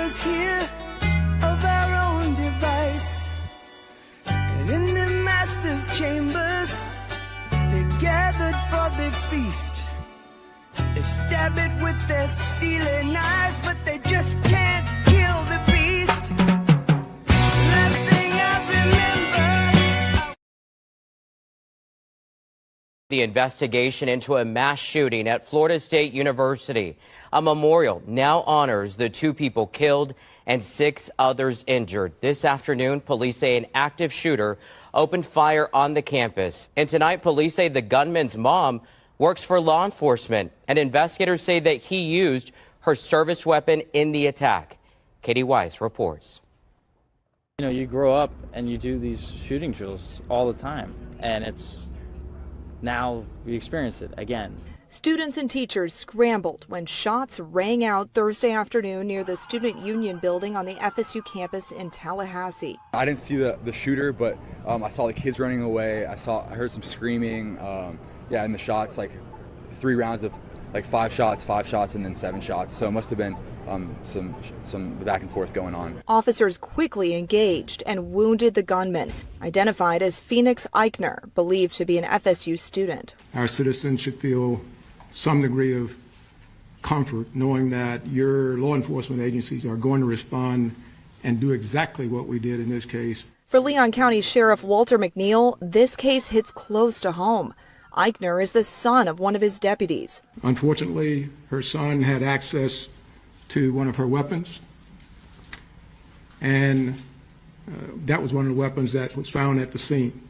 masters here of our own device. And in the master's chambers, they gathered for the feast. They stab it with their steely knives, but they just can't kill the beast. Last thing I remember. The investigation into a mass shooting at Florida State University. A memorial now honors the 2 people killed and 6 others injured. This afternoon, police say an active shooter opened fire on the campus. And tonight, police say the gunman's mom works for law enforcement, and investigators say that he used her service weapon in the attack. Katie Weiss reports. You know, you grow up and you do these shooting drills all the time, and it's now we experience it again. Students and teachers scrambled when shots rang out Thursday afternoon near the Student Union building on the FSU campus in Tallahassee. I didn't see the shooter, but I saw the kids running away. I heard some screaming. And the shots, like 3 rounds of like 5 shots, and then 7 shots. So it must have been some back and forth going on. Officers quickly engaged and wounded the gunman, identified as Phoenix Eichner, believed to be an FSU student. Our citizens should feel some degree of comfort knowing that your law enforcement agencies are going to respond and do exactly what we did in this case. For Leon County Sheriff Walter McNeil, this case hits close to home. Eichner is the son of one of his deputies. Unfortunately, her son had access to one of her weapons, and that was one of the weapons that was found at the scene.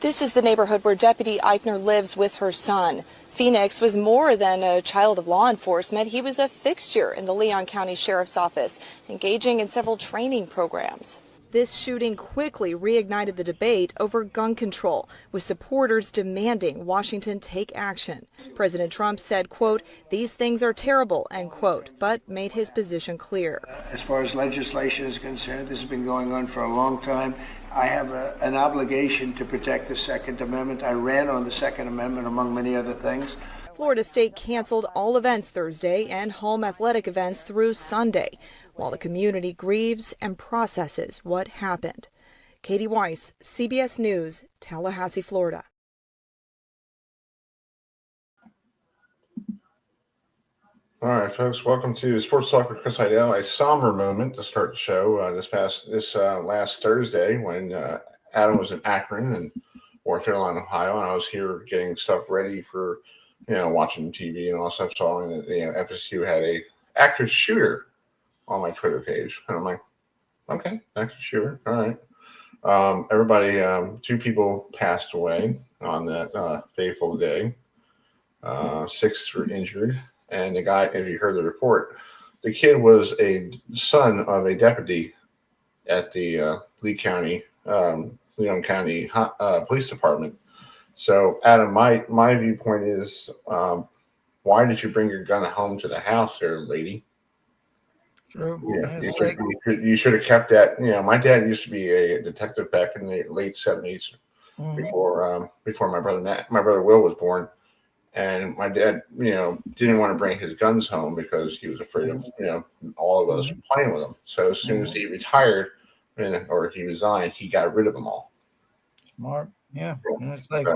This is the neighborhood where Deputy Eichner lives with her son. Phoenix was more than a child of law enforcement. He was a fixture in the Leon County Sheriff's Office, engaging in several training programs. This shooting quickly reignited the debate over gun control, with supporters demanding Washington take action. President Trump said, quote, "These things are terrible," end quote, but made his position clear. As far as legislation is concerned, this has been going on for a long time. I have an obligation to protect the Second Amendment. I ran on the Second Amendment, among many other things. Florida State canceled all events Thursday and home athletic events through Sunday, while the community grieves and processes what happened. Katie Weiss, CBS News, Tallahassee, Florida. All right, folks, welcome to Sports Talk with Chris Heidel. A somber moment to start the show this last Thursday when Adam was in Akron or Fairlawn, Ohio, and I was here getting stuff ready for, watching TV and all stuff. So, FSU had a active shooter on my Twitter page, and I'm like, okay, active shooter, all right. Everybody, 2 people passed away on that fateful day. 6 were injured. And the guy, if you heard the report, the kid was a son of a deputy at the Leon County Police Department. So, Adam, my viewpoint is, why did you bring your gun home to the house there, lady? True. Yeah, you should have kept that. My dad used to be a detective back in the late 70s, before my brother Will was born. And my dad, didn't want to bring his guns home because he was afraid of, all of us playing with them. So as soon as he retired, or he resigned, he got rid of them all. Smart, yeah. And it's like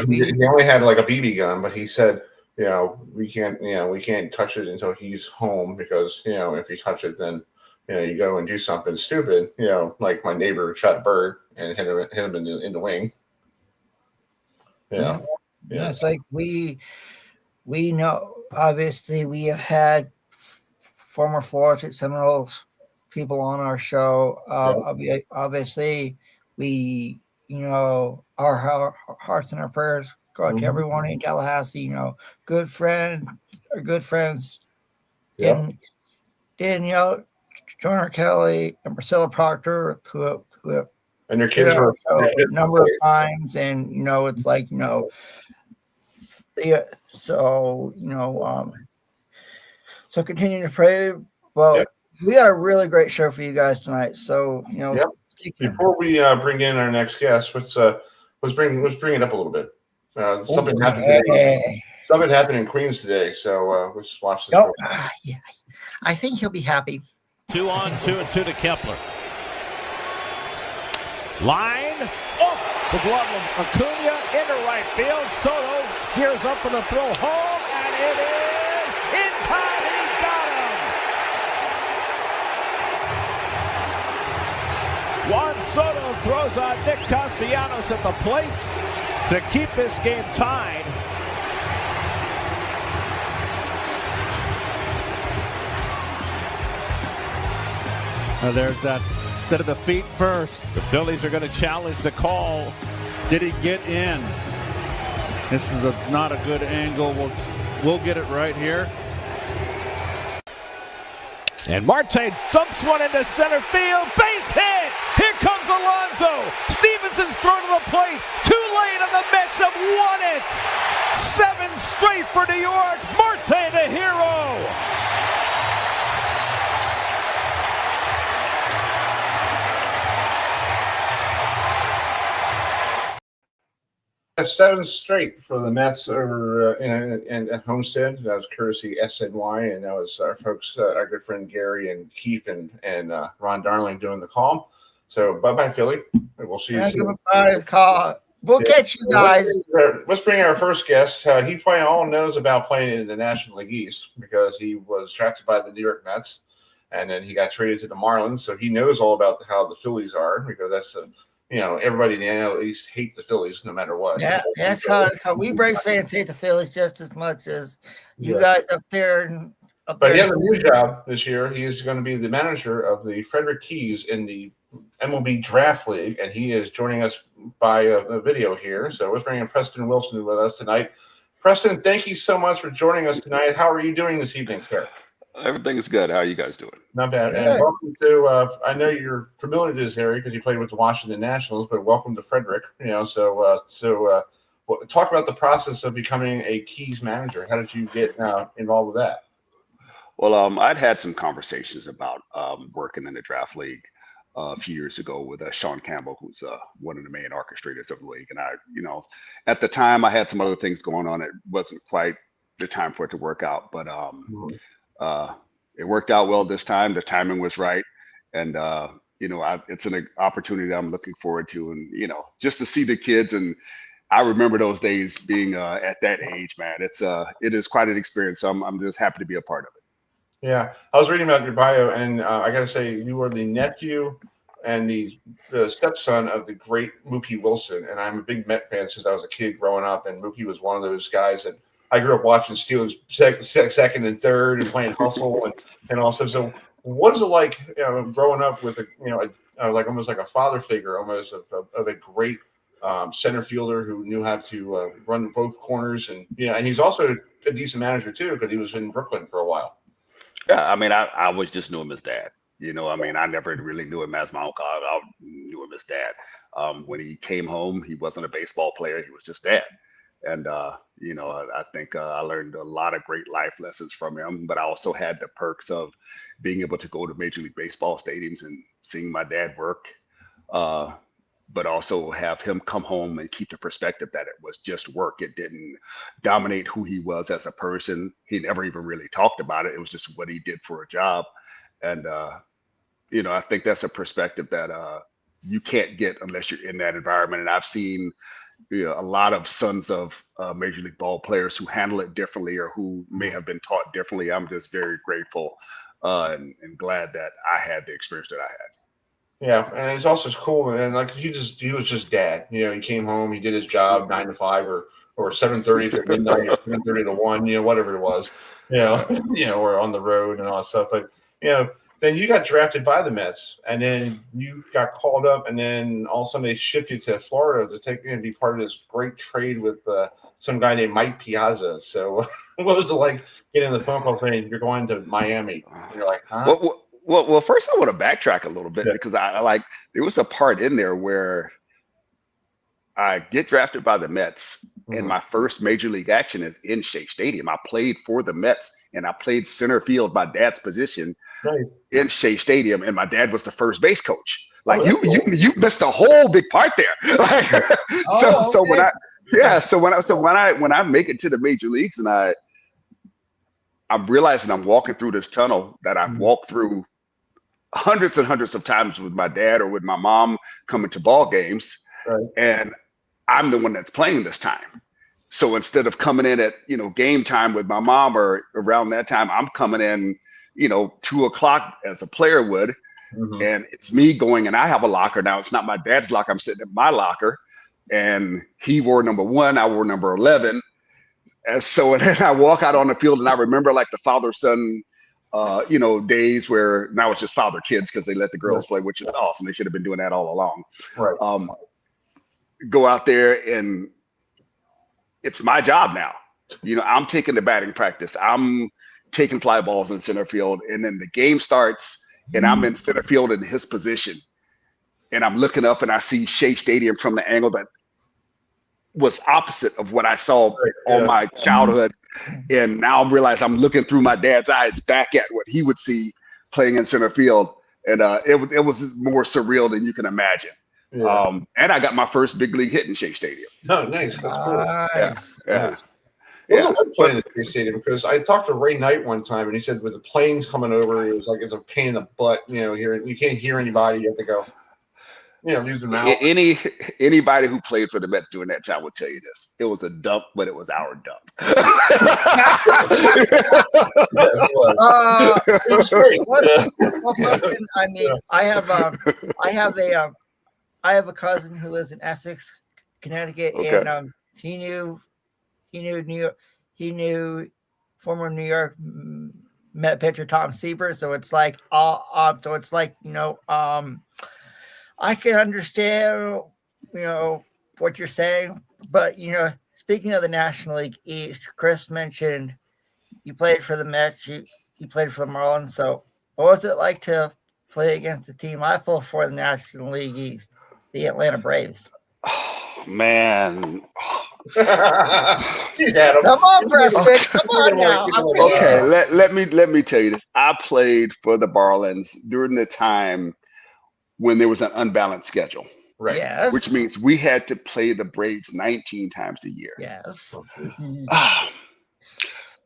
he only had like a BB gun, but he said, we can't touch it until he's home because, if you touch it, then, you go and do something stupid, like my neighbor shot a bird and hit him in the wing. Yeah. Yeah, it's like we know, obviously, we have had former Florida State Seminoles people on our show. Obviously, we, our hearts and our prayers go out to everyone in Tallahassee, good friends. Yeah. Danielle Joyner Kelly and Priscilla Proctor, who have and their kids were a number of times, and it's like so continue to pray. Well, we got a really great show for you guys tonight. So before we bring in our next guest, let's bring it up a little bit. Something happened today. Something happened in Queens today, so let's watch this. Yeah, I think he'll be happy. 2-on-2 and 2 to Kepler. Line off the glove of Acuna into right field. Soto gears up for the throw home, and it is in time. He got him. Juan Soto throws on Nick Castellanos at the plate to keep this game tied. There's that set of the feet first. The Phillies are going to challenge the call. Did he get in? This is not a good angle. We'll get it right here. And Marte dumps one into center field. Base hit! Here comes Alonso. Stevenson's thrown to the plate. Too late, and the Mets have won it. 7 straight for New York. Marte the hero. 7 straight for the Mets over in at Homestead. That was courtesy SNY, and that was our folks, our good friend Gary and Keith and Ron Darling doing the call. So bye-bye, Philly. We'll see you soon. Goodbye, call. We'll catch you guys. Let's bring our first guest. He probably all knows about playing in the National League East because he was drafted by the New York Mets, and then he got traded to the Marlins. So he knows all about how the Phillies are because that's the everybody in the NL East hate the Phillies no matter what. Yeah, that's how we Braves fans hate the Phillies just as much as you guys up there. But he has a new job this year. He's going to be the manager of the Fredrick Keys in the MLB Draft League, and he is joining us by a video here. So we're bringing Preston Wilson with us tonight. Preston, thank you so much for joining us tonight. How are you doing this evening, sir? Everything is good. How are you guys doing? Not bad. Good. And welcome to, I know you're familiar to this area because you played with the Washington Nationals, but welcome to Fredrick. Talk about the process of becoming a Keys manager. How did you get involved with that? Well, I'd had some conversations about working in the draft league a few years ago with Sean Campbell, who's one of the main orchestrators of the league. And at the time I had some other things going on. It wasn't quite the time for it to work out, but it worked out well this time. The timing was right. And, it's an opportunity that I'm looking forward to. And, just to see the kids. And I remember those days being at that age, man. It is quite an experience. So I'm just happy to be a part of it. Yeah. I was reading about your bio, and I got to say, you are the nephew and the stepson of the great Mookie Wilson. And I'm a big Met fan since I was a kid growing up. And Mookie was one of those guys that I grew up watching Steelers second and third and playing hustle and all stuff. So what is it like, growing up with like almost like a father figure, almost of a great center fielder who knew how to run both corners, and he's also a decent manager too because he was in Brooklyn for a while. Yeah, I always just knew him as dad. I never really knew him as my uncle. I knew him as dad. When he came home, he wasn't a baseball player. He was just dad. And, I think I learned a lot of great life lessons from him, but I also had the perks of being able to go to Major League Baseball stadiums and seeing my dad work, but also have him come home and keep the perspective that it was just work. It didn't dominate who he was as a person. He never even really talked about it. It was just what he did for a job. And, I think that's a perspective that you can't get unless you're in that environment. And I've seen a lot of sons of Major League ball players who handle it differently or who may have been taught differently. I'm just very grateful and glad that I had the experience that I had. Yeah, and it's also cool, and like he was just dad. He came home, he did his job 9 to 5 or 7:30 to midnight or 7:30 to 1, whatever it was, or on the road and all that stuff. But then you got drafted by the Mets, and then you got called up, and then all of a sudden they shipped you to Florida to take and be part of this great trade with some guy named Mike Piazza. So what was it like getting the phone call saying you're going to Miami? And you're like, huh? Well, first I want to backtrack a little bit because I there was a part in there where I get drafted by the Mets, and my first major league action is in Shea Stadium. I played for the Mets, and I played center field, my dad's position, in Shea Stadium, and my dad was the first base coach. You missed a whole big part there. So when I make it to the major leagues, and I'm realizing I'm walking through this tunnel that I've walked through hundreds and hundreds of times with my dad or with my mom coming to ball games, and I'm the one that's playing this time. So instead of coming in at, game time with my mom or around that time, I'm coming in, 2:00 as a player would. And it's me going, and I have a locker now. It's not my dad's locker. I'm sitting at my locker, and he wore number 1. I wore number 11. And so, and then I walk out on the field, and I remember like the father-son, days where now it's just father kids because they let the girls play, which is awesome. They should have been doing that all along. Go out there, and it's my job now. I'm taking the batting practice. I'm taking fly balls in center field, and then the game starts, and I'm in center field in his position, and I'm looking up, and I see Shea Stadium from the angle that was opposite of what I saw on my childhood. And now I realize I'm looking through my dad's eyes back at what he would see playing in center field. And it was more surreal than you can imagine. And I got my first big league hit in Shea Stadium. Oh, nice. That's cool. Yeah. It was like playing at the stadium, because I talked to Ray Knight one time, and he said with the planes coming over, it was like it's a pain in the butt. You can't hear anybody. You have to go, use the mouth. Anybody who played for the Mets during that time would tell you this. It was a dump, but it was our dump. It was great. Well, Preston, I mean, I have a cousin who lives in Essex, Connecticut, and he knew former New York Met pitcher Tom Seaver. So it's like, I can understand, what you're saying, but speaking of the National League East, Chris mentioned you played for the Mets, you played for the Marlins. So what was it like to play against the team I pull for the National League East, the Atlanta Braves? Oh, man. Come on, Preston. Come on now. Okay, let me tell you this. I played for the Marlins during the time when there was an unbalanced schedule. Right. Yes. Which means we had to play the Braves 19 times a year. Yes.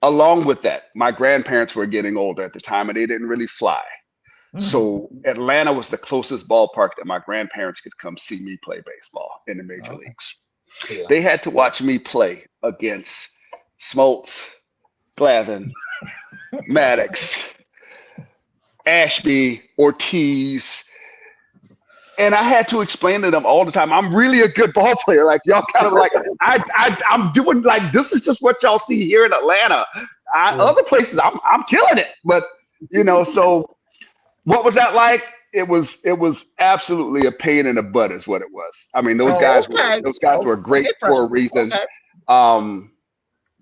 Along with that, my grandparents were getting older at the time, and they didn't really fly. So Atlanta was the closest ballpark that my grandparents could come see me play baseball in the major leagues. Yeah. They had to watch me play against Smoltz, Glavine, Maddox, Ashby, Ortiz. And I had to explain to them all the time, I'm really a good ball player. Like, y'all kind of like, I'm doing like, this is just what y'all see here in Atlanta. Other places, I'm killing it. But, so what was that like? It was absolutely a pain in the butt is what it was. I mean, those guys were great for a reason.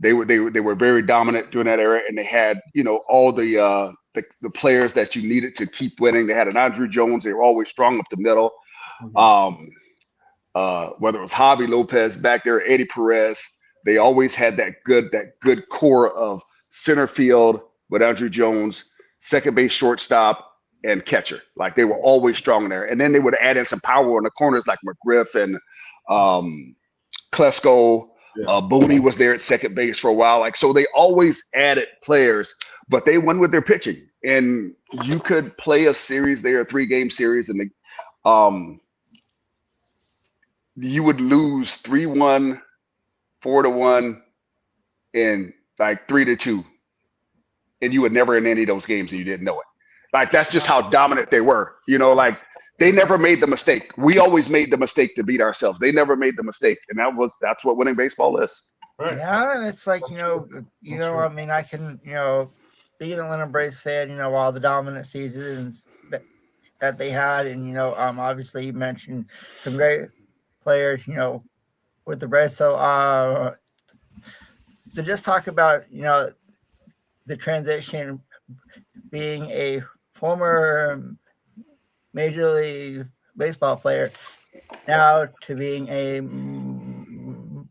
They were very dominant during that era, and they had, all the players that you needed to keep winning. They had an Andrew Jones. They were always strong up the middle. Whether it was Javi Lopez back there, Eddie Perez, they always had that good core of center field with Andrew Jones, second base, shortstop, and catcher. Like, they were always strong there. And then they would add in some power in the corners like McGriff and Klesko. Booney was there at second base for a while. Like, so they always added players, but they won with their pitching. And you could play a series there, a 3-game series, and you would lose 3-1, 4-1, and like 3-2. And you would never in any of those games, and you didn't know it. Like, that's just how dominant they were. Like, they never made the mistake. We always made the mistake to beat ourselves. They never made the mistake, and that's what winning baseball is. Right. Yeah, and it's like, I mean, I can, being an Atlanta Braves fan, all the dominant seasons that they had, and obviously you mentioned some great players, with the Braves. So just talk about, the transition, being a former Major League Baseball player now to being a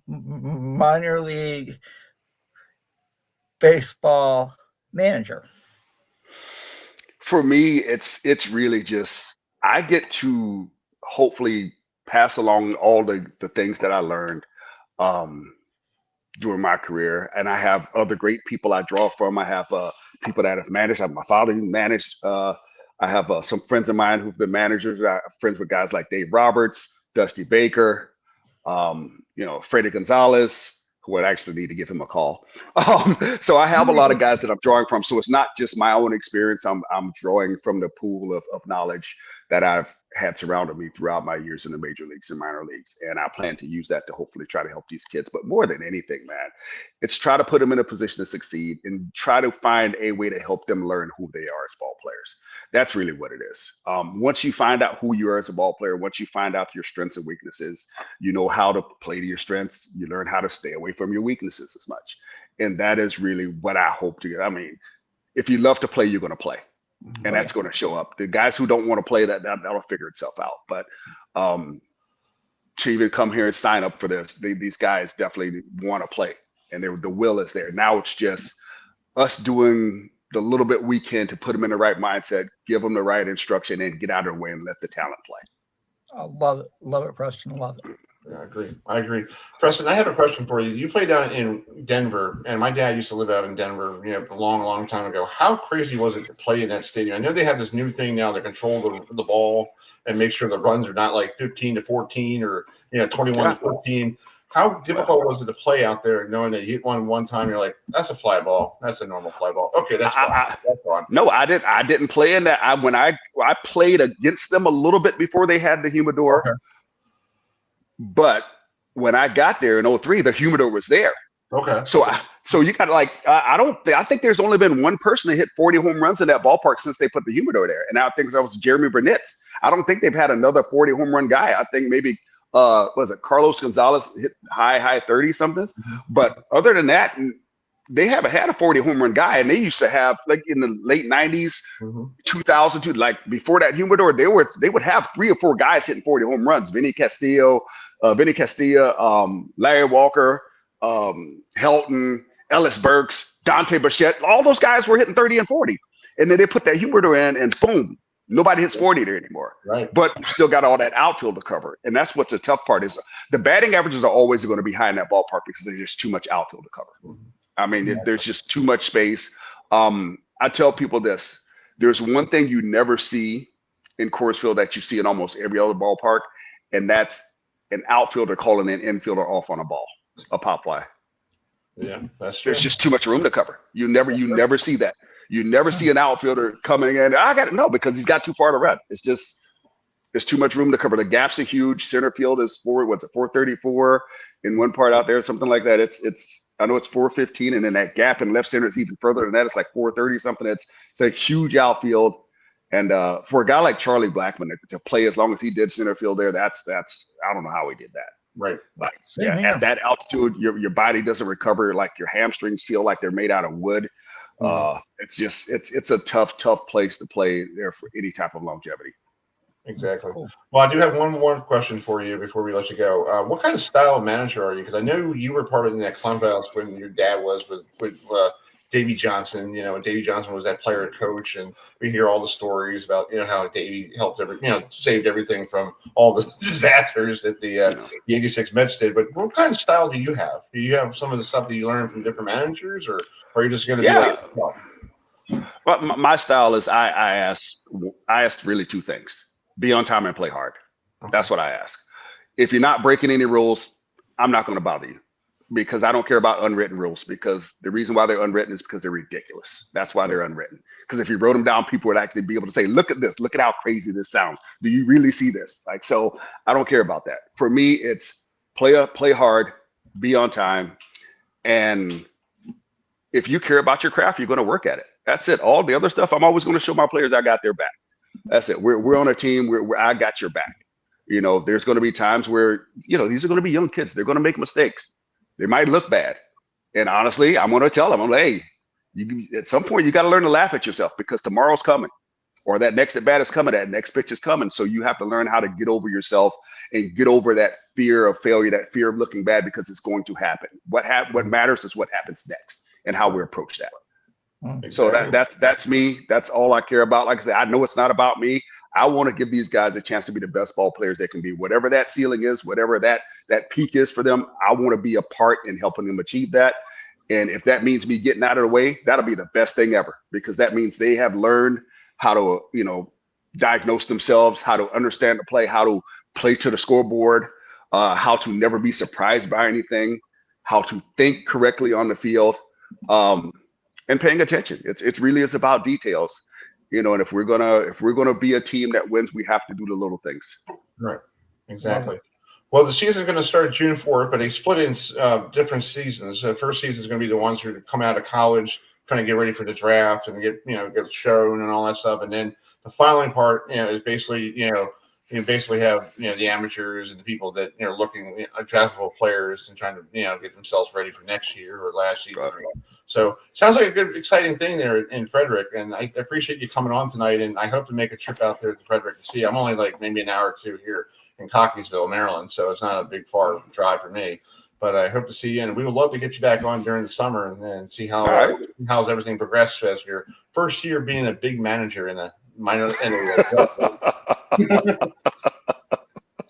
minor league baseball manager. For me, it's really just, I get to hopefully pass along all the things that I learned during my career. And I have other great people I draw from. I have people that have managed. I have my father who managed I have some friends of mine who've been managers. I'm friends with guys like Dave Roberts, Dusty Baker, Freddie Gonzalez, who would actually need to give him a call. So I have a lot of guys that I'm drawing from. So it's not just my own experience. I'm drawing from the pool of knowledge that I've had surrounded me throughout my years in the major leagues and minor leagues. And I plan to use that to hopefully try to help these kids. But more than anything, man, it's try to put them in a position to succeed and try to find a way to help them learn who they are as ball players. That's really what it is. Once you find out who you are as a ball player, once you find out your strengths and weaknesses, you know how to play to your strengths. You learn how to stay away from your weaknesses as much. And that is really what I hope to get. I mean, if you love to play, you're going to play. And that's going to show up. The guys who don't want to play, that'll figure itself out. But to even come here and sign up for this, these guys definitely want to play, and the will is there. Now it's just us doing the little bit we can to put them in the right mindset, give them the right instruction, and get out of their way and let the talent play. I love it, Preston. Love it. Yeah, I agree. Preston, I have a question for you. You played down in Denver, and my dad used to live out in Denver, a long time ago. How crazy was it to play in that stadium? I know they have this new thing now to control the ball and make sure the runs are not like 15-14 or 21-14. How difficult was it to play out there, knowing that you hit one time, you're like, that's a fly ball, that's a normal fly ball. Okay, that's fine. No, I didn't play in that. When I played against them a little bit before they had the humidor. Okay. But when I got there in 2003, the humidor was there. Okay. So you got I think there's only been one person that hit 40 home runs in that ballpark since they put the humidor there. And I think that was Jeremy Burnitz. I don't think they've had another 40 home run guy. I think maybe, Carlos Gonzalez hit high 30 something. Mm-hmm. But other than that, they haven't had a 40 home run guy. And they used to have, like in the late 90s, 2002, like before that humidor, they would have 3 or 4 guys hitting 40 home runs. Vinny Castilla, Larry Walker, Helton, Ellis Burks, Dante Bichette, all those guys were hitting 30 and 40. And then they put that humidor in and boom, nobody hits 40 there anymore. Right. But still got all that outfield to cover. And that's what's the tough part is the batting averages are always going to be high in that ballpark because there's just too much outfield to cover. Mm-hmm. I mean, there's just too much space. I tell people this, there's one thing you never see in Coors Field that you see in almost every other ballpark, and that's an outfielder calling an infielder off on a ball, a pop fly. Yeah, that's true. There's just too much room to cover. You never see that. You never see an outfielder coming in. I got it. No, because he's got too far to run. There's too much room to cover. The gaps are huge. Center field is 434 in one part out there, something like that. I know it's 415, and then that gap in left center is even further than that. It's like 430 something. It's a huge outfield. And for a guy like Charlie Blackmon to play as long as he did center field there, that's I don't know how he did that. Right. But at that altitude, your body doesn't recover. Like your hamstrings feel like they're made out of wood. It's a tough place to play there for any type of longevity. Exactly. Cool. Well, I do have one more question for you before we let you go. What kind of style of manager are you? Because I know you were part of that clubhouse when your dad was with Davey Johnson. Davey Johnson was that player coach, and we hear all the stories about how Davey helped saved everything from all the disasters that the 86 Mets did. But what kind of style do you have? Do you have some of the stuff that you learned from different managers, or are you just going to be like? Well, my style is I asked really 2 things. Be on time and play hard. That's what I ask. If you're not breaking any rules, I'm not going to bother you because I don't care about unwritten rules, because the reason why they're unwritten is because they're ridiculous. That's why they're unwritten. Because if you wrote them down, people would actually be able to say, look at this. Look at how crazy this sounds. Do you really see this? So I don't care about that. For me, it's play hard, be on time. And if you care about your craft, you're going to work at it. That's it. All the other stuff, I'm always going to show my players I got their back. That's it. We're on a team where I got your back. There's going to be times where, these are going to be young kids. They're going to make mistakes. They might look bad. And honestly, I'm going to tell them, I'm like, hey, at some point you got to learn to laugh at yourself because tomorrow's coming, or that next at bat is coming, that next pitch is coming. So you have to learn how to get over yourself and get over that fear of failure, that fear of looking bad, because it's going to happen. What matters is what happens next and how we approach that. So that's me. That's all I care about. Like I said, I know it's not about me. I want to give these guys a chance to be the best ball players they can be. Whatever that ceiling is, whatever that peak is for them, I want to be a part in helping them achieve that. And if that means me getting out of the way, that'll be the best thing ever, because that means they have learned how to, diagnose themselves, how to understand the play, how to play to the scoreboard, how to never be surprised by anything, how to think correctly on the field, and paying attention. It really is about details, and if we're gonna be a team that wins, we have to do the little things. Right. Exactly. Well, the season is going to start June 4th, but they split in different seasons. The first season is going to be the ones who come out of college, trying to get ready for the draft and get shown and all that stuff. And then the following part, is basically, you basically have, the amateurs and the people that, looking at draftable players and trying to, get themselves ready for next year or last season. Right. So sounds like a good, exciting thing there in Fredrick. And I appreciate you coming on tonight. And I hope to make a trip out there to Fredrick to see. I'm only like maybe an hour or two here in Cockeysville, Maryland. So it's not a big far drive for me. But I hope to see you, and we would love to get you back on during the summer and see how's everything progressed as your first year being a big manager in a minor. Well,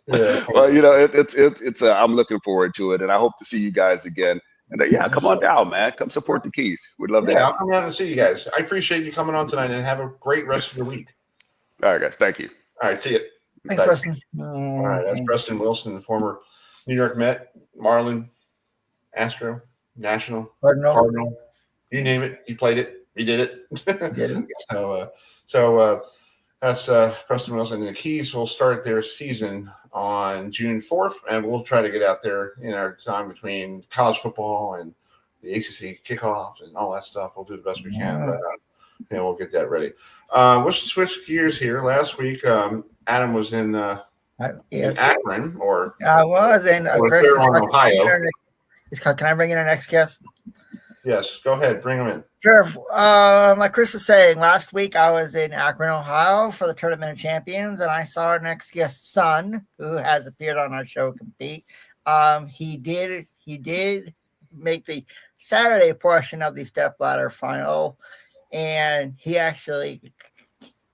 it's I'm looking forward to it, and I hope to see you guys again. And come on down, man. Come support the Keys. We'd love to have you. I'll come down and see you guys. I appreciate you coming on tonight, and have a great rest of your week. All right, guys. Thank you. All right, see you. Thanks, Preston. All right, that's Preston Wilson, the former New York Met, Marlin, Astro, National, Cardinal. You name it, he played it. He did it. So that's Preston Wilson. And the Keys will start their season on June 4th, and we'll try to get out there in our time between college football and the ACC kickoffs and all that stuff. We'll do the best we can, but we'll get that ready. We'll switch gears here. Last week, Adam was in Akron, or I was in Ohio. Can I bring in our next guest? Yes, go ahead. Bring him in. Sure. Like Chris was saying, last week I was in Akron, Ohio for the Tournament of Champions, and I saw our next guest's son, who has appeared on our show, compete. He did make the Saturday portion of the stepladder final, and the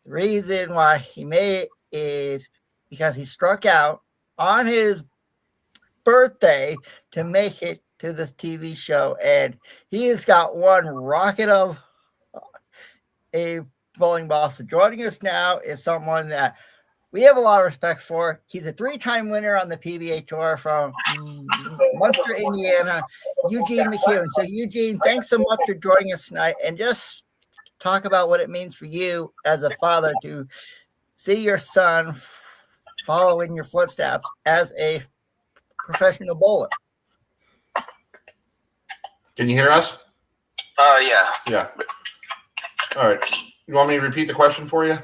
reason why he made it is because he struck out on his birthday to make it to this TV show, and he has got one rocket of a bowling ball. So joining us now is someone that we have a lot of respect for. He's a 3-time winner on the PBA Tour from Munster, Indiana, Eugene McCune. So Eugene, thanks so much for joining us tonight, and just talk about what it means for you as a father to see your son follow in your footsteps as a professional bowler. Can you hear us? Yeah. Yeah. All right. You want me to repeat the question for you? Yeah,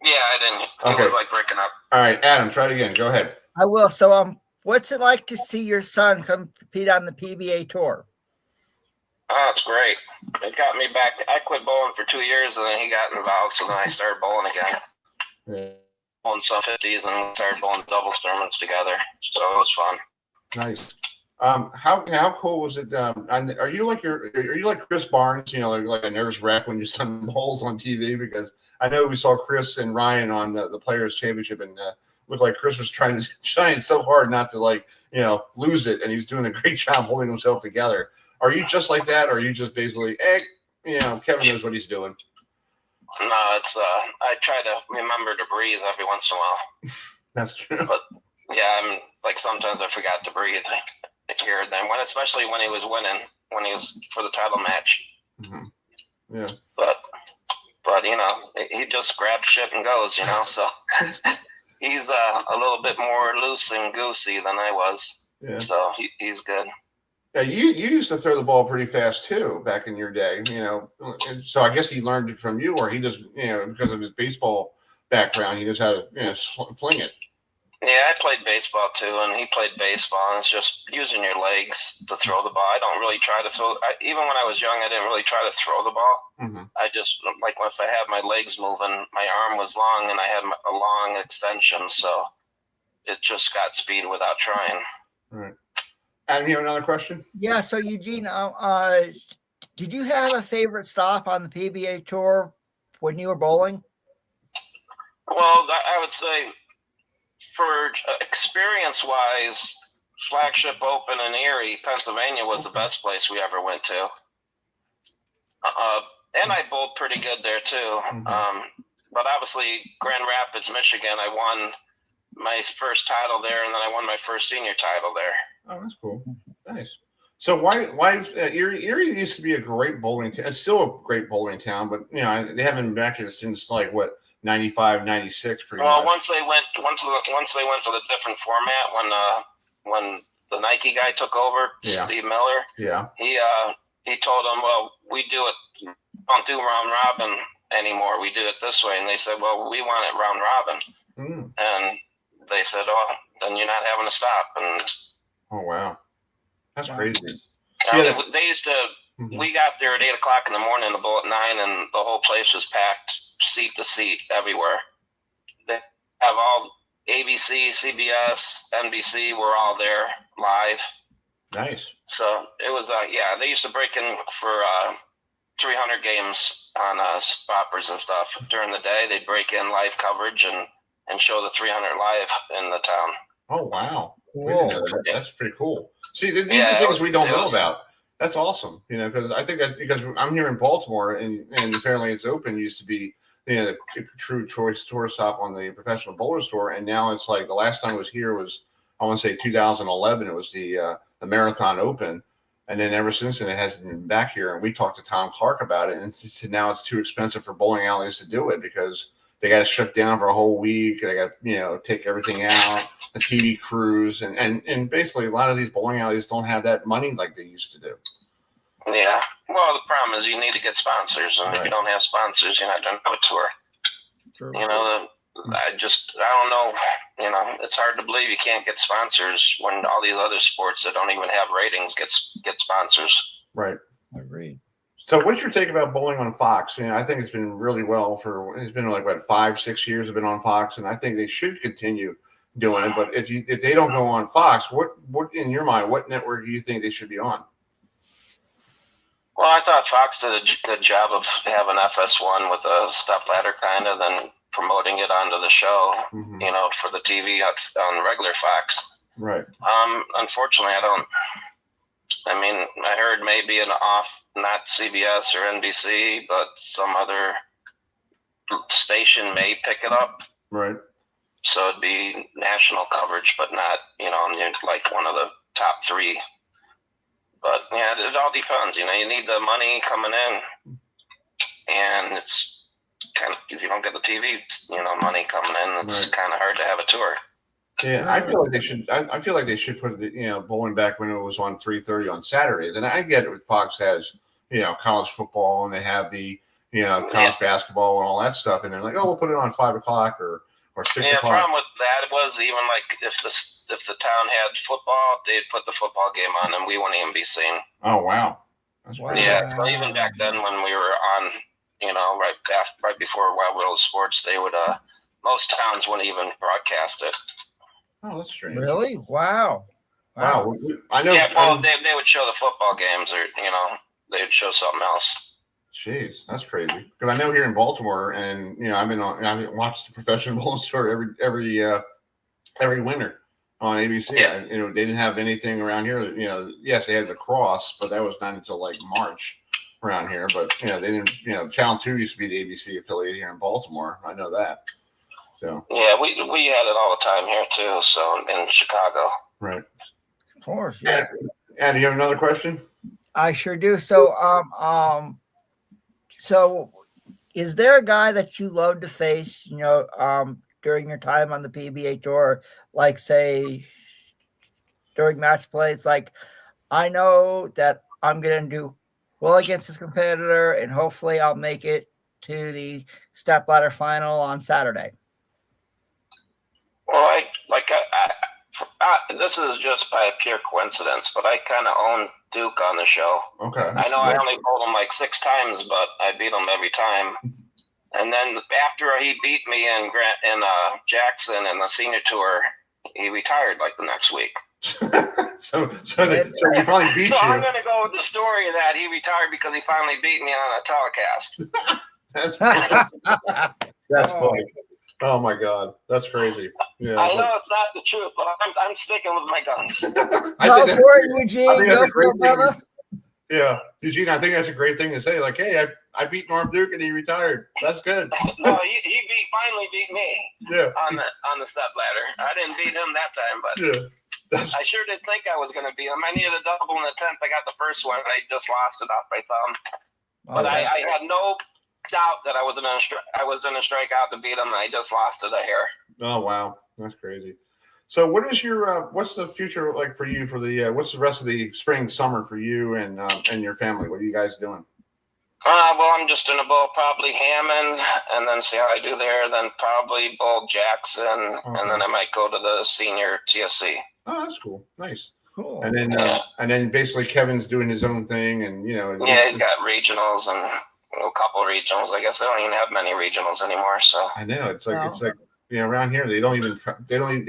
I didn't. It was like breaking up. All right, Adam, try it again. Go ahead. I will. So, what's it like to see your son compete on the PBA Tour? Oh, it's great. It got me back. I quit bowling for 2 years, and then he got involved, so then I started bowling again. Yeah. Bowling some 50s and started bowling doubles tournaments together. So it was fun. Nice. How cool was it? Are you like Chris Barnes? Like a nervous wreck when your son bowls on TV? Because I know we saw Chris and Ryan on the Players Championship, and looked like Chris was trying so hard not to lose it, and he was doing a great job holding himself together. Are you just like that, or are you just basically, Kevin knows what he's doing? No, it's I try to remember to breathe every once in a while. That's true. But yeah, I'm like sometimes I forgot to breathe here and then, especially when he was winning, when he was for the title match. Mm-hmm. Yeah. But he just grabs shit and goes, so he's a little bit more loose and goosey than I was. Yeah. So he's good. Yeah, you used to throw the ball pretty fast too back in your day, and so I guess he learned it from you, or he just, because of his baseball background, he just had to, fling it. Yeah, I played baseball too, and he played baseball, and it's just using your legs to throw the ball. I don't really try to throw. Even when I was young, I didn't really try to throw the ball. Mm-hmm. I just, if I had my legs moving, my arm was long, and I had a long extension, so it just got speed without trying. Right. Adam, you have another question? Yeah, so Eugene, did you have a favorite stop on the PBA Tour when you were bowling? Well, I would say for experience-wise, Flagship Open in Erie, Pennsylvania was the best place we ever went to. And I bowled pretty good there too. Mm-hmm. but obviously Grand Rapids, Michigan, I won my first title there, and then I won my first senior title there. Oh, that's cool. Nice. So why Erie used to be a great bowling town. It's still a great bowling town, but they haven't been back here since like what 95, 96 pretty much. Once they went for the different format when the Nike guy took over, Steve Miller. Yeah. He told them, well, we don't do round robin anymore. We do it this way, and they said, well, we want it round robin, and they said, oh, then you're not having to stop. And oh wow. That's crazy. They used to. We got there at 8 o'clock in the morning, the bowl at 9, and the whole place was packed, seat to seat, everywhere. They have all ABC, CBS, NBC. We're all there live. Nice. So it was. They used to break in for 300 games on poppers and stuff during the day. They'd break in live coverage and show the 300 live in the town. Oh wow. Cool. That's pretty cool. See, these are things we don't know about. That's awesome, because I think because I'm here in Baltimore, and apparently it's open. Used to be, the true choice tour stop on the professional bowler store, and now it's like the last time I was here was, I want to say 2011. It was the Marathon Open, and then ever since then it hasn't been back here. And we talked to Tom Clark about it, and now it's too expensive for bowling alleys to do it because they got to shut down for a whole week. They got take everything out, the TV crews, and basically a lot of these bowling alleys don't have that money like they used to do. Yeah. Well, the problem is you need to get sponsors, and if you don't have sponsors, you're not going to have a tour. True. I don't know. It's hard to believe you can't get sponsors when all these other sports that don't even have ratings get sponsors. Right. Agreed. So what's your take about bowling on Fox? I think it's been really well it's been like, 5-6 years have been on Fox, and I think they should continue doing it. But if they don't go on Fox, what in your mind, what network do you think they should be on? Well, I thought Fox did a good job of having FS1 with a stepladder kind of, then promoting it onto the show, for the TV on regular Fox. Right. Unfortunately, I heard maybe an off, not CBS or NBC, but some other station may pick it up. Right. So it'd be national coverage, but not, like one of the top 3. But yeah, it all depends. You need the money coming in, and it's kind of, if you don't get the TV, money coming in, it's kind of hard to have a tour. Yeah, I feel like they should. I feel like they should put bowling back when it was on 3:30 on Saturdays. And I get it. Fox has college football, and they have the college basketball and all that stuff, and they're like, oh, we'll put it on 5 o'clock or 6 o'clock. The problem with that was even like if the town had football, they'd put the football game on, and we wouldn't even be seen. Oh wow, that's crazy. Yeah. So even back then when we were on, right before Wild World of Sports, they would most towns wouldn't even broadcast it. Oh, that's strange. Really? Wow. Wow. I know. Yeah, well, they would show the football games, or they would show something else. Jeez, that's crazy. Because I know here in Baltimore, and I've watched the professional bowling store every winter on ABC. Yeah. They didn't have anything around here. Yes, they had the cross, but that was not until like March around here. But they didn't. Channel 2 used to be the ABC affiliate here in Baltimore. I know that. So yeah, we had it all the time here too. So in Chicago, right? Of course, yeah. And do you have another question? I sure do. So, so is there a guy that you love to face? During your time on the PBA tour, like say during match play, it's like I know that I'm going to do well against this competitor, and hopefully I'll make it to the stepladder final on Saturday. Well, this is just by pure coincidence, but I kind of own Duke on the show. Okay. I know I only bowled him like 6 times, but I beat him every time. And then after he beat me in Jackson in the senior tour, he retired like the next week. so he finally beat you. So I'm going to go with the story that he retired because he finally beat me on a telecast. That's funny. Oh my God, that's crazy. Yeah, I know it's not the truth, but I'm sticking with my guns. Go for it, Eugene. Go for it, brother. Yeah, Eugene, I think that's a great thing to say. Like, hey, I beat Norm Duke and he retired. That's good. No, he beat me on the step ladder. I didn't beat him that time, but I sure did think I was going to beat him. I needed a double in the 10th. I got the first one, and I just lost it off my thumb. But I had no doubt that I was going to strike out to beat him, and I just lost it a hair. Oh wow, that's crazy. So, what is your what's the future like for you for the what's the rest of the spring, summer for you and your family? What are you guys doing? Well, I'm just gonna bowl probably Hammond, and then see how I do there. Then probably bowl Jackson, and then I might go to the senior TSC. Oh, that's cool. Nice. Cool. And then basically Kevin's doing his own thing, and he's got regionals and a couple regionals. I guess they don't even have many regionals anymore. So I know it's like around here they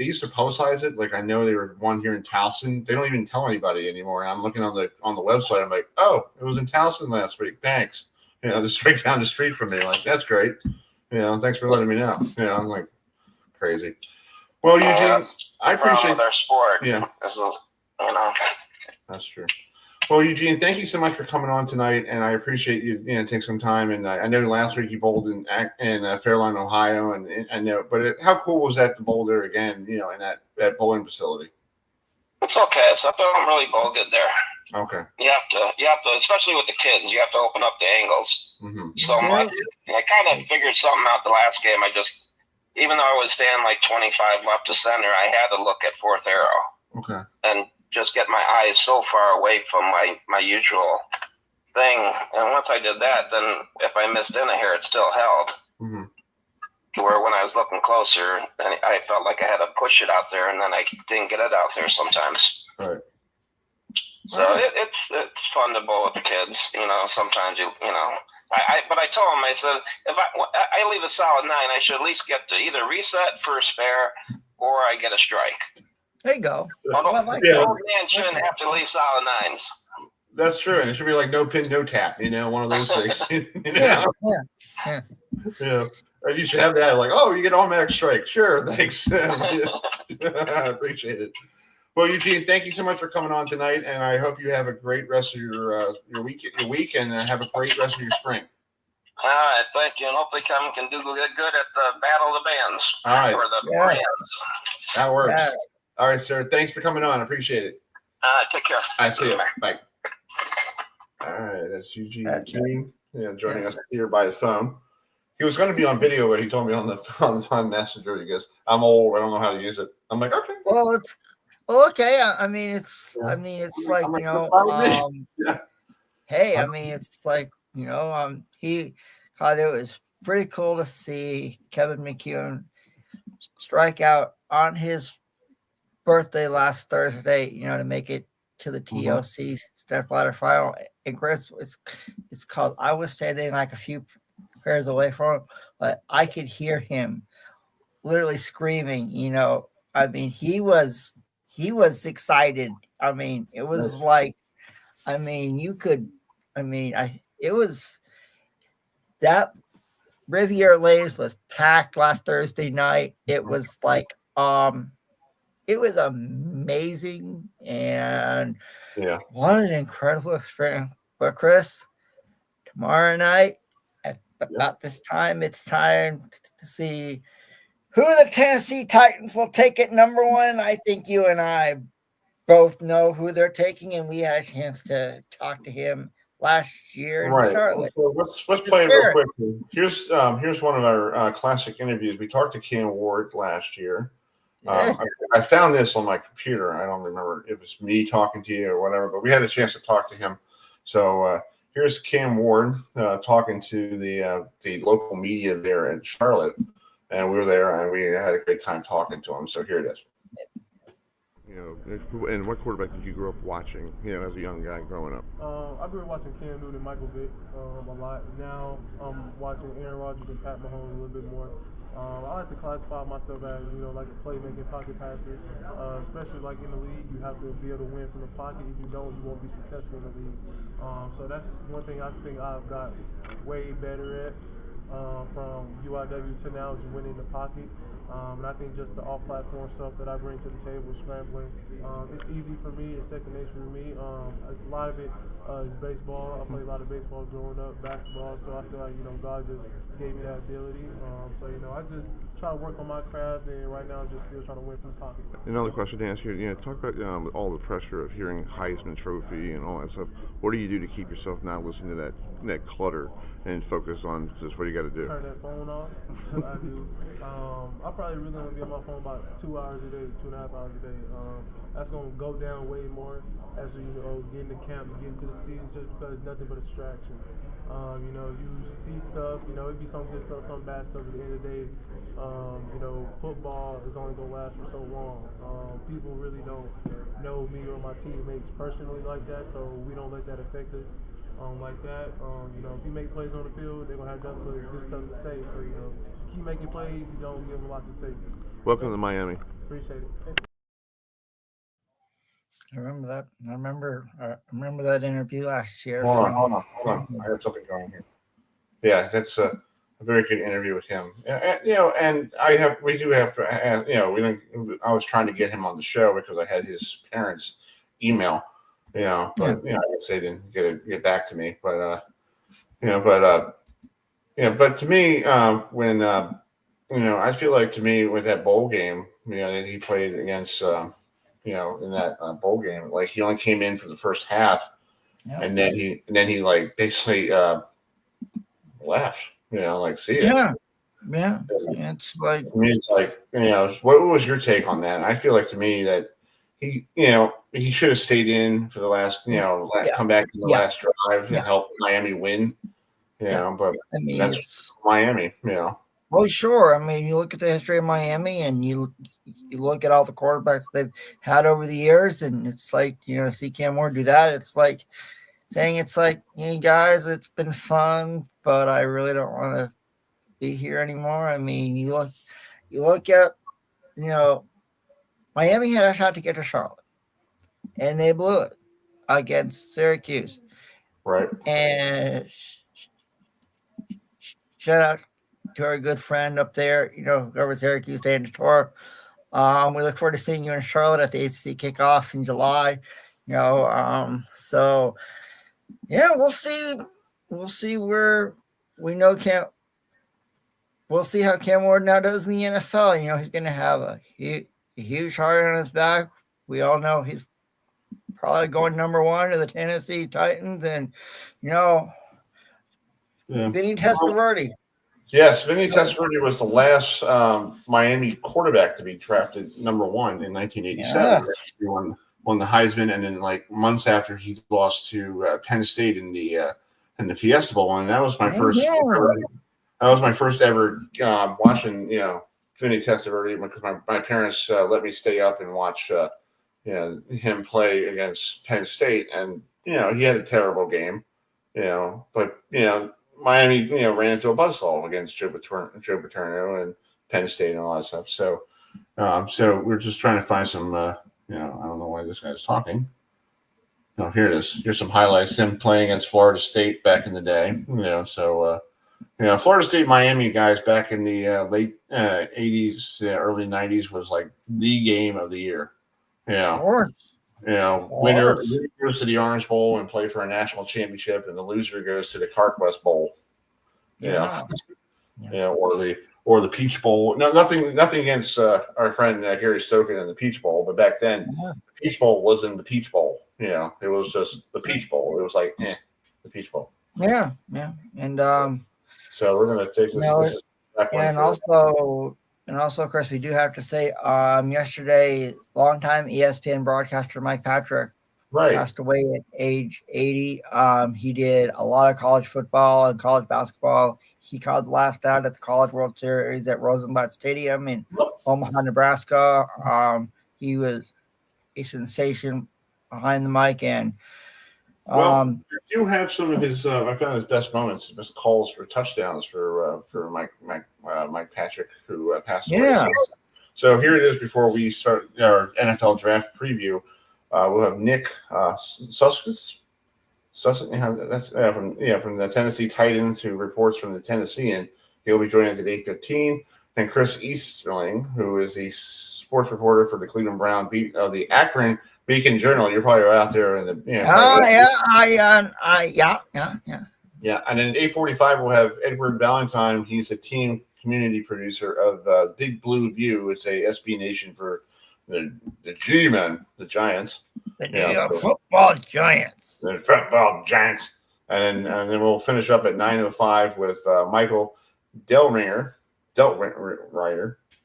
used to publicize it. Like I know there were one here in Towson. They don't even tell anybody anymore. And I'm looking on the website. I'm like, oh, it was in Towson last week. Thanks. Just right down the street from me. Like that's great. Thanks for letting me know. I'm like crazy. Well, Eugene, I appreciate their sport. Yeah, that's true. Well, Eugene, thank you so much for coming on tonight, and I appreciate you take some time. And I know last week you bowled in Fairlawn, Ohio, and I know. But how cool was that to bowl there again? In that bowling facility. It's okay. Except I don't really bowl good there. Okay. You have to, especially with the kids, you have to open up the angles so much. And I kind of figured something out the last game. Even though I was standing like 25 left to center, I had to look at fourth arrow. Okay. And just get my eyes so far away from my usual thing. And once I did that, then if I missed in a hair, it still held. Mm-hmm. Where when I was looking closer, and I felt like I had to push it out there, and then I didn't get it out there sometimes. Right. So it's fun to bowl with the kids. Sometimes but I told him, I said, if I leave a solid 9, I should at least get to either reset for a spare or I get a strike. There you go. The old man shouldn't have to leave solid 9s. That's true. And it should be like no pin, no tap, one of those things. Yeah. You should have that. Like, oh, you get automatic strike. Sure, thanks. I appreciate it. Well, Eugene, thank you so much for coming on tonight, and I hope you have a great rest of your week, and have a great rest of your spring. All right, thank you, and hopefully Kevin can do good at the Battle of the Bands. All right. Or the brands. That works. Yes. All right, sir. Thanks for coming on. I appreciate it. Take care. I see you. Bye. All right, that's Eugene joining us here by the phone. He was going to be on video, but he told me on the Messenger. He goes, "I'm old. I don't know how to use it." I'm like, "Okay." Well, okay. I mean, it's like Hey, I mean, it's like he thought it was pretty cool to see Kevin McCune strike out on his birthday last Thursday. To make it to the TLC step ladder final. And Chris, it's called. I was standing like a few pairs away from him, but I could hear him literally screaming. I mean, he was excited. I mean, it was like, I mean, it was that Riviera Lanes was packed last Thursday night. It was like, it was amazing, and what an incredible experience. But Chris, tomorrow night at about this time, it's time to see who the Tennessee Titans will take at number 1. I think you and I both know who they're taking, and we had a chance to talk to him last year in Charlotte. So let's play it real quickly. Here's one of our classic interviews. We talked to Cam Ward last year. I found this on my computer. I don't remember if it's me talking to you or whatever, but we had a chance to talk to him. So here's Cam Ward talking to the local media there in Charlotte, and we were there and we had a great time talking to him. So here it is. And what quarterback did you grow up watching? As a young guy growing up. I grew up watching Cam Newton and Michael Vick a lot. Now I'm watching Aaron Rodgers and Pat Mahomes a little bit more. I like to classify myself as, like a playmaking pocket passer, especially like in the league. You have to be able to win from the pocket. If you don't, you won't be successful in the league. So that's one thing I think I've got way better at from UIW to now is winning the pocket. And I think just the off-platform stuff that I bring to the table, scrambling, it's easy for me. It's second nature for me. A lot of it is baseball. I played a lot of baseball growing up, basketball. So I feel like, God just gave me that ability. So, I just try to work on my craft, and right now I'm just still trying to win from the pocket. Another question to ask you, talk about all the pressure of hearing Heisman Trophy and all that stuff. What do you do to keep yourself not listening to that clutter and focus on just what you got to do? Turn that phone off. I do. I probably really only be on my phone about 2 hours a day, 2.5 hours a day. That's going to go down way more as we get into camp and get into the season, just because it's nothing but a distraction. You see stuff, it'd be some good stuff, some bad stuff. At the end of the day, football is only going to last for so long. People really don't know me or my teammates personally like that, so we don't let that affect us like that. If you make plays on the field, they're going to have nothing but good stuff to say. So, keep making plays, you don't give them a lot to say. Welcome to Miami. Appreciate it. I remember that. I remember that interview last year. Hold on. I have something going here. Yeah, that's a very good interview with him. And we do have to, I was trying to get him on the show because I had his parents' email, but I guess they didn't get back to me. But but to me, when I feel like to me with that bowl game, that he played against. In that bowl game, like he only came in for the first half, and then he like basically left. See it. Yeah. It's like to me, it's like what was your take on that? I feel like to me that he should have stayed in for the last come back in the last drive and help Miami win. But I mean, that's Miami. Well, sure. I mean, you look at the history of Miami, and you look at all the quarterbacks they've had over the years, and it's like, see Cam Ward do that. It's like saying, guys, it's been fun, but I really don't want to be here anymore. I mean, you look at, Miami had a shot to get to Charlotte, and they blew it against Syracuse. Right. And shout out to our good friend up there, over Syracuse, Dan Detillier. We look forward to seeing you in Charlotte at the ACC kickoff in July. So we'll see. We'll see where we know Cam. We'll see how Cam Ward now does in the NFL. He's going to have a huge heart on his back. We all know he's probably going number 1 to the Tennessee Titans, and Vinny Testaverde. Yes, Vinny Testaverde was the last Miami quarterback to be drafted number 1 in 1987. He won the Heisman, and then like months after he lost to Penn State in the Fiesta Bowl, and that was my first. That was my first ever watching Vinny Testaverde, because my parents let me stay up and watch him play against Penn State, and he had a terrible game, but Miami, ran into a buzzsaw against Joe Paterno and Penn State and all that stuff. So, we're just trying to find some, I don't know why this guy's talking. No, here it is. Here's some highlights. Him playing against Florida State back in the day. Florida State, Miami guys back in the late 80s, early 90s was like the game of the year. Of course. Winner goes to the Orange Bowl and play for a national championship, and the loser goes to the Carquest Bowl. Or the Peach Bowl. No, nothing against our friend Gary Stokin and the Peach Bowl, but back then the Peach Bowl wasn't the Peach Bowl. It was just the Peach Bowl. It was like the Peach Bowl. Yeah, and so we're gonna take this. And also, of course, we do have to say, yesterday, longtime ESPN broadcaster Mike Patrick passed away at age 80. He did a lot of college football and college basketball. He called the last out at the College World Series at Rosenblatt Stadium in Omaha, Nebraska. He was a sensation behind the mic, and I do have some of his. I found his best moments, his best calls for touchdowns for Mike Patrick, who passed away. Yeah. So here it is. Before we start our NFL draft preview, we'll have Nick Susskiss. That's from the Tennessee Titans, who reports from the Tennessean. He'll be joining us at 8:15. And Chris Easterling, who is a sports reporter for the Cleveland Brown the Akron Beacon Journal. You're probably out there in the Yeah, and then 8:45 we'll have Edward Valentine. He's a team community producer of Big Blue View. It's a SB Nation for the G-men, the Giants. The football Giants. The football Giants. And then we'll finish up at 9:05 with Michael Delringer,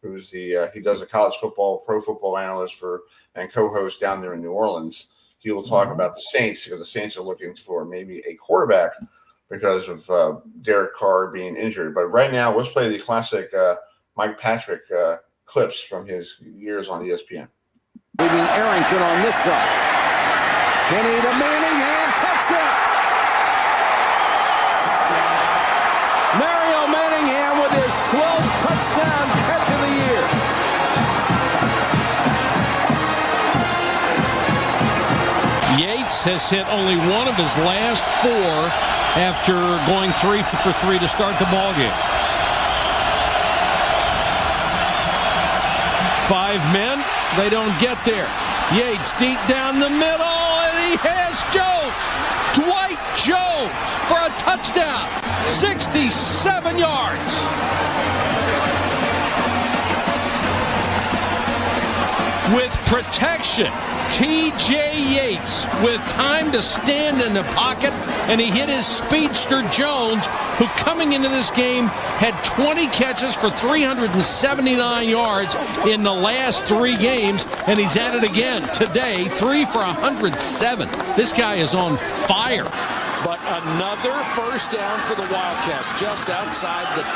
who's he does a college football, pro football analyst and co-host down there in New Orleans. He will talk about the Saints because the Saints are looking for maybe a quarterback because of Derek Carr being injured. But right now, let's play the classic Mike Patrick clips from his years on ESPN. Leaving Arrington on this side. Kenny to Manningham, touchdown! Mario Manningham with his 12th touchdown catch of the year. Yates has hit only one of his last 4 after going 3 for 3 to start the ball game. 5 men, they don't get there. Yates deep down the middle, and he has Jones. Dwight Jones for a touchdown. 67 yards. With protection, T.J. Yates with time to stand in the pocket, and he hit his speedster Jones, who coming into this game had 20 catches for 379 yards in the last 3 games, and he's at it again today, 3 for 107. This guy is on fire. But another first down for the Wildcats just outside the 10.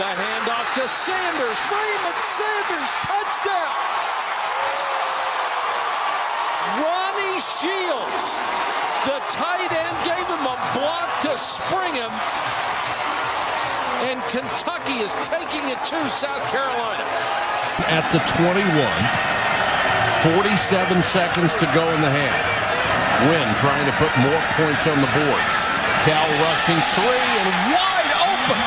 The handoff to Sanders. Raymond Sanders, touchdown. Ronnie Shields, the tight end, gave him a block to spring him. And Kentucky is taking it to South Carolina. At the 21, 47 seconds to go in the half. Wynn trying to put more points on the board. Cal rushing 3 and wide open.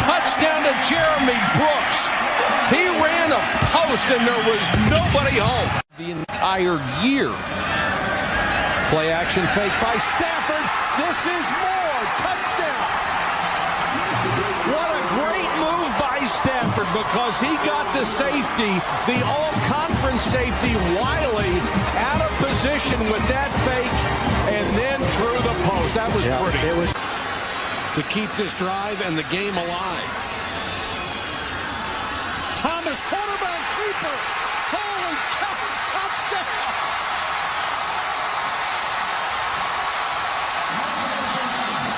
Touchdown to Jeremy Brooks. He ran a post and there was nobody home the entire year. Play action fake by Stafford. This is more. Touchdown. What a great move by Stafford because he got the safety, the all-conference safety, Wiley, out of position with that fake and then through the post. That was pretty. It was to keep this drive and the game alive. Thomas, quarterback keeper. Holy cow, touchdown.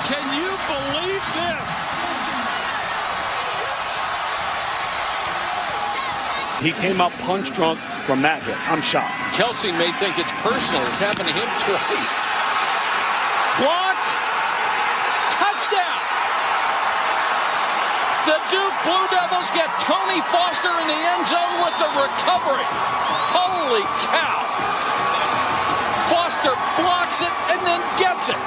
Can you believe this? He came up punch drunk from that hit. I'm shocked. Kelsey may think it's personal. It's happened to him twice. Blocked. Touchdown. The Duke Blue Devils get Tony Foster in the end zone with the recovery. Holy cow. Foster blocks it and then gets it.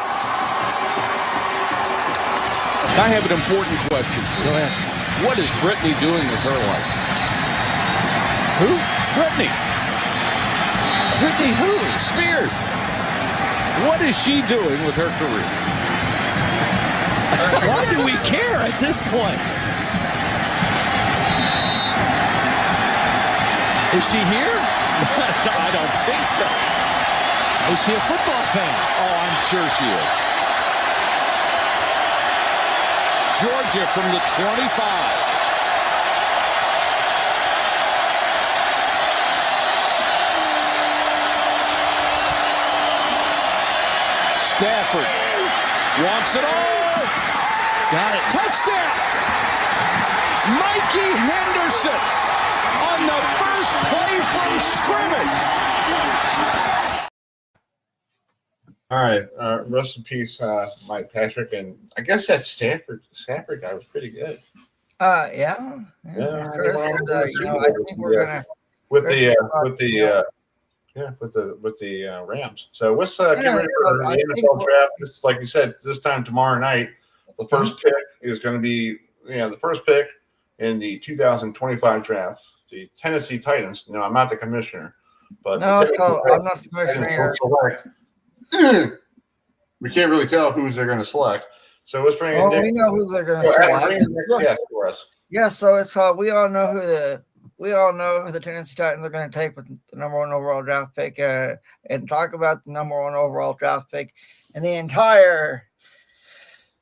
I have an important question. Go ahead. What is Brittany doing with her life? Who? Brittany. Brittany who? Spears. What is she doing with her career? Why do we care at this point? Is she here? I don't think so. Is she a football fan? Oh, I'm sure she is. Georgia from the 25. Stafford wants it all. Got it. Touchdown. Mikey Henderson on the first play from scrimmage. All right. Rest in peace, Mike Patrick. And I guess that Stanford guy was pretty good. Yeah. Chris, I think we're gonna with the Rams. So let's get ready for the NFL draft. It's like you said, this time tomorrow night. The first pick is going to be the first pick in the 2025 draft. The Tennessee Titans. No, I'm not the commissioner, but no, I'm not the commissioner. we can't really tell who they're going to select. So let's bring in Nick. We know who they're going to select. For us. Yeah, so it's we all know who the Tennessee Titans are going to take with the number 1 overall draft pick, and talk about the number 1 overall draft pick and the entire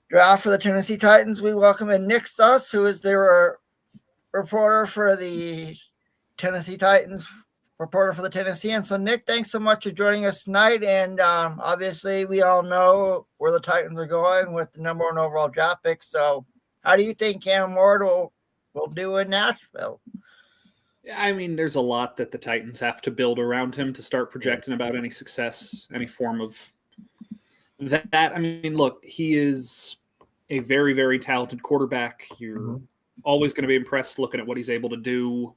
draft for the Tennessee Titans. We welcome in Nick Suss, who is their reporter for the Tennessee Titans, reporter for the Tennessean. So, Nick, thanks so much for joining us tonight. And obviously, we all know where the Titans are going with the number 1 overall draft pick. So, how do you think Cam Ward will do in Nashville? I mean, there's a lot that the Titans have to build around him to start projecting about any success, any form of that. I mean, look, he is a very, very talented quarterback. You're always going to be impressed looking at what he's able to do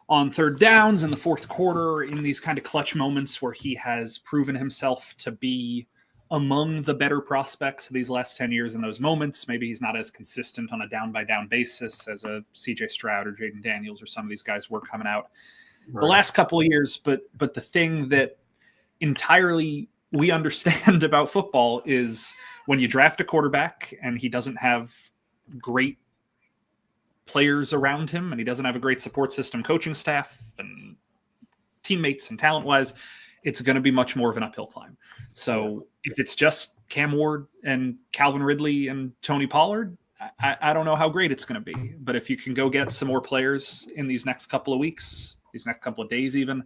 on third downs in the fourth quarter, in these kind of clutch moments where he has proven himself to be among the better prospects these last 10 years in those moments. Maybe he's not as consistent on a down-by-down basis as a C.J. Stroud or Jaden Daniels or some of these guys were coming out the last couple of years. But the thing that entirely we understand about football is when you draft a quarterback and he doesn't have great players around him and he doesn't have a great support system, coaching staff and teammates and talent-wise, it's going to be much more of an uphill climb. So if it's just Cam Ward and Calvin Ridley and Tony Pollard, I don't know how great it's going to be. But if you can go get some more players in these next couple of weeks, these next couple of days even,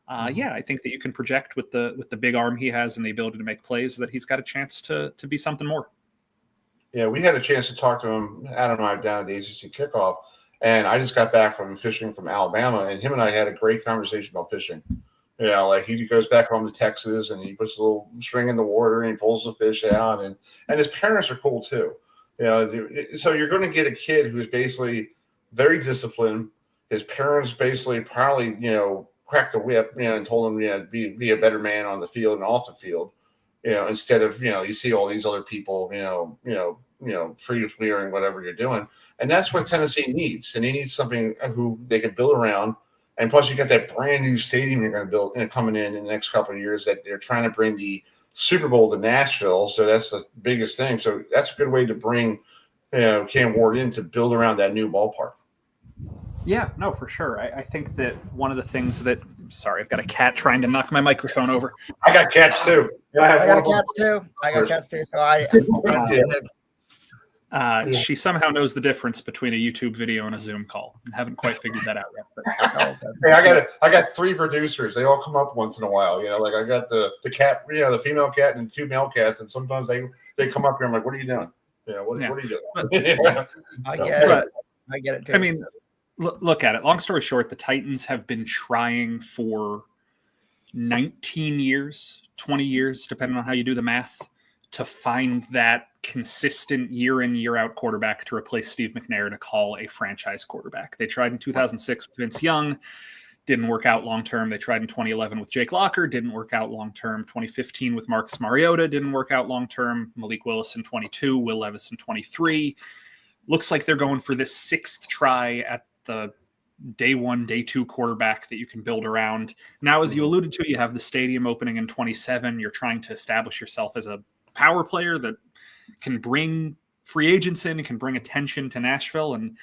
I think that you can project with the big arm he has and the ability to make plays that he's got a chance to be something more. Yeah, we had a chance to talk to him, Adam and I, down at the ACC kickoff, and I just got back from fishing from Alabama, and him and I had a great conversation about fishing. You know, like he goes back home to Texas and he puts a little string in the water and he pulls the fish out, and his parents are cool too. You know, so you're going to get a kid who's basically very disciplined. His parents basically probably, cracked the whip, and told him, be a better man on the field and off the field. Instead of, you see all these other people, free clearing whatever you're doing. And that's what Tennessee needs. And they need something who they can build around. And plus, you got that brand new stadium you're going to build coming in the next couple of years that they're trying to bring the Super Bowl to Nashville. So that's the biggest thing. So that's a good way to bring Cam Ward in to build around that new ballpark. Yeah, no, for sure. I think that one of the things that – sorry, I've got a cat trying to knock my microphone over. I got cats too. I got cats too. So she somehow knows the difference between a YouTube video and a Zoom call. I haven't quite figured that out yet. But, hey, I got 3 producers. They all come up once in a while. Like I got the cat, the female cat and 2 male cats, and sometimes they come up here. I'm like, what are you doing? What are you doing? I get it too. I mean, look at it. Long story short, the Titans have been trying for 19 years, 20 years, depending on how you do the math, to find that consistent year in, year out quarterback to replace Steve McNair to call a franchise quarterback. They tried in 2006 with Vince Young, didn't work out long term. They tried in 2011 with Jake Locker, didn't work out long term. 2015 with Marcus Mariota, didn't work out long term. Malik Willis in 22, Will Levis in 23. Looks like they're going for this 6th try at the day 1, day 2 quarterback that you can build around. Now, as you alluded to, you have the stadium opening in 27. You're trying to establish yourself as a power player that can bring free agents in and can bring attention to Nashville. And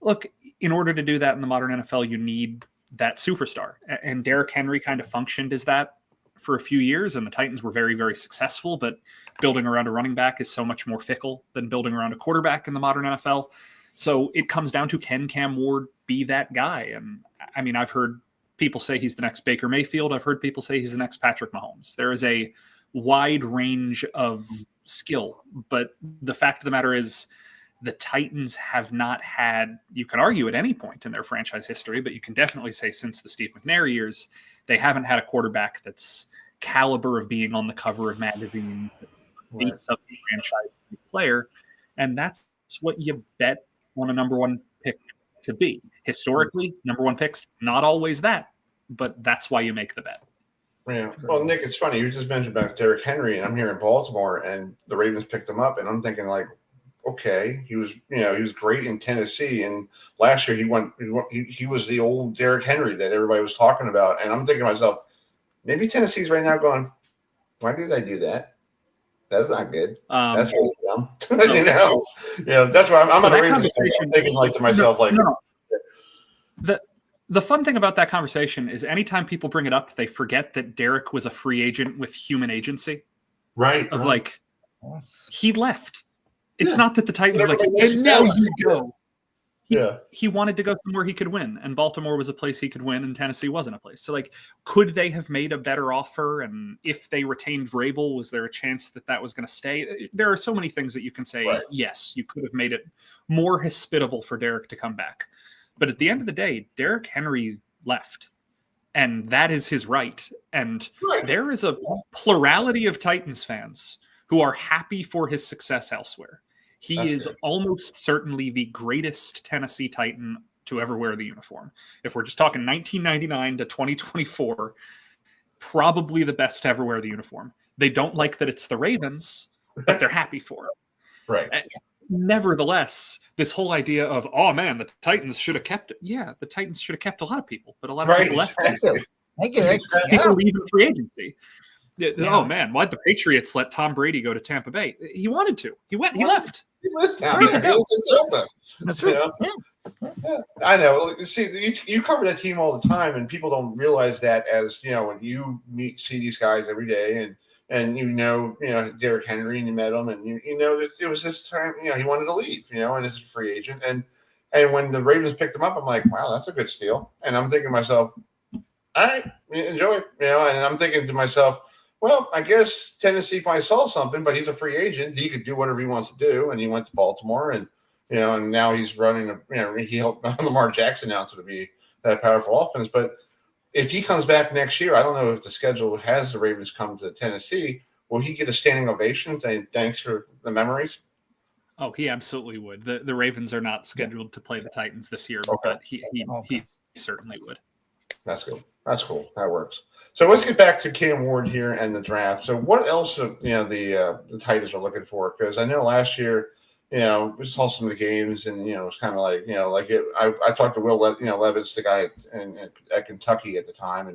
look, in order to do that in the modern NFL, you need that superstar. And Derrick Henry kind of functioned as that for a few years, and the Titans were very, very successful, but building around a running back is so much more fickle than building around a quarterback in the modern NFL. So it comes down to, can Cam Ward be that guy? And I mean, I've heard people say he's the next Baker Mayfield. I've heard people say he's the next Patrick Mahomes. There is a wide range of skill, but the fact of the matter is the Titans have not had, you can argue at any point in their franchise history, but you can definitely say since the Steve McNair years, they haven't had a quarterback that's caliber of being on the cover of magazines, that's face of the franchise player. And that's what you bet on a number 1 pick to be. Historically, number 1 picks, not always that, but that's why you make the bet. Yeah. Well, Nick, it's funny. You just mentioned about Derrick Henry, and I'm here in Baltimore, and the Ravens picked him up, and I'm thinking like, okay, he was great in Tennessee, and last year he was the old Derrick Henry that everybody was talking about, and I'm thinking to myself, maybe Tennessee's right now going, why did I do that? That's not good. That's No, really dumb. That's why I'm so not a that Ravens fan. conversation- I'm thinking like to myself, The fun thing about that conversation is anytime people bring it up, they forget that Derek was a free agent with human agency. Right. Of right. like, he left. It's Yeah. not that the Titans were like, Everybody makes and it now sound like you it. go. Yeah. He wanted to go somewhere he could win, and Baltimore was a place he could win, and Tennessee wasn't a place. So, like, could they have made a better offer? And if they retained Vrabel, was there a chance that that was going to stay? There are so many things that you can say, Right. yes, you could have made it more hospitable for Derek to come back. But at the end of the day, Derek Henry left, and that is his right. And there is a plurality of Titans fans who are happy for his success elsewhere. He That's is good. almost certainly the greatest Tennessee Titan to ever wear the uniform. If we're just talking 1999 to 2024, probably the best to ever wear the uniform. They don't like that it's the Ravens, but they're happy for it. Right. Nevertheless, this whole idea of, oh man, the Titans should have kept it. Yeah, the Titans should have kept a lot of people, but a lot of people left. People leave in free agency. Oh man, why'd the Patriots let Tom Brady go to Tampa Bay? He wanted to. He left. He left People go. That's true. Yeah. I know. See, you cover that team all the time, and people don't realize that as when you see these guys every day, and Derrick Henry, and you met him, and it was this time he wanted to leave, and as a free agent, and when the Ravens picked him up, I'm like, wow, that's a good steal, and I'm thinking to myself, all right, enjoy it, and I'm thinking to myself, well, I guess Tennessee probably saw something, but he's a free agent. He could do whatever he wants to do, and he went to Baltimore, and and now he's running. He helped Lamar Jackson out to be that powerful offense. But if he comes back next year, I don't know if the schedule has the Ravens come to Tennessee. Will he get a standing ovation saying thanks for the memories? Oh, he absolutely would. The Ravens are not scheduled to play the Titans this year, but he certainly would. That's good. That's cool. That works. So let's get back to Cam Ward here and the draft. So what else, the Titans are looking for? Because I know last year, we saw some of the games, and it was kind of like, I talked to Will, Levis, the guy at Kentucky at the time,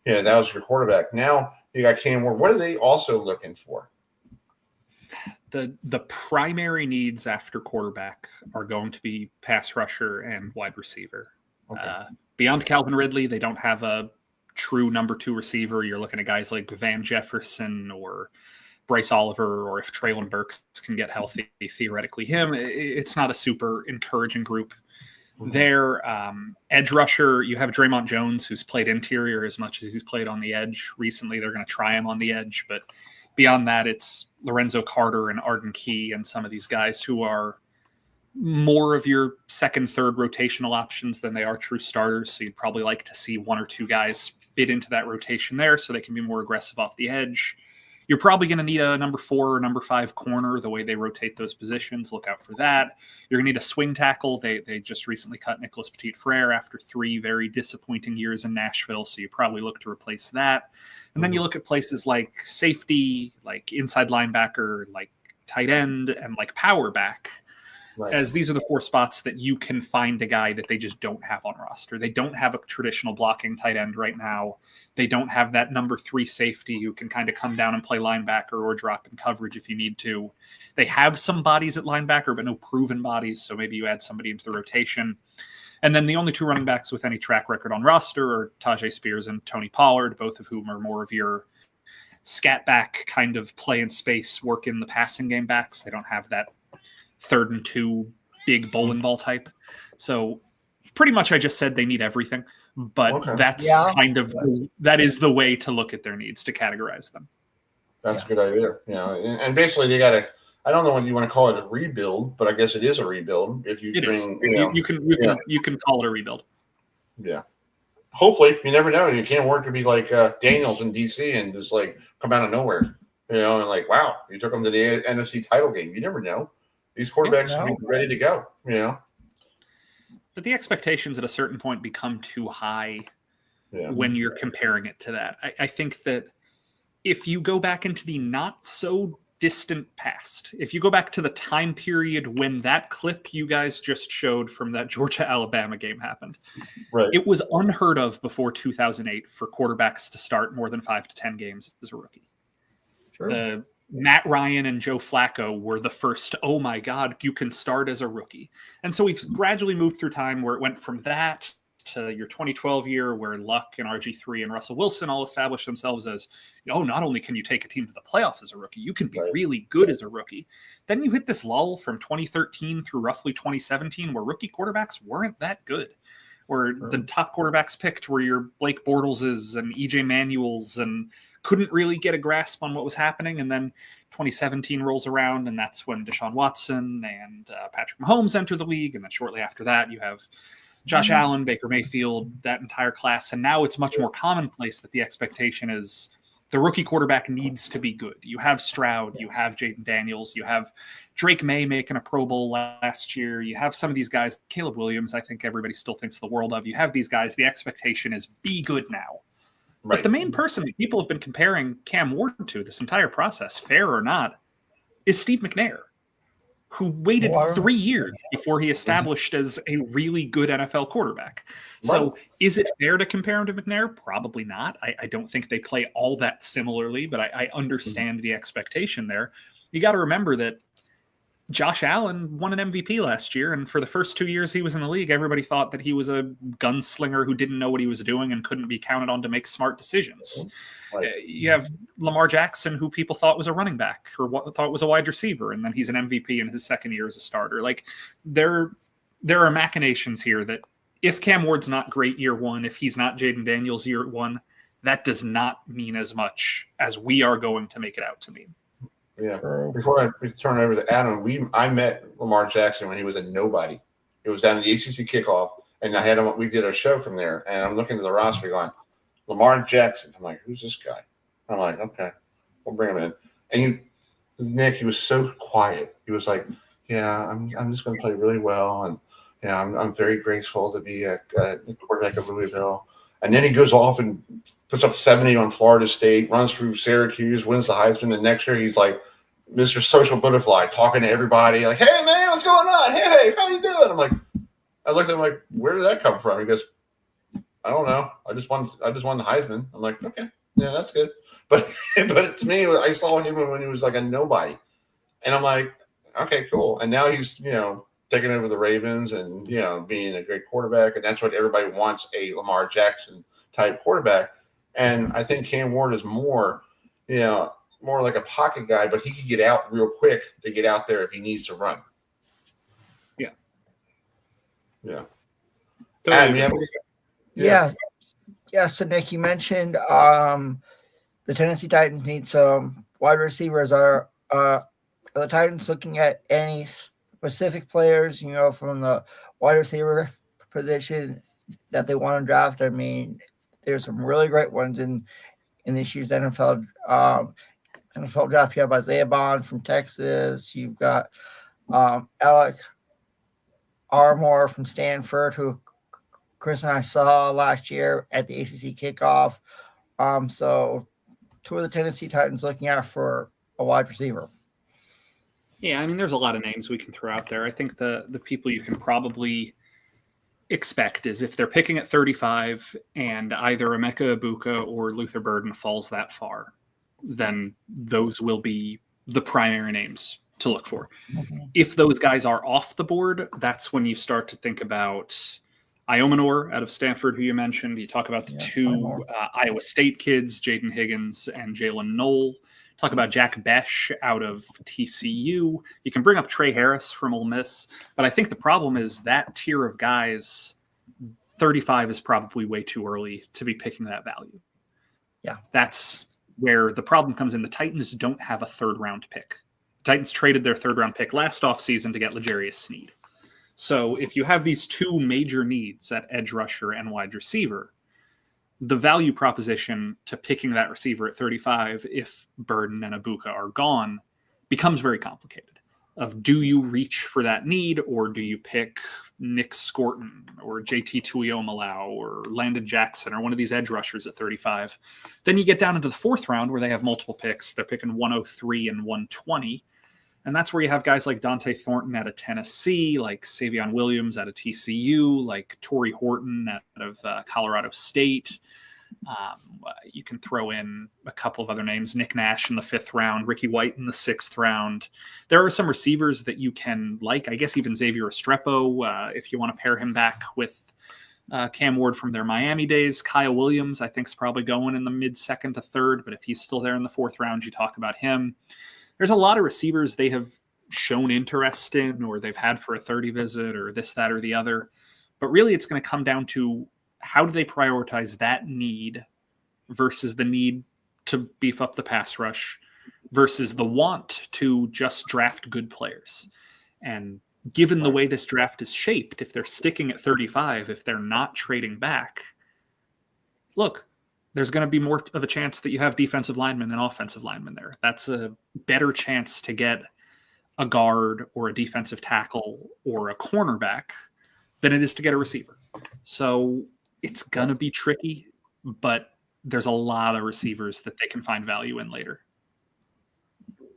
and that was your quarterback. Now you got Cam Ward. What are they also looking for? The primary needs after quarterback are going to be pass rusher and wide receiver. Okay. Beyond Calvin Ridley, they don't have a true number 2 receiver. You're looking at guys like Van Jefferson or Bryce Oliver, or if Traylon Burks can get healthy, theoretically him. It's not a super encouraging group. Mm-hmm. Their edge rusher, you have Draymond Jones, who's played interior as much as he's played on the edge recently. They're going to try him on the edge, but beyond that, it's Lorenzo Carter and Arden Key and some of these guys who are more of your second, third rotational options than they are true starters. So you'd probably like to see 1 or 2 guys fit into that rotation there so they can be more aggressive off the edge. You're probably going to need a number 4 or number 5 corner, the way they rotate those positions. Look out for that. You're going to need a swing tackle. They just recently cut Nicholas Petit-Frere after 3 very disappointing years in Nashville, so you probably look to replace that. And then you look at places like safety, like inside linebacker, like tight end, and like power back. Right. As these are the 4 spots that you can find a guy that they just don't have on roster. They don't have a traditional blocking tight end right now. They don't have that number 3 safety who can kind of come down and play linebacker or drop in coverage if you need to. They have some bodies at linebacker, but no proven bodies. So maybe you add somebody into the rotation. And then the only 2 running backs with any track record on roster are Tajay Spears and Tony Pollard, both of whom are more of your scat back kind of play in space, work in the passing game backs. They don't have that 3rd and 2 big bowling ball type. So pretty much I just said they need everything, but that's that is the way to look at their needs, to categorize them. That's a good idea. And basically they got to, I don't know what you want to call it, a rebuild, but I guess it is a rebuild. If you you can call it a rebuild. Yeah. Hopefully, you never know. You can't work to be like Daniels in DC and just like come out of nowhere, and like, wow, you took them to the NFC title game. You never know. These quarterbacks should be ready to go, But the expectations at a certain point become too high when you're comparing it to that. I think that if you go back into the not so distant past, if you go back to the time period when that clip you guys just showed from that Georgia-Alabama game happened, it was unheard of before 2008 for quarterbacks to start more than 5 to 10 games as a rookie. Sure. Matt Ryan and Joe Flacco were the first, oh my God, you can start as a rookie. And so we've gradually moved through time where it went from that to your 2012 year where Luck and RG3 and Russell Wilson all established themselves as, not only can you take a team to the playoffs as a rookie, you can be really good as a rookie. Then you hit this lull from 2013 through roughly 2017 where rookie quarterbacks weren't that good. Where the top quarterbacks picked were your Blake Bortleses and EJ Manuels and couldn't really get a grasp on what was happening. And then 2017 rolls around, and that's when Deshaun Watson and Patrick Mahomes enter the league. And then shortly after that, you have Josh Allen, Baker Mayfield, that entire class. And now it's much more commonplace that the expectation is the rookie quarterback needs to be good. You have Stroud, you have Jaden Daniels, you have Drake May making a Pro Bowl last year. You have some of these guys, Caleb Williams, I think everybody still thinks the world of. You have these guys, the expectation is be good now. Right. But the main person that people have been comparing Cam Ward to this entire process, fair or not, is Steve McNair, who waited 3 years before he established as a really good NFL quarterback. So is it fair to compare him to McNair? Probably not. I don't think they play all that similarly, but I understand the expectation there. You got to remember that Josh Allen won an MVP last year, and for the first 2 years he was in the league, everybody thought that he was a gunslinger who didn't know what he was doing and couldn't be counted on to make smart decisions. You have Lamar Jackson, who people thought was a running back or thought was a wide receiver, and then he's an MVP in his second year as a starter. Like there are machinations here that if Cam Ward's not great year one, if he's not Jaden Daniels year one, that does not mean as much as we are going to make it out to mean. Yeah. Before I turn it over to Adam, I met Lamar Jackson when he was a nobody. It was down at the ACC kickoff, and I had him. We did a show from there, and I'm looking at the roster going, Lamar Jackson. I'm like, who's this guy? I'm like, okay, we'll bring him in. And Nick, he was so quiet. He was like, yeah, I'm just going to play really well, and I'm very grateful to be a quarterback of Louisville. And then he goes off and puts up 70 on Florida State, runs through Syracuse, wins the Heisman. And next year he's like Mr. Social Butterfly, talking to everybody like, hey, man, what's going on? Hey, how you doing? I'm like, I looked at him like, where did that come from? He goes, I don't know. I just won the Heisman. I'm like, okay, yeah, that's good. But to me, I saw him when he was like a nobody. And I'm like, okay, cool. And now he's, taking over the Ravens and, being a great quarterback. And that's what everybody wants, a Lamar Jackson type quarterback. And I think Cam Ward is more like a pocket guy, but he could get out real quick to get out there if he needs to run. Yeah. Yeah. Yeah. So Nick, you mentioned the Tennessee Titans need some wide receivers. Are the Titans looking at any specific players, from the wide receiver position that they want to draft? I mean, there's some really great ones in this year's NFL draft. You have Isaiah Bond from Texas. You've got Alec Armour from Stanford, who Chris and I saw last year at the ACC kickoff. So two of the Tennessee Titans looking out for a wide receiver. Yeah, I mean, there's a lot of names we can throw out there. I think the people you can probably expect is if they're picking at 35 and either Emeka Egbuka or Luther Burden falls that far, then those will be the primary names to look for. Mm-hmm. If those guys are off the board, that's when you start to think about Iomanor out of Stanford, who you mentioned. You talk about the two Iowa State kids, Jaden Higgins and Jalen Knoll. Talk about Jack Besh out of TCU. You can bring up Trey Harris from Ole Miss. But I think the problem is that tier of guys, 35 is probably way too early to be picking that value. Yeah. That's where the problem comes in. The Titans don't have a third-round pick. The Titans traded their third-round pick last offseason to get L'Jarius Sneed. So if you have these two major needs at edge rusher and wide receiver, the value proposition to picking that receiver at 35, if Burden and Egbuka are gone, becomes very complicated. Of do you reach for that need, or do you pick Nick Scorton or JT Tuiomalaau or Landon Jackson or one of these edge rushers at 35? Then you get down into the fourth round where they have multiple picks. They're picking 103 and 120. And that's where you have guys like Dante Thornton out of Tennessee, like Savion Williams out of TCU, like Torrey Horton out of Colorado State. You can throw in a couple of other names, Nick Nash in the 5th round, Ricky White in the 6th round. There are some receivers that you can like. I guess even Xavier Estrepo, if you want to pair him back with Cam Ward from their Miami days. Kyle Williams, I think, is probably going in the mid-2nd to 3rd, but if he's still there in the 4th round, you talk about him. There's a lot of receivers they have shown interest in, or they've had for a 30 visit, or this, that, or the other. But really, it's going to come down to how do they prioritize that need versus the need to beef up the pass rush versus the want to just draft good players. And given the way this draft is shaped, if they're sticking at 35, if they're not trading back, look, there's going to be more of a chance that you have defensive linemen and offensive linemen there. That's a better chance to get a guard or a defensive tackle or a cornerback than it is to get a receiver. So it's going to be tricky, but there's a lot of receivers that they can find value in later.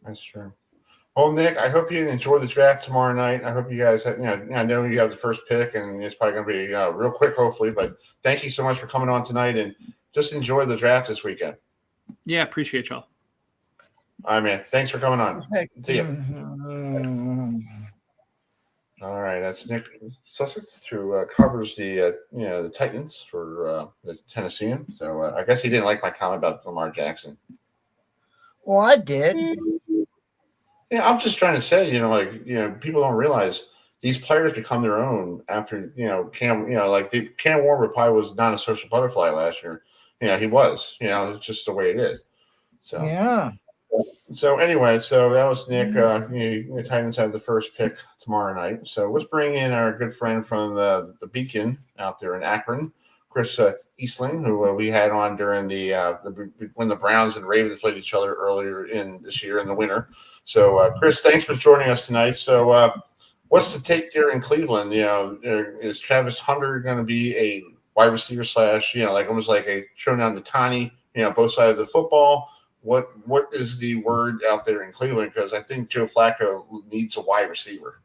That's true. Well, Nick, I hope you enjoy the draft tomorrow night. I hope you guys have, I know you have the first pick, and it's probably going to be real quick, hopefully. But thank you so much for coming on tonight, and just enjoy the draft this weekend. Yeah, appreciate y'all. All right, man. Thanks for coming on. See you. All right, that's Nick Sussex, who covers the the Titans for the Tennessean. So I guess he didn't like my comment about Lamar Jackson. Well, I did. Yeah, I'm just trying to say, people don't realize these players become their own after, Cam Warner probably was not a social butterfly last year. Yeah, he was. It's just the way it is. So yeah. So anyway, so that was Nick. The Titans have the first pick tomorrow night. So let's bring in our good friend from the Beacon out there in Akron, Chris Easterling, who we had on during when the Browns and Ravens played each other earlier in this year in the winter. So Chris, thanks for joining us tonight. So what's the take there in Cleveland? Is Travis Hunter going to be a wide receiver / almost like a showdown to Tani, both sides of the football? What is the word out there in Cleveland? Because I think Joe Flacco needs a wide receiver.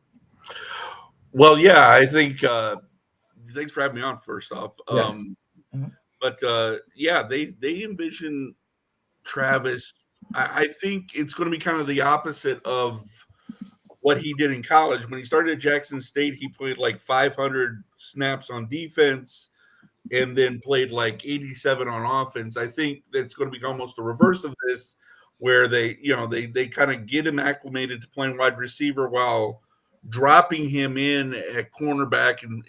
Well, yeah, I think thanks for having me on first off. But they envision Travis. I think it's going to be kind of the opposite of what he did in college. When he started at Jackson State, he played like 500 snaps on defense and then played like 87 on offense. I think that's going to be almost the reverse of this, where they kind of get him acclimated to playing wide receiver while dropping him in at cornerback and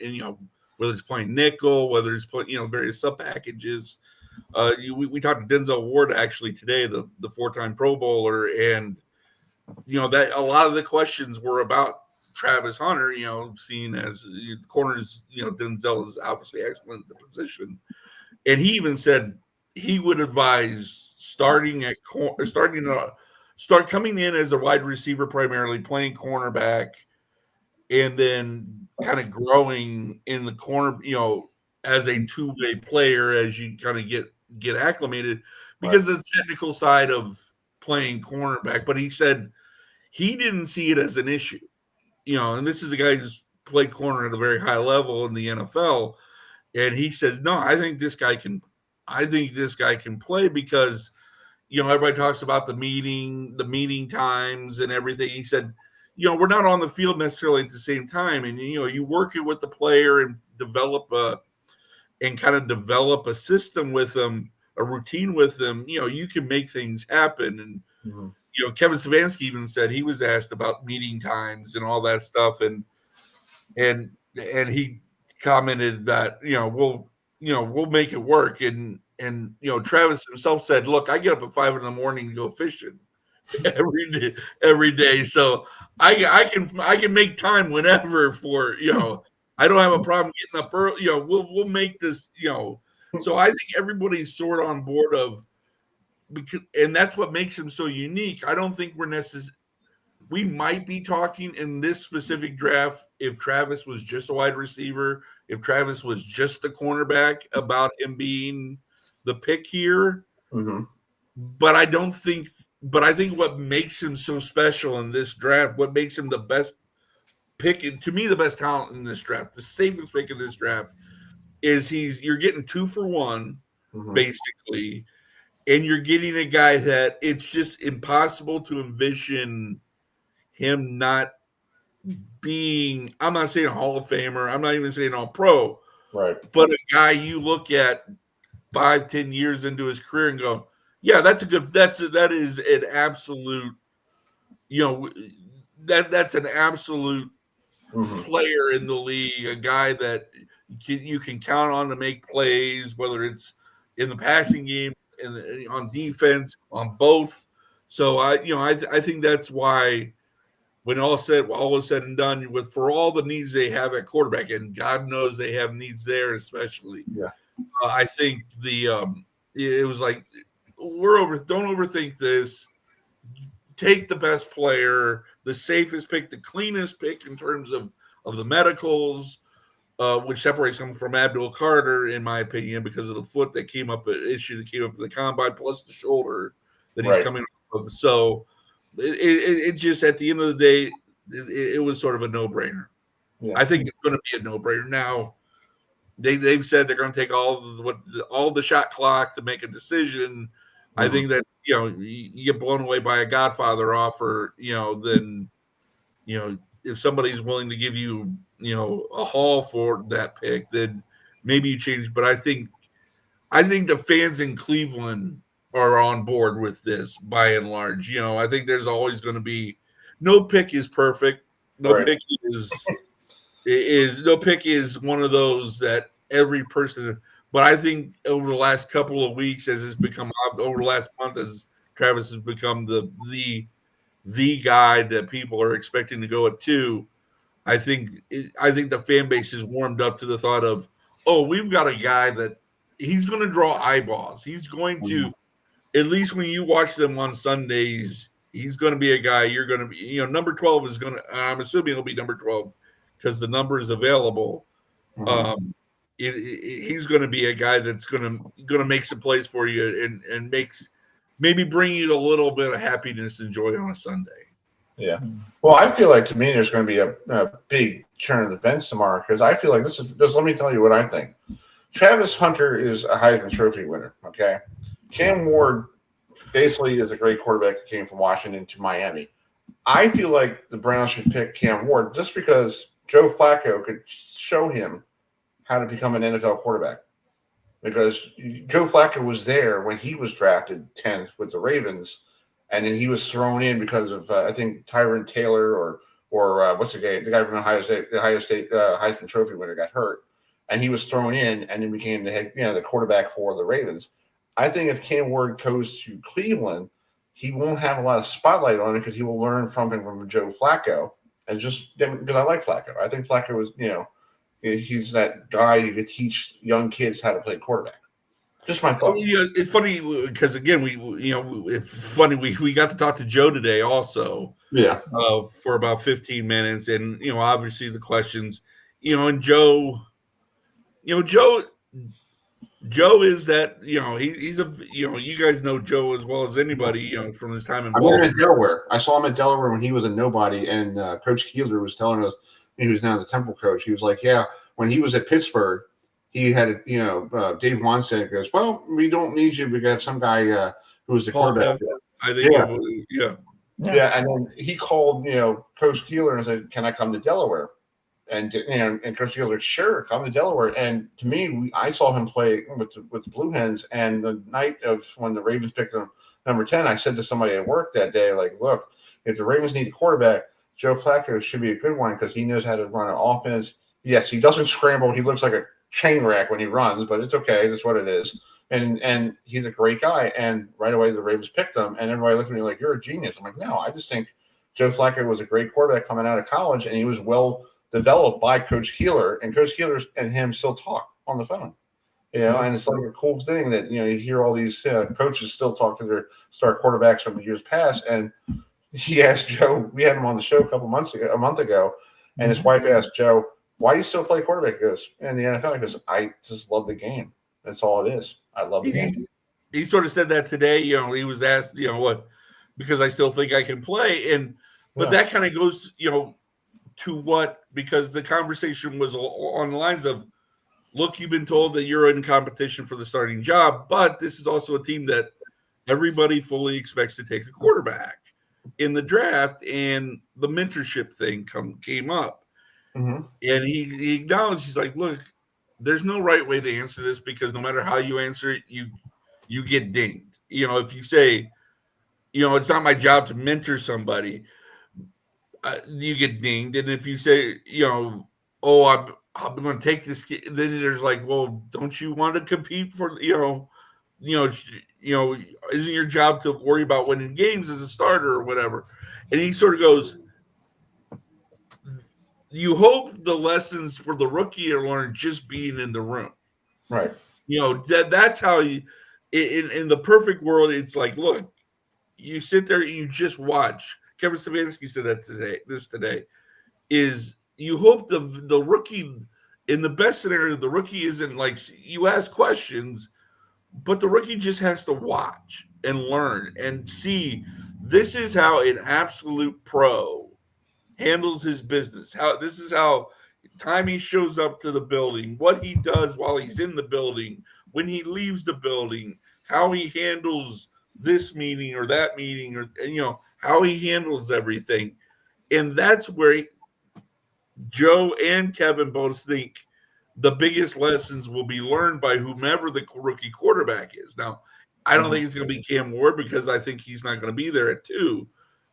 whether it's playing nickel, whether it's playing, various sub packages. We talked to Denzel Ward actually today, the 4-time Pro Bowler, and that a lot of the questions were about Travis Hunter, seen as corners, Denzel is obviously excellent at the position. And he even said he would advise start coming in as a wide receiver, primarily playing cornerback, and then kind of growing in the corner, as a two-way player as you kind of get acclimated, because of the technical side of playing cornerback. But he said he didn't see it as an issue. And this is a guy who's played corner at a very high level in the NFL. And he says, no, I think this guy can play because, everybody talks about the meeting times and everything. He said, we're not on the field necessarily at the same time. And, you work it with the player and develop a system with them, a routine with them, you can make things happen. And, Kevin Stefanski even said he was asked about meeting times and all that stuff. And he commented that, we'll make it work. And Travis himself said, look, I get up at 5 a.m. to go fishing every day. So I can make time whenever for, I don't have a problem getting up early. We'll make this, So I think everybody's sort of on board and that's what makes him so unique. I don't think we might be talking in this specific draft if Travis was just a wide receiver, if Travis was just a cornerback, about him being the pick here. Mm-hmm. But I think what makes him so special in this draft, what makes him the best pick, to me, the best talent in this draft, the safest pick in this draft, is you're getting 2 for 1 basically. And you're getting a guy that it's just impossible to envision him not being, I'm not saying a Hall of Famer, I'm not even saying all pro, right? But a guy you look at 5-10 years into his career and go, yeah, that is an absolute, that's an absolute player in the league, a guy that you can count on to make plays, whether it's in the passing game and on defense, on both. So I think that's why when all is said and done, for all the needs they have at quarterback, and God knows they have needs there, especially. Yeah, I think it was like don't overthink this. Take the best player, the safest pick, the cleanest pick in terms of the medicals, which separates him from Abdul Carter, in my opinion, because of the foot that came up, an issue that came up in the combine, plus the shoulder that he's coming off of. So it just, at the end of the day, it was sort of a no-brainer. Yeah. I think it's going to be a no-brainer. Now, they've said they're going to take all the shot clock to make a decision. I think that you get blown away by a Godfather offer, then if somebody's willing to give you a haul for that pick, then maybe you change. But I think the fans in Cleveland are on board with this by and large. I think there's always going to be no pick is perfect. No pick is one of those that every person. But I think over the last couple of weeks, over the last month, as Travis has become the guy that people are expecting to go at 2, I think the fan base is warmed up to the thought of, oh, we've got a guy that he's going to draw eyeballs. He's going to, at least when you watch them on Sundays, he's going to be a guy you're going to be, number 12 is going to, I'm assuming it'll be number 12 because the number is available. He's going to be a guy that's going to make some plays for you and maybe bring you a little bit of happiness and joy on a Sunday. Yeah. Well, I feel like, to me, there's going to be a big turn of events tomorrow, because I feel like let me tell you what I think. Travis Hunter is a Heisman Trophy winner, okay? Cam Ward basically is a great quarterback that came from Washington to Miami. I feel like the Browns should pick Cam Ward just because Joe Flacco could show him how to become an NFL quarterback. Because Joe Flacco was there when he was drafted 10th with the Ravens, and then he was thrown in because of I think Tyron Taylor or what's the guy from Ohio State Heisman Trophy winner got hurt, and he was thrown in and then became the quarterback for the Ravens. I think if Cam Ward goes to Cleveland, he won't have a lot of spotlight on it because he will learn from Joe Flacco, and just because I like Flacco, I think Flacco was he's that guy who could teach young kids how to play quarterback. Just my thought. It's funny because again, it's funny we got to talk to Joe today also. Yeah. For about 15 minutes, and obviously the questions, and Joe is that he's a you guys know Joe as well as anybody from his time in Baltimore. In Delaware. I saw him at Delaware when he was a nobody, and Coach Keeler was telling us. He was now the Temple coach. He was like, yeah, when he was at Pittsburgh, he had, Dave Wanstead goes, well, we don't need you. We got some guy who was the quarterback. I think, yeah. And then he called, Coach Keeler and said, can I come to Delaware? And Coach Keeler, sure, come to Delaware. And to me, I saw him play with the Blue Hens. And the night of when the Ravens picked him number 10, I said to somebody at work that day, like, look, if the Ravens need a quarterback, Joe Flacco should be a good one because he knows how to run an offense. Yes, he doesn't scramble. He looks like a chain wreck when he runs, but it's okay. That's what it is. And he's a great guy. And right away, the Ravens picked him. And everybody looked at me like, you're a genius. I'm like, no, I just think Joe Flacco was a great quarterback coming out of college, and he was well developed by Coach Keeler. And Coach Keeler and him still talk on the phone. And it's like a cool thing that, you hear all these coaches still talk to their star quarterbacks from the years past. And he asked Joe, we had him on the show a month ago, and his wife asked Joe, why do you still play quarterback? He goes, in the NFL, he goes, I just love the game. That's all it is. I love the game. He sort of said that today. He was asked, what, because I still think I can play. But that kind of goes, to what, because the conversation was on the lines of, look, you've been told that you're in competition for the starting job, but this is also a team that everybody fully expects to take a quarterback in the draft, and the mentorship thing came up. Mm-hmm. And he acknowledged, he's like, look, there's no right way to answer this, because no matter how you answer it, you get dinged. If you say, it's not my job to mentor somebody, you get dinged. And if you say, oh, I'm going to take this kid, then there's like, well, don't you want to compete for, isn't your job to worry about winning games as a starter or whatever? And he sort of goes, you hope the lessons for the rookie are learned just being in the room. Right. That's how you, in the perfect world, it's like, look, you sit there and you just watch. Kevin Stefanski said that today, is you hope the rookie, in the best scenario, the rookie isn't like, you ask questions, but the rookie just has to watch and learn and see, this is how an absolute pro handles his business. This is how time he shows up to the building, what he does while he's in the building, when he leaves the building, how he handles this meeting or that meeting, or how he handles everything. And that's where Joe and Kevin both think the biggest lessons will be learned by whomever the rookie quarterback is. Now, I don't think it's going to be Cam Ward, because I think he's not going to be there at 2.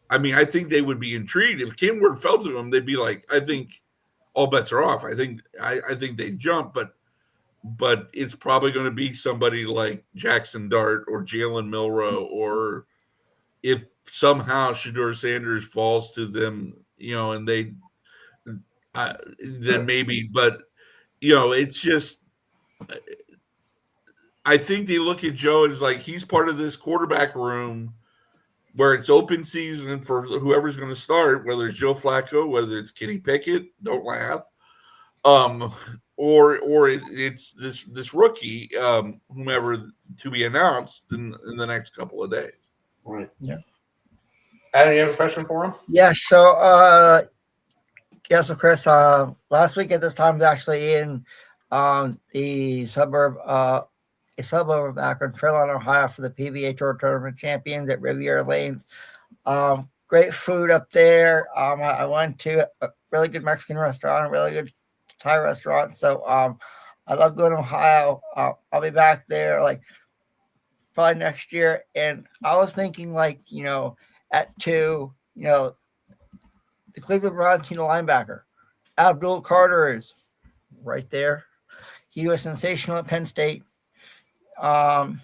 I mean, I think they would be intrigued if Cam Ward fell to him. They'd be like, I think all bets are off. I think they'd jump, but it's probably going to be somebody like Jackson Dart or Jalen Milroe, or if somehow Shedeur Sanders falls to them, and they then maybe. But it's just, I think they look at Joe and it's like, he's part of this quarterback room where it's open season for whoever's going to start, whether it's Joe Flacco, whether it's Kenny Pickett, don't laugh, or it's this rookie, whomever to be announced in the next couple of days. Right. Yeah. Adam, you have a question for him? Yeah. So, so Chris, last week at this time, I was actually in the suburb of Akron, Fairlawn, Ohio, for the PBA Tour Tournament Champions at Riviera Lanes. Great food up there. I went to a really good Mexican restaurant, a really good Thai restaurant. So I love going to Ohio. I'll be back there probably next year. And I was thinking at 2, the Cleveland Browns linebacker, Abdul Carter, is right there. He was sensational at Penn State. And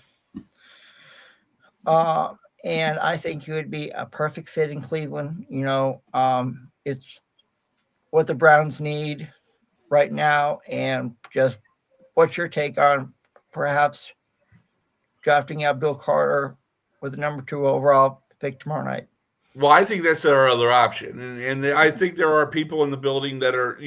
I think he would be a perfect fit in Cleveland. It's what the Browns need right now. And just what's your take on perhaps drafting Abdul Carter with the number 2 overall pick tomorrow night? Well, I think that's our other option. And I think there are people in the building that are,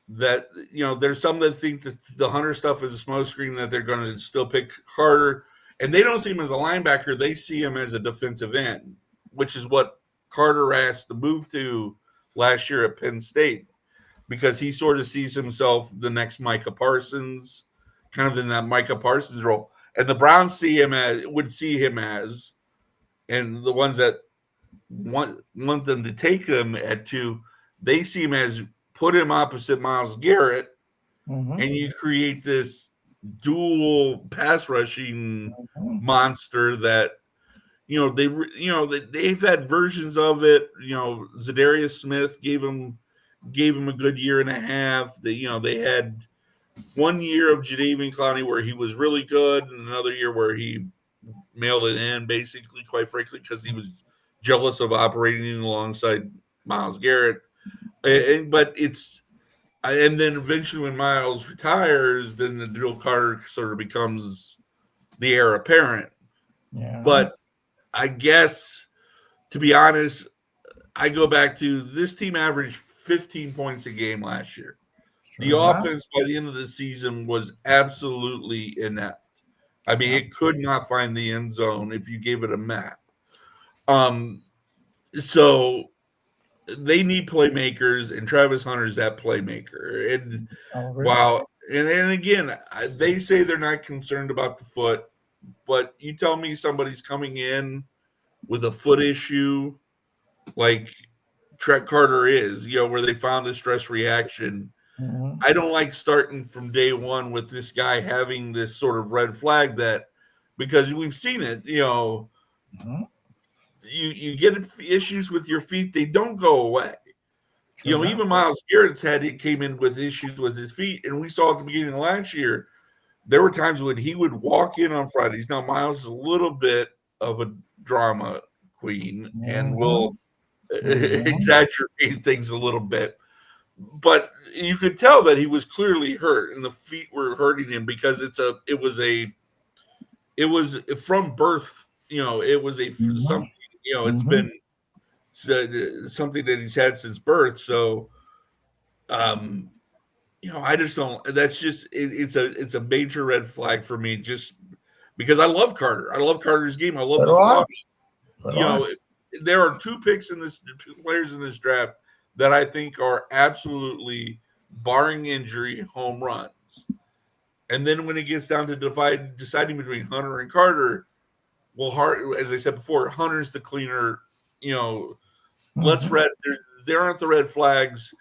there's some that think that the Hunter stuff is a smokescreen, that they're going to still pick Carter. And they don't see him as a linebacker. They see him as a defensive end, which is what Carter asked to move to last year at Penn State, because he sort of sees himself the next Micah Parsons, kind of in that Micah Parsons role. And the Browns would see him as, and the ones that want them to take him at 2, they see him as, put him opposite Myles Garrett, and you create this dual pass rushing monster that, they've had versions of it. Zadarius Smith gave him a good year and a half. They had 1 year of Jadeveon Clowney where he was really good, and another year where he mailed it in, basically, quite frankly, because he was jealous of operating alongside Myles Garrett. And then eventually when Myles retires, then the Abdul Carter sort of becomes the heir apparent. Yeah. But I guess, to be honest, I go back to this team averaged 15 points a game last year. The offense by the end of the season was absolutely inept. I mean, it could not find the end zone if you gave it a map. So they need playmakers, and Travis Hunter's that playmaker. And while And again, they say they're not concerned about the foot, but you tell me somebody's coming in with a foot issue like Trent Carter is, where they found a stress reaction. Mhm. I don't like starting from day one with this guy having this sort of red flag because we've seen it, Mhm. you get issues with your feet, they don't go away. Sure don't. Even Myles Garrett's came in with issues with his feet, and we saw at the beginning of last year, there were times when he would walk in on Fridays. Now, Myles is a little bit of a drama queen and will exaggerate things a little bit, but you could tell that he was clearly hurt, and the feet were hurting him because it was from birth. It was something. It's been something that he's had since birth. So, I just don't. That's just it's a major red flag for me. Just because I love Carter, I love Carter's game. I love the thought. There are two players in this draft that I think are absolutely, barring injury, home runs. And then when it gets down to deciding between Hunter and Carter, well, as I said before, Hunter's the cleaner. There aren't the red flags.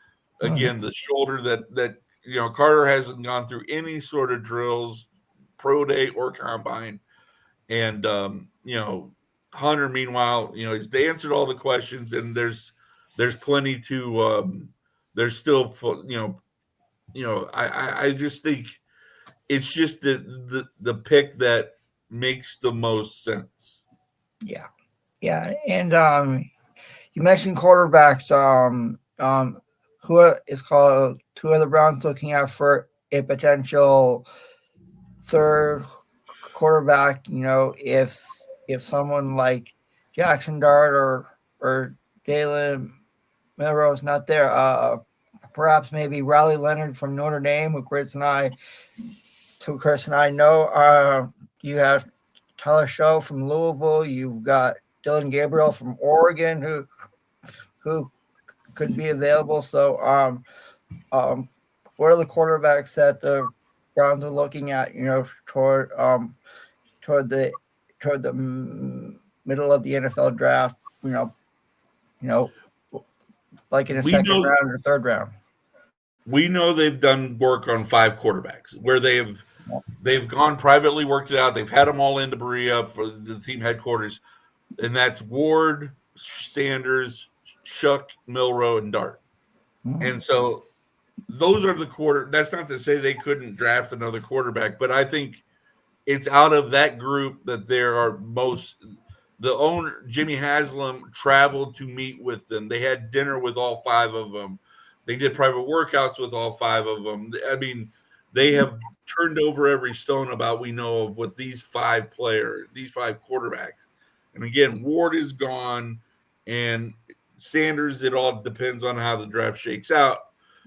Again, the shoulder that Carter hasn't gone through any sort of drills, pro day or combine, and Hunter, meanwhile, they answered all the questions, and there's plenty to there's still I just think it's just the pick that makes the most sense. Yeah, and you mentioned quarterbacks. Who is called two of the Browns looking out for a potential third quarterback? If someone like Jackson Dart or Jalen Milroe's not there, perhaps maybe Riley Leonard from Notre Dame, who Chris and I know. You have Tyler Show from Louisville. You've got Dylan Gabriel from Oregon, who could be available. So, what are the quarterbacks that the Browns are looking at? Toward the middle of the NFL draft. Like in a second round or third round. We know they've done work on 5 quarterbacks where they've gone privately, worked it out. They've had them all into Berea for the team headquarters, and that's Ward, Sanders, Shuck, Milroe, and Dart. And so those are the that's not to say they couldn't draft another quarterback, but I think it's out of that group that there are the owner, Jimmy Haslam, traveled to meet with them. They had dinner with all 5 of them. They did private workouts with all 5 of them. I mean, they have turned over every stone about we know of with these 5 quarterbacks. And again, Ward is gone, and Sanders, it all depends on how the draft shakes out.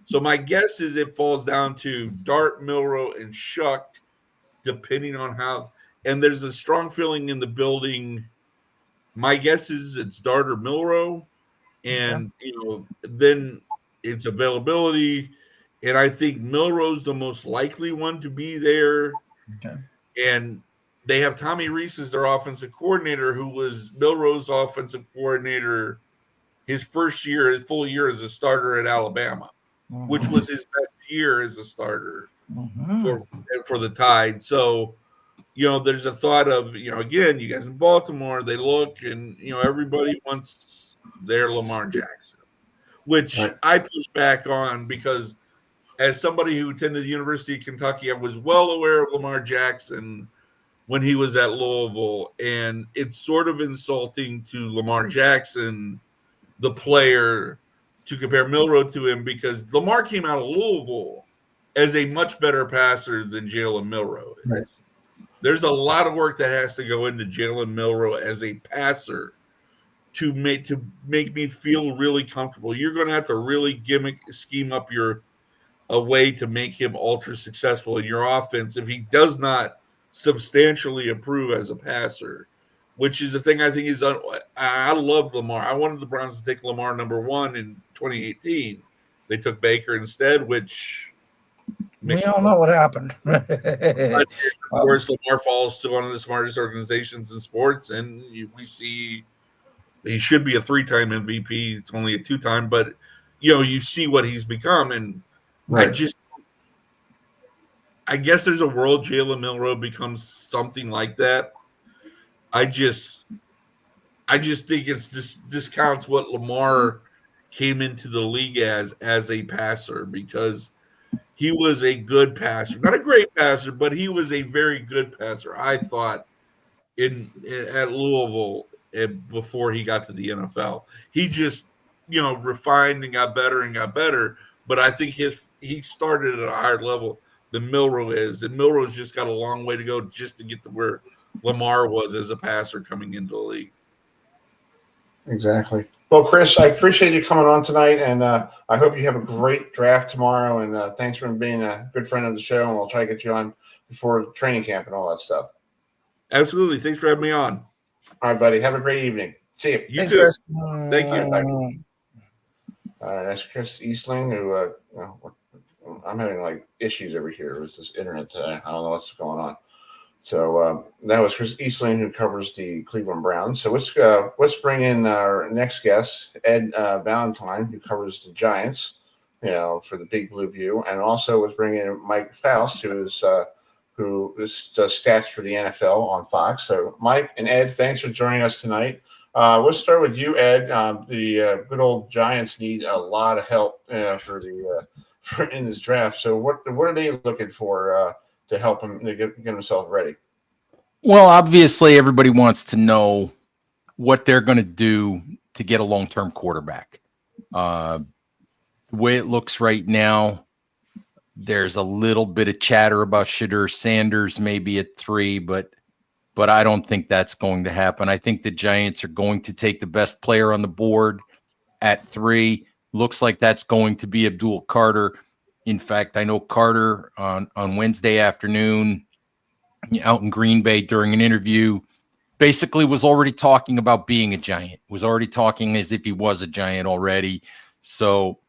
So my guess is it falls down to Dart, Milroe, and Shuck, depending on how. And there's a strong feeling in the building. My guess is it's Dart or Milroe, and then it's availability. And I think Milroe's the most likely one to be there. Okay. And they have Tommy Reese as their offensive coordinator, who was Milroe's offensive coordinator his first full year as a starter at Alabama, which was his best year as a starter for the Tide. So, there's a thought of, again, you guys in Baltimore, they look and, everybody wants their Lamar Jackson, which I push back on because as somebody who attended the University of Kentucky, I was well aware of Lamar Jackson when he was at Louisville. And it's sort of insulting to Lamar Jackson, the player, to compare Milroe to him because Lamar came out of Louisville as a much better passer than Jalen Milroe is. Right. There's a lot of work that has to go into Jalen Milroe as a passer to make me feel really comfortable. You're going to have to really scheme up a way to make him ultra successful in your offense if he does not substantially improve as a passer, which is the thing I think is I love Lamar. I wanted the Browns to take Lamar number 1 in 2018. They took Baker instead, which We all know what happened. But of course, Lamar falls to one of the smartest organizations in sports, and we see he should be a 3-time MVP. It's only a 2-time, but you see what he's become, and Right. I guess there's a world Jalen Milroe becomes something like that. I just think it's discounts what Lamar came into the league as a passer, because he was a good passer, not a great passer, but he was a very good passer. I thought at Louisville before he got to the NFL, he just refined and got better. But I think he started at a higher level than Milroe is, and Milroe's just got a long way to go just to get to where Lamar was as a passer coming into the league. Exactly. Well, Chris, I appreciate you coming on tonight, and I hope you have a great draft tomorrow. And thanks for being a good friend of the show, and we'll try to get you on before training camp and all that stuff. Absolutely. Thanks for having me on. All right, buddy. Have a great evening. See you. You too. Chris. Thank you. That's Chris Easterling, who I'm having like issues over here with this internet today. I don't know what's going on. So that was Chris Easterling, who covers the Cleveland Browns. So let's bring in our next guest, Ed Valentine, who covers the Giants, for the Big Blue View, and also let's bring in Mike Faust, who does stats for the NFL on Fox. So Mike and Ed, thanks for joining us tonight. Let's start with you, Ed. The good old Giants need a lot of help for in this draft. So what are they looking for to help them to get themselves ready? Well, obviously, everybody wants to know what they're going to do to get a long-term quarterback. The way it looks right now, there's a little bit of chatter about Shadur Sanders maybe at 3, but I don't think that's going to happen. I think the Giants are going to take the best player on the board at 3. Looks like that's going to be Abdul Carter. In fact, I know Carter on Wednesday afternoon out in Green Bay during an interview basically was already talking about being a Giant, was already talking as if he was a Giant already. So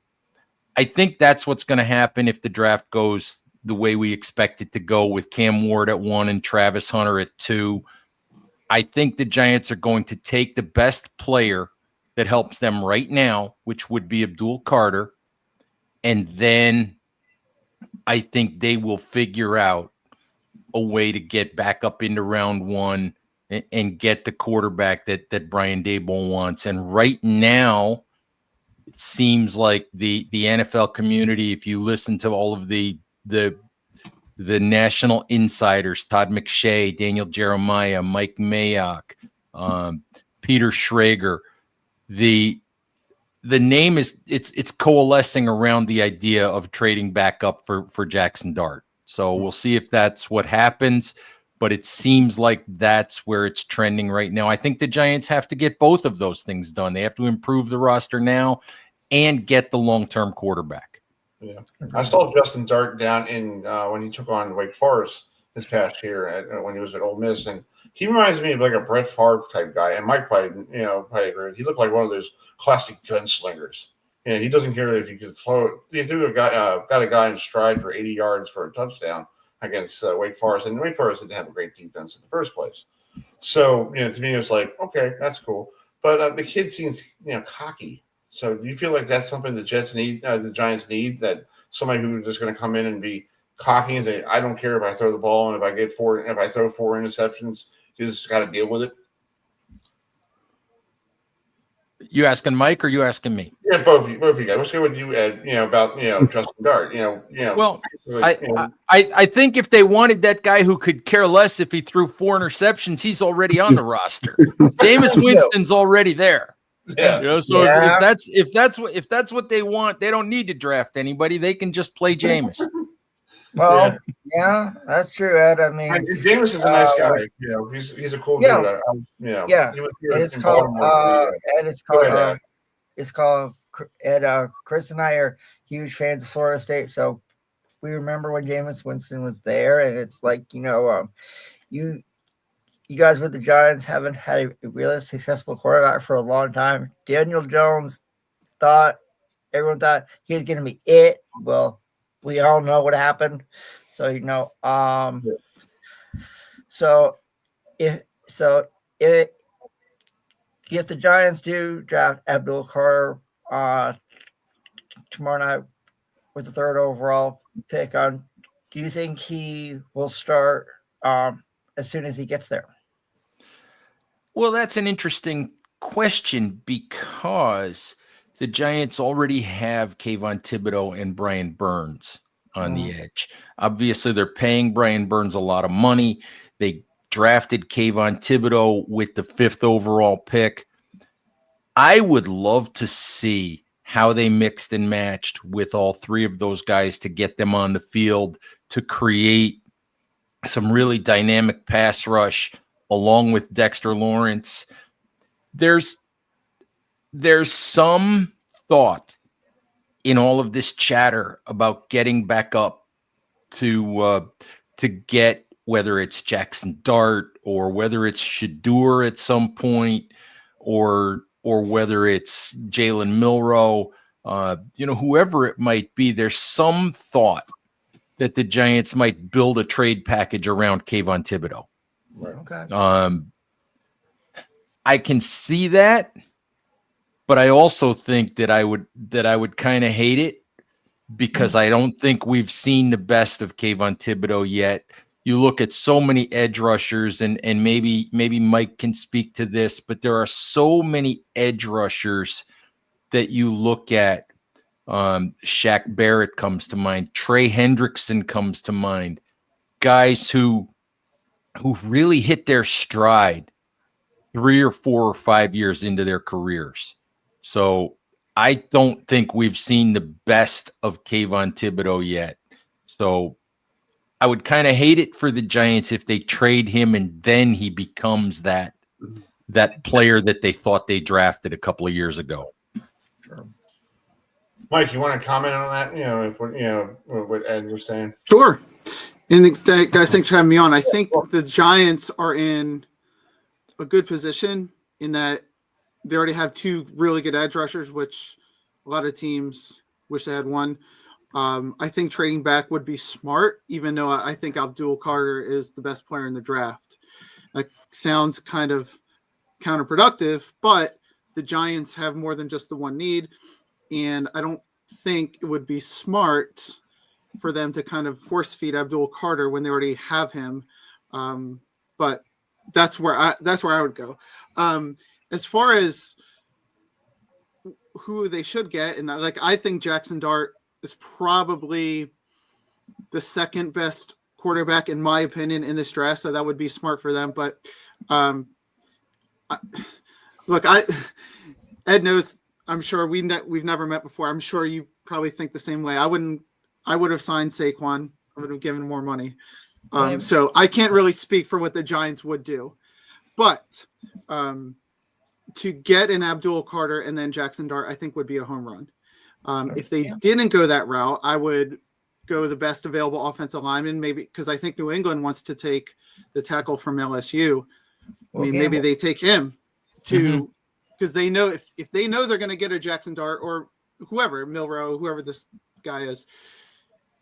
I think that's what's going to happen if the draft goes the way we expect it to go, with Cam Ward at 1 and Travis Hunter at 2. I think the Giants are going to take the best player that helps them right now, which would be Abdul Carter, and then I think they will figure out a way to get back up into round 1 and get the quarterback that Brian Daboll wants. And right now, it seems like the NFL community, if you listen to all of the national insiders, Todd McShay, Daniel Jeremiah, Mike Mayock, Peter Schrager, the name is it's coalescing around the idea of trading back up for Jackson Dart. So we'll see if that's what happens, but it seems like that's where it's trending right now. I think the Giants have to get both of those things done. They have to improve the roster now and get the long-term quarterback. Yeah, I saw Justin Dart down in when he took on Wake Forest this past year when he was at Ole Miss, and he reminds me of like a Brett Favre type guy. And Mike probably agree. He looked like one of those classic gunslingers. He doesn't care if you could throw. He threw got a guy in stride for 80 yards for a touchdown against Wake Forest, and Wake Forest didn't have a great defense in the first place. So to me, it was like, okay, that's cool. But the kid seems cocky. So do you feel like that's something the Giants need, that somebody who's just going to come in and be cocky and say, I don't care if I throw the ball, and if I throw 4 interceptions, you just got to deal with it? You asking Mike or you asking me? Yeah, both of you guys. Let's go with you, Ed. About Justin Dart. Well, I think if they wanted that guy who could care less if he threw 4 interceptions, he's already on the roster. Jameis Winston's already there. Yeah. So if that's what they want, they don't need to draft anybody. They can just play Jameis. Well, yeah, that's true, Ed. I mean, Jameis is a nice guy. He's a cool dude. Yeah. It's called Ed. Chris and I are huge fans of Florida State, so we remember when Jameis Winston was there, and it's like you guys with the Giants haven't had a really successful quarterback for a long time. Daniel Jones everyone thought he was going to be it. Well, we all know what happened. So so if the Giants do draft Abdul Carter tomorrow night with the 3rd overall pick, do you think he will start as soon as he gets there? Well, that's an interesting question because the Giants already have Kayvon Thibodeau and Brian Burns on the edge. Obviously, they're paying Brian Burns a lot of money. They drafted Kayvon Thibodeau with the 5th overall pick. I would love to see how they mixed and matched with all 3 of those guys to get them on the field to create some really dynamic pass rush along with Dexter Lawrence. There's some thought in all of this chatter about getting back up to get, whether it's Jackson Dart or whether it's Shedeur at some point, or whether it's Jalen Milroe, whoever it might be. There's some thought that the Giants might build a trade package around Kayvon Thibodeau. Okay. I can see that, but I also think that I would kind of hate it because I don't think we've seen the best of Kayvon Thibodeau yet. You look at so many edge rushers, and maybe Mike can speak to this, but there are so many edge rushers that you look at. Shaq Barrett comes to mind. Trey Hendrickson comes to mind. Guys who really hit their stride 3 or 4 or 5 years into their careers. So I don't think we've seen the best of Kayvon Thibodeau yet. So I would kind of hate it for the Giants if they trade him and then he becomes that player that they thought they drafted a couple of years ago. Sure. Mike, you want to comment on that? What Ed was saying. Sure. And guys, thanks for having me on. I think the Giants are in a good position in that they already have 2 really good edge rushers, which a lot of teams wish they had one. I think trading back would be smart, even though I think Abdul Carter is the best player in the draft. That sounds kind of counterproductive, but the Giants have more than just the one need, and I don't think it would be smart for them to kind of force feed Abdul Carter when they already have him. But that's where I would go. As far as who they should get, and I think Jackson Dart is probably the 2nd best quarterback in my opinion in this draft, so that would be smart for them. But Ed knows. I'm sure we've never met before. I'm sure you probably think the same way. I would have signed Saquon. I would have given more money. So I can't really speak for what the Giants would do, but to get an Abdul Carter and then Jackson Dart, I think would be a home run. If they didn't go that route, I would go the best available offensive lineman, maybe because I think New England wants to take the tackle from LSU. Maybe they take him to, because they know if they know they're going to get a Jackson Dart or whoever, Milroe, whoever this guy is,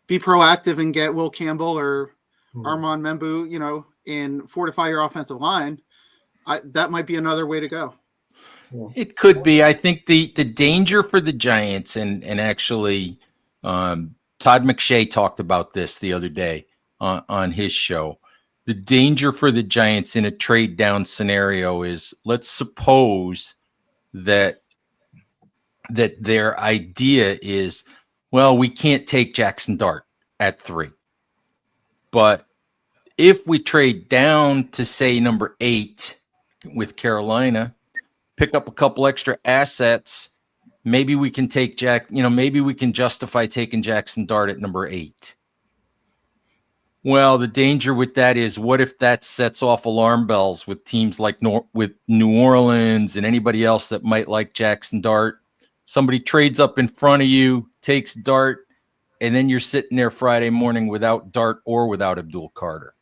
be proactive and get Will Campbell or Armand Membu, and fortify your offensive line. That might be another way to go. It could be. I think the danger for the Giants, and actually Todd McShay talked about this the other day on his show. The danger for the Giants in a trade down scenario is, let's suppose that their idea is, well, we can't take Jackson Dart at 3. But if we trade down to, say, number 8 with Carolina, pick up a couple extra assets, maybe we can take maybe we can justify taking Jackson Dart at number 8. Well, the danger with that is, what if that sets off alarm bells with teams like with New Orleans and anybody else that might like Jackson Dart? Somebody trades up in front of you, takes Dart, and then you're sitting there Friday morning without Dart or without Abdul Carter.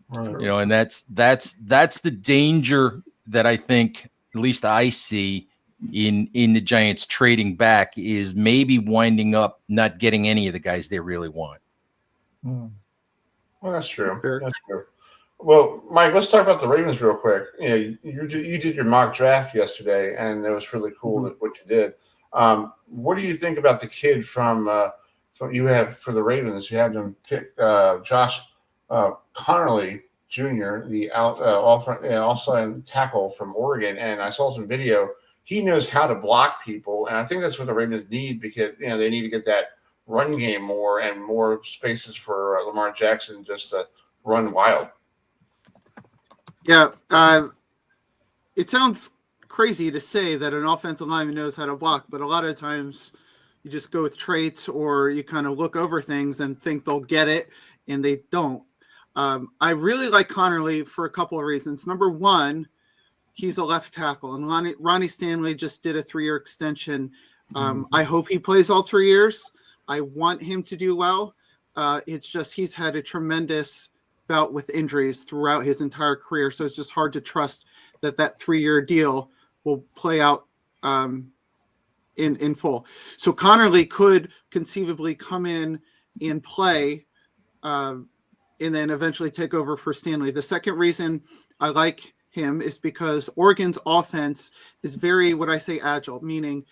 Right. And that's the danger that I think, at least I see, in the Giants trading back is maybe winding up not getting any of the guys they really want. Well, that's true. That's true. Well, Mike, let's talk about the Ravens real quick. You did your mock draft yesterday, and it was really cool what you did. What do you think about the kid from you have for the Ravens? You had them pick Josh Connerly Jr., the outside tackle from Oregon, and I saw some video. He knows how to block people, and I think that's what the Ravens need because they need to get that run game more and more spaces for Lamar Jackson just to run wild. Yeah, it sounds crazy to say that an offensive lineman knows how to block, but a lot of times you just go with traits or you kind of look over things and think they'll get it, and they don't. I really like Connerly for a couple of reasons. Number one, he's a left tackle, and Ronnie Stanley just did a 3-year extension. I hope he plays all 3 years. I want him to do well. It's just he's had a tremendous bout with injuries throughout his entire career, so it's just hard to trust that 3-year deal will play out in full. So Connerly could conceivably come in and play and then eventually take over for Stanley. The second reason I like him is because Oregon's offense is very, what I say, agile, meaning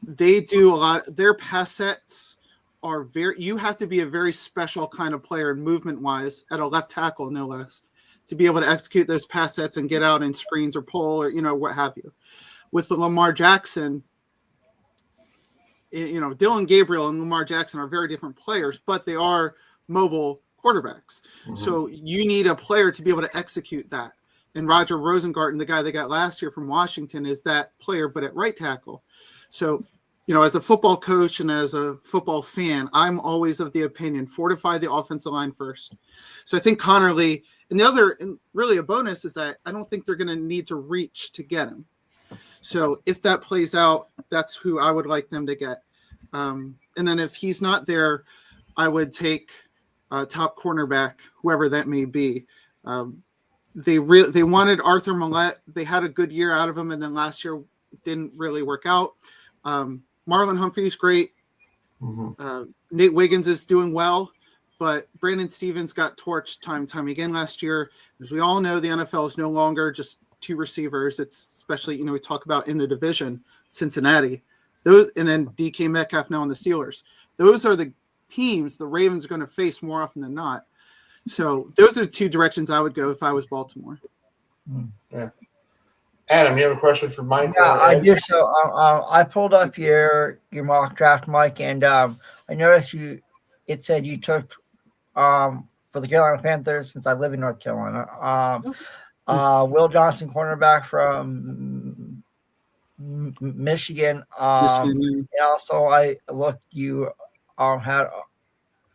they do a lot. Their pass sets are you have to be a very special kind of player movement wise at a left tackle, no less, to be able to execute those pass sets and get out in screens or pull or, what have you. With the Lamar Jackson, Dylan Gabriel and Lamar Jackson are very different players, but they are mobile quarterbacks. So you need a player to be able to execute that. And Roger Rosengarten, the guy they got last year from Washington, is that player, but at right tackle. So, as a football coach and as a football fan, I'm always of the opinion, fortify the offensive line first. So I think Connerly, and really a bonus is that I don't think they're going to need to reach to get him. So if that plays out, that's who I would like them to get. And then if he's not there, I would take top cornerback, whoever that may be. They wanted Arthur Millette. They had a good year out of him, and then last year it didn't really work out. Marlon Humphrey's great. Nate Wiggins is doing well, but Brandon Stevens got torched time again last year. As we all know, the NFL is no longer just 2 receivers. It's especially, we talk about in the division, Cincinnati. Those, and then DK Metcalf now on the Steelers. Those are the teams the Ravens are going to face more often than not. So those are the 2 directions I would go if I was Baltimore. Yeah. Adam, you have a question for Mike? Yeah, I do. So I pulled up your mock draft, Mike, and I noticed it said you took for the Carolina Panthers, since I live in North Carolina, Will Johnson, cornerback from Michigan. And also I looked, you had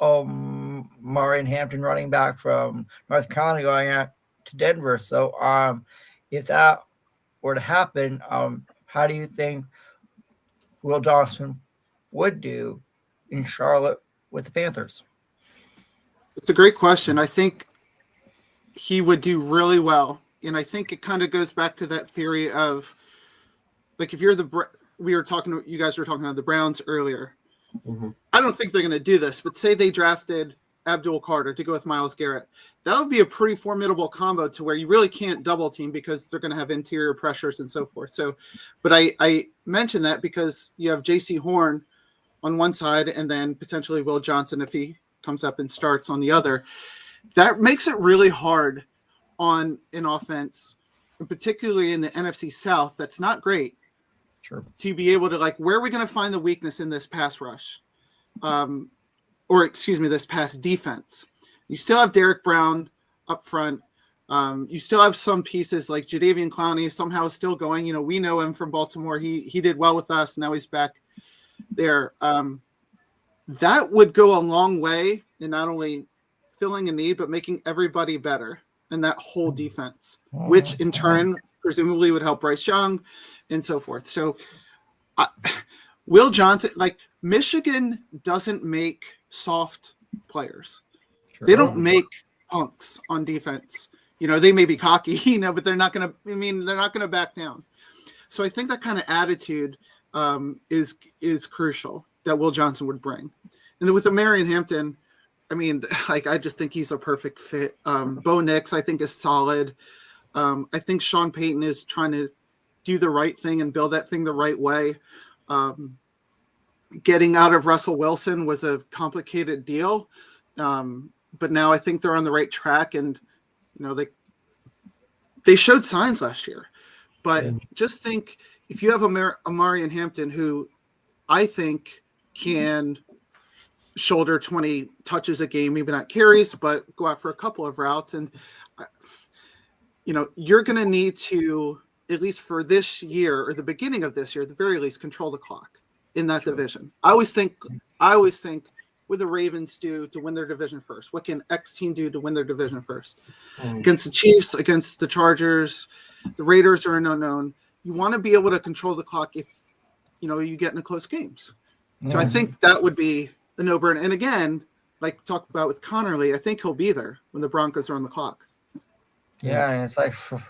Marion Hampton, running back from North Carolina, going out to Denver. So if that were to happen, how do you think Will Johnson would do in Charlotte with the Panthers? It's a great question. I think he would do really well. And I think it kind of goes back to that theory of, like, if you're you guys were talking about the Browns earlier. I don't think they're going to do this, but say they drafted Abdul Carter to go with Myles Garrett. That would be a pretty formidable combo to where you really can't double team because they're going to have interior pressures and so forth. So, but I mentioned that because you have JC Horn on one side and then potentially Will Johnson if he comes up and starts on the other. That makes it really hard on an offense, and particularly in the NFC South. That's not great. Sure. To be able to, like, where are we going to find the weakness in this pass rush? This pass defense. You still have Derek Brown up front. You still have some pieces like Jadeveon Clowney somehow still going. We know him from Baltimore. He did well with us. Now he's back there. That would go a long way in not only filling a need, but making everybody better in that whole defense, which in turn presumably would help Bryce Young and so forth. So Will Johnson, like, Michigan doesn't make soft players. Sure. They don't make punks on defense. They may be cocky, but they're not going to back down. So I think that kind of attitude is crucial that Will Johnson would bring. And then with the Marion Hampton, I mean, like, I just think he's a perfect fit. Bo Nix, I think, is solid. I think Sean Payton is trying to do the right thing and build that thing the right way. Getting out of Russell Wilson was a complicated deal. But now I think they're on the right track, and, you know, they showed signs last year. But just think, if you have a Marion Hampton who I think can shoulder 20 touches a game, maybe not carries, but go out for a couple of routes. And, you know, you're going to need to, at least for this year or the beginning of this year, at the very least, control the clock in that division. I always think, what do the Ravens do to win their division first? What can X team do to win their division first? Against the Chiefs, against the Chargers, the Raiders are an unknown. You want to be able to control the clock if, you know, you get into close games. So I think that would be a no-brainer. And again, like talked about with Connerly, I think he'll be there when the Broncos are on the clock. Yeah, and it's like for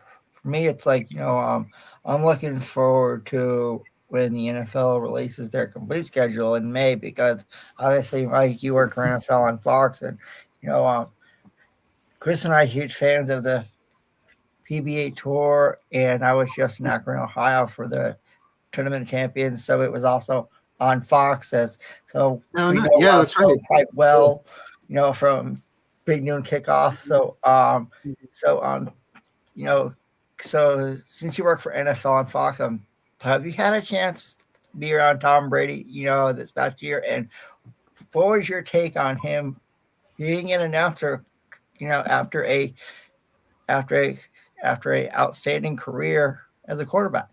me, it's like, you know, I'm looking forward to when the NFL releases their complete schedule in May, because obviously, Mike, you work for NFL on Fox, and, you know, Chris and I are huge fans of the PBA Tour, and I was just in Akron, Ohio for the Tournament of Champions, so it was also on Fox. That's right. Quite well, you know, from big noon kickoff. So, you know, so since you work for NFL on Fox, have you had a chance to be around Tom Brady, you know, this past year? And what was your take on him being an announcer, you know, after a outstanding career as a quarterback?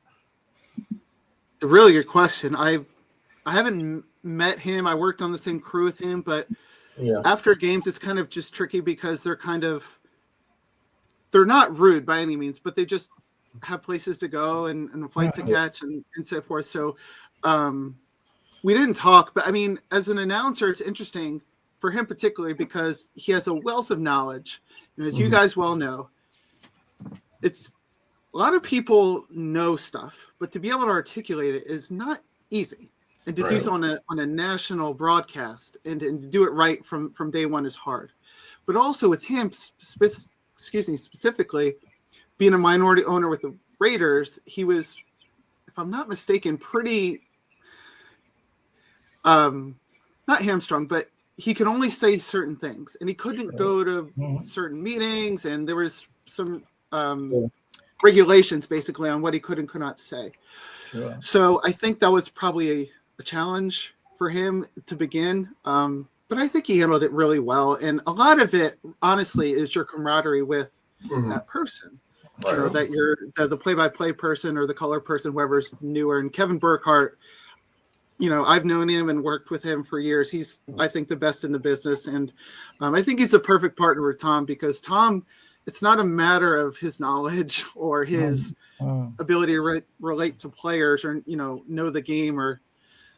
A really good question. I haven't met him. I worked on the same crew with him, but after games, it's kind of just tricky because they're not rude by any means, but they just have places to go and a flight to catch and so forth. So we didn't talk, but I mean, as an announcer, it's interesting for him particularly because he has a wealth of knowledge. And as you guys well know, it's a lot of people know stuff, but to be able to articulate it is not easy. And to do so on a national broadcast and to do it right from day one is hard. But also with him, specifically, being a minority owner with the Raiders, he was, if I'm not mistaken, pretty not hamstrung, but he could only say certain things, and he couldn't go to certain meetings, and there was some regulations basically on what he could and could not say. So I think that was probably a challenge for him to begin. But I think he handled it really well. And a lot of it, honestly, is your camaraderie with that person. You know, that you're the play-by-play person or the color person, whoever's newer. And Kevin Burkhardt, you know, I've known him and worked with him for years. He's, I think, the best in the business. And I think he's a perfect partner with Tom, because Tom, it's not a matter of his knowledge or his ability to relate to players or, you know the game or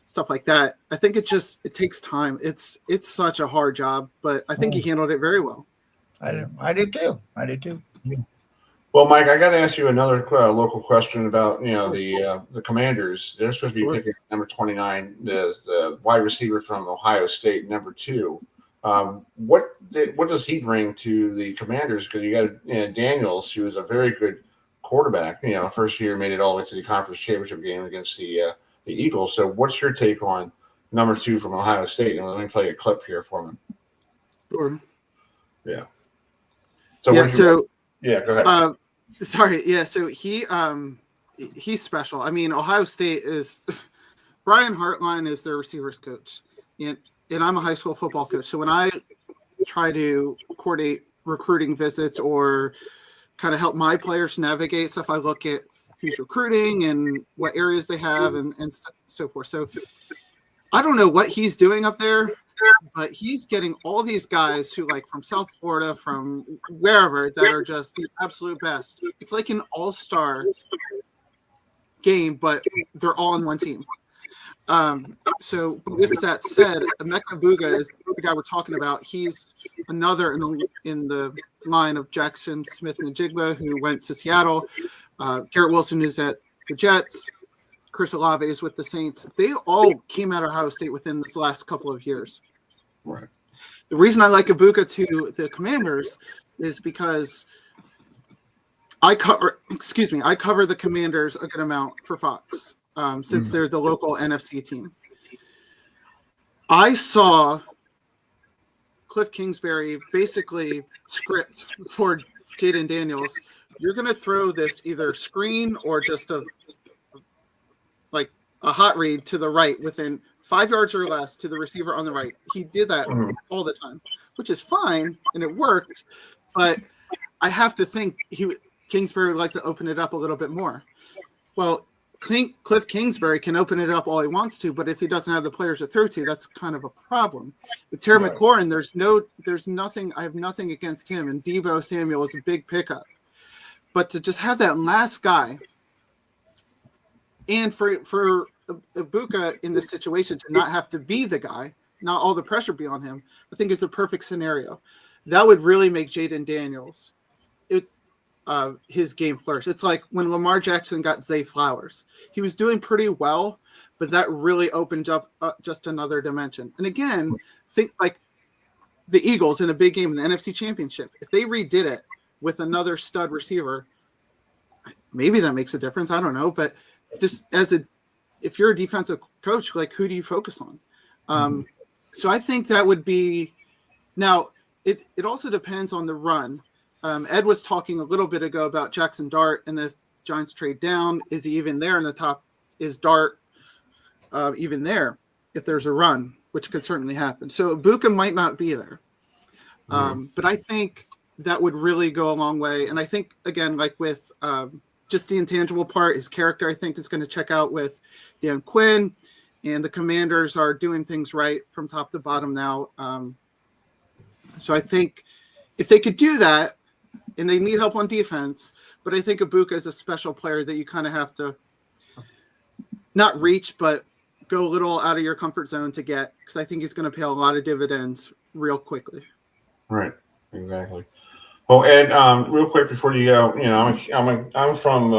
stuff like that. I think it takes time. It's such a hard job, but I think he handled it very well. I did too. Well, Mike, I got to ask you another local question about, you know, the Commanders. They're supposed to be picking number 29 as the wide receiver from Ohio State, number 2. What does he bring to the Commanders? Because you got Daniels, who is a very good quarterback. You know, first year made it all the way to the conference championship game against the Eagles. So, what's your take on number 2 from Ohio State? And let me play a clip here for him. Sure. Yeah. So go ahead. So he's special. I mean, Ohio State is Brian Hartline is their receivers coach, and I'm a high school football coach. So when I try to coordinate recruiting visits or kind of help my players navigate stuff, I look at who's recruiting and what areas they have and so forth. So I don't know what he's doing up there, but he's getting all these guys who, like, from South Florida, from wherever, that are just the absolute best. It's like an all-star game, but they're all on one team. So with that said, Emeka Buga is the guy we're talking about. He's another in the line of Jackson Smith and Jigba, who went to Seattle. Garrett Wilson is at the Jets. Chris Olave is with the Saints. They all came out of Ohio State within this last couple of years. Right. The reason I like Ibuka to the Commanders is because I cover the Commanders a good amount for Fox since they're the local NFC team. I saw Cliff Kingsbury basically script for Jaden Daniels. You're going to throw this either screen or just a hot read to the right within 5 yards or less to the receiver on the right. He did that all the time, which is fine, and it worked. But I have to think Kingsbury would like to open it up a little bit more. Well, Cliff Kingsbury can open it up all he wants to, but if he doesn't have the players to throw to, that's kind of a problem. With Terry McLaurin, there's nothing. I have nothing against him, and Deebo Samuel is a big pickup. But to just have that last guy, and for Ibuka in this situation to not have to be the guy, not all the pressure be on him, I think is a perfect scenario. That would really make Jaden Daniels his game flourish. It's like when Lamar Jackson got Zay Flowers. He was doing pretty well, but that really opened up just another dimension. And again, think like the Eagles in a big game in the NFC Championship. If they redid it with another stud receiver, maybe that makes a difference. I don't know, but just if you're a defensive coach, like who do you focus on? So I think that would be now. It also depends on the run. Ed was talking a little bit ago about Jackson Dart and the Giants trade down. Is he even there in the top? Is Dart even there if there's a run, which could certainly happen. So Ibuka might not be there, but I think that would really go a long way. And I think again, like with just the intangible part, his character, I think, is going to check out with Dan Quinn, and the Commanders are doing things right from top to bottom now. So I think if they could do that, and they need help on defense, but I think Ibuka is a special player that you kind of have to not reach, but go a little out of your comfort zone to get, because I think he's going to pay a lot of dividends real quickly. Right. Exactly. Well, Ed, real quick before you go, I'm from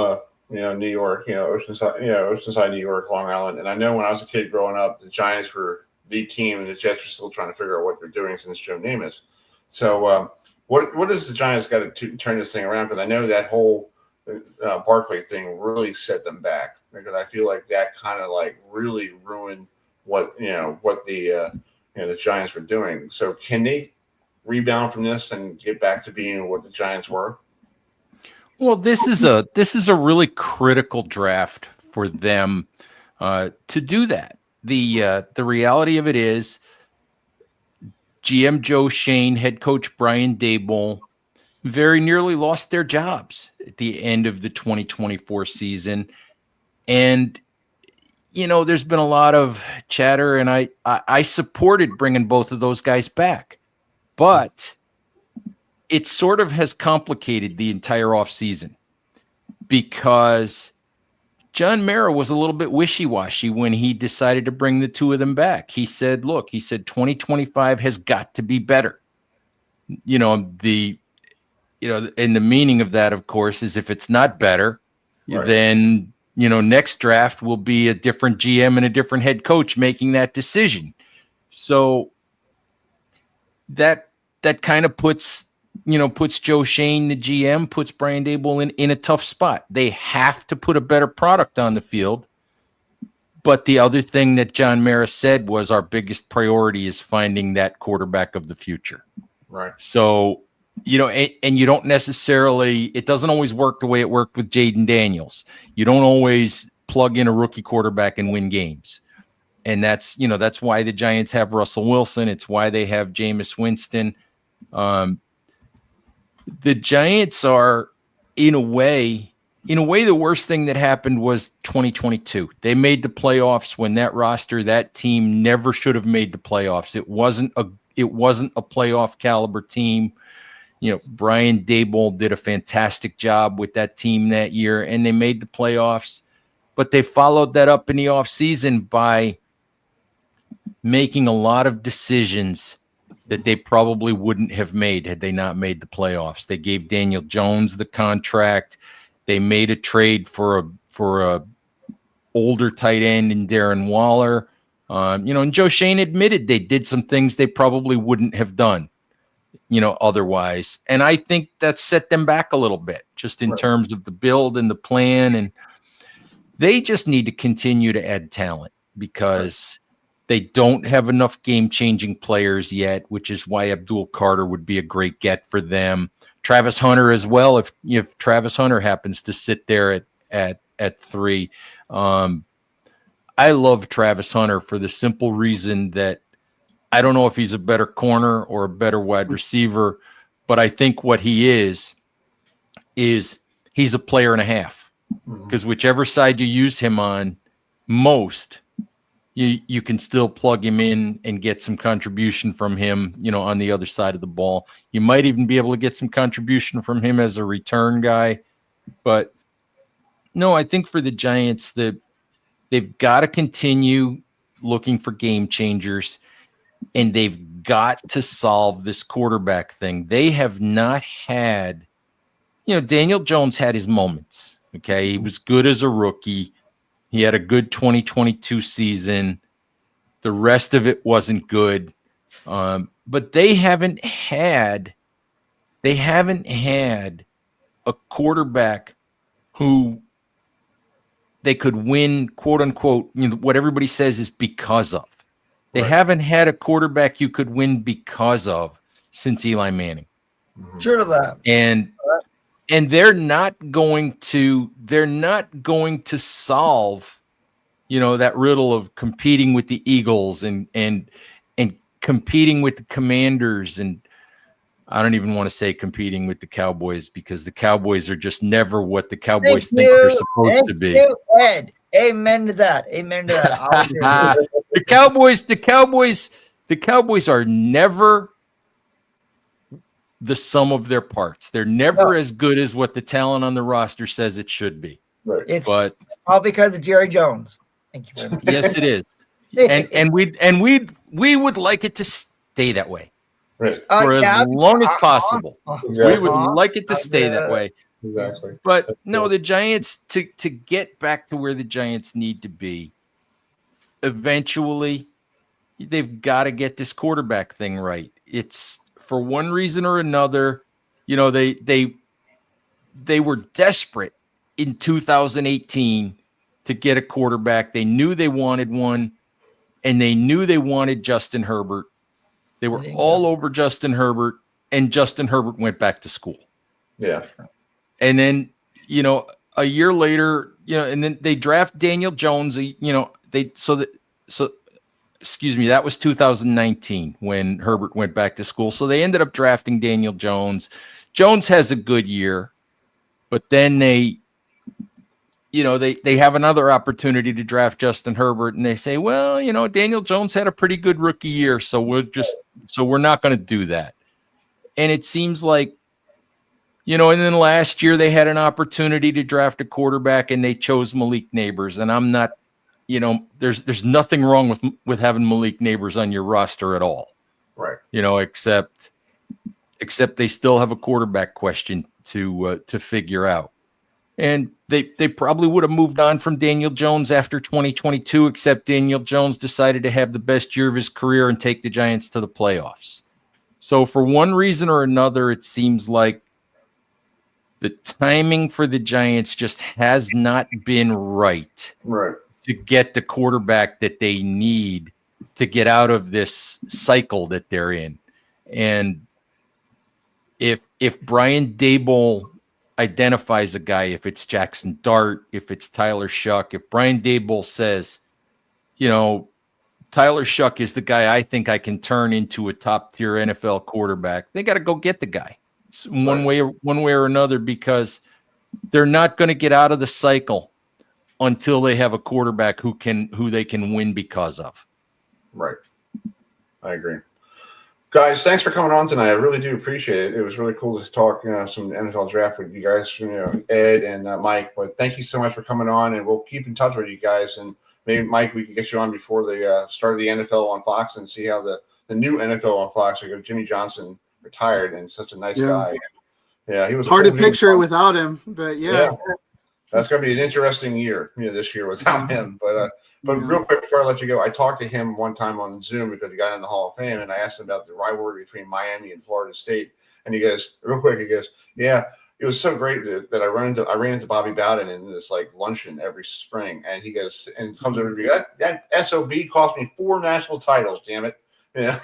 New York, Oceanside, New York, Long Island, and I know when I was a kid growing up, the Giants were the team, and the Jets are still trying to figure out what they're doing since Joe Namath. So, what does the Giants got to turn this thing around? Because I know that whole Barkley thing really set them back, because I feel like that kind of like really ruined what the Giants were doing. So, can they rebound from this and get back to being what the Giants were? Well, this is a really critical draft for them to do that. The reality of it is, GM Joe Shane, head coach Brian Daboll very nearly lost their jobs at the end of the 2024 season. And, there's been a lot of chatter, and I supported bringing both of those guys back. But it sort of has complicated the entire offseason, because John Mara was a little bit wishy-washy when he decided to bring the two of them back. He said, 2025 has got to be better. And the meaning of that, of course, is if it's not better, then, next draft will be a different GM and a different head coach making that decision. So that kind of puts Joe Shane, the GM, puts Brian Daboll in a tough spot. They have to put a better product on the field. But the other thing that John Mara said was, our biggest priority is finding that quarterback of the future. Right. So, and you don't necessarily, it doesn't always work the way it worked with Jaden Daniels. You don't always plug in a rookie quarterback and win games. And that's why the Giants have Russell Wilson. It's why they have Jameis Winston. The Giants are, in a way, the worst thing that happened was 2022. They made the playoffs when that team never should have made the playoffs. It wasn't a playoff caliber team. Brian Daboll did a fantastic job with that team that year, and they made the playoffs. But they followed that up in the offseason by making a lot of decisions that they probably wouldn't have made had they not made the playoffs. They gave Daniel Jones the contract. They made a trade for a older tight end in Darren Waller. And Joe Shane admitted they did some things they probably wouldn't have done, otherwise. And I think that set them back a little bit just in terms of the build and the plan. And they just need to continue to add talent because they don't have enough game-changing players yet, which is why Abdul Carter would be a great get for them. Travis Hunter as well, if Travis Hunter happens to sit there at 3. I love Travis Hunter for the simple reason that I don't know if he's a better corner or a better wide receiver, but I think what he is he's a player and a half. Because whichever side you use him on most, you can still plug him in and get some contribution from him, on the other side of the ball. You might even be able to get some contribution from him as a return guy. But no, I think for the Giants, they've got to continue looking for game changers, and they've got to solve this quarterback thing. They have not had, Daniel Jones had his moments. Okay. He was good as a rookie. He had a good 2022 season. The rest of it wasn't good. But they haven't had a quarterback who they could win, quote unquote, what everybody says is because of. They haven't had a quarterback you could win because of since Eli Manning. Sure to that. And they're not going to solve, that riddle of competing with the Eagles and competing with the Commanders. And I don't even want to say competing with the Cowboys because the Cowboys are just never what the Cowboys think they're supposed to be. You, Ed. Amen to that. Amen to that. The Cowboys are never the sum of their parts. They're never as good as what the talent on the roster says it should be. Right. It's all because of Jerry Jones. Thank you very much. Yes, it is. and we would like it to stay that way. Right. For as long as possible. Exactly. We would like it to stay that way. Exactly. But no, the Giants, to get back to where the Giants need to be, eventually they've got to get this quarterback thing right. It's for one reason or another, they were desperate in 2018 to get a quarterback. They knew they wanted one, and they knew they wanted Justin Herbert. They were all over Justin Herbert, and Justin Herbert went back to school. Yeah. And then, a year later, and then they draft Daniel Jones, that was 2019 when Herbert went back to school. So they ended up drafting Daniel Jones. Jones has a good year, but then they have another opportunity to draft Justin Herbert, and they say, well, Daniel Jones had a pretty good rookie year, so we're not going to do that. And it seems like, and then last year they had an opportunity to draft a quarterback, and they chose Malik Neighbors. And I'm not, there's nothing wrong with having Malik Neighbors on your roster at all. Right. Except they still have a quarterback question to figure out. And they probably would have moved on from Daniel Jones after 2022, except Daniel Jones decided to have the best year of his career and take the Giants to the playoffs. So for one reason or another, it seems like the timing for the Giants just has not been right. Right. To get the quarterback that they need to get out of this cycle that they're in. And if Brian Daboll identifies a guy, if it's Jackson Dart, if it's Tyler Shuck, if Brian Daboll says, Tyler Shuck is the guy I think I can turn into a top-tier NFL quarterback, they got to go get the guy one way or another, because they're not going to get out of the cycle until they have a quarterback who they can win because of. Right. I agree. Guys, thanks for coming on tonight. I really do appreciate it. It was really cool to talk some NFL draft with you guys, Ed and Mike. But thank you so much for coming on, and we'll keep in touch with you guys. And maybe, Mike, we can get you on before the start of the NFL on Fox and see how the new NFL on Fox. Jimmy Johnson retired, and such a nice guy. Yeah, he was hard to picture it without him, but yeah. That's going to be an interesting year, this year without him. But real quick before I let you go, I talked to him one time on Zoom because he got in the Hall of Fame, and I asked him about the rivalry between Miami and Florida State. And he goes, real quick, yeah, it was so great that I ran into Bobby Bowden in this like luncheon every spring, and he goes and comes over to me, that SOB cost me 4 national titles, damn it. Yeah.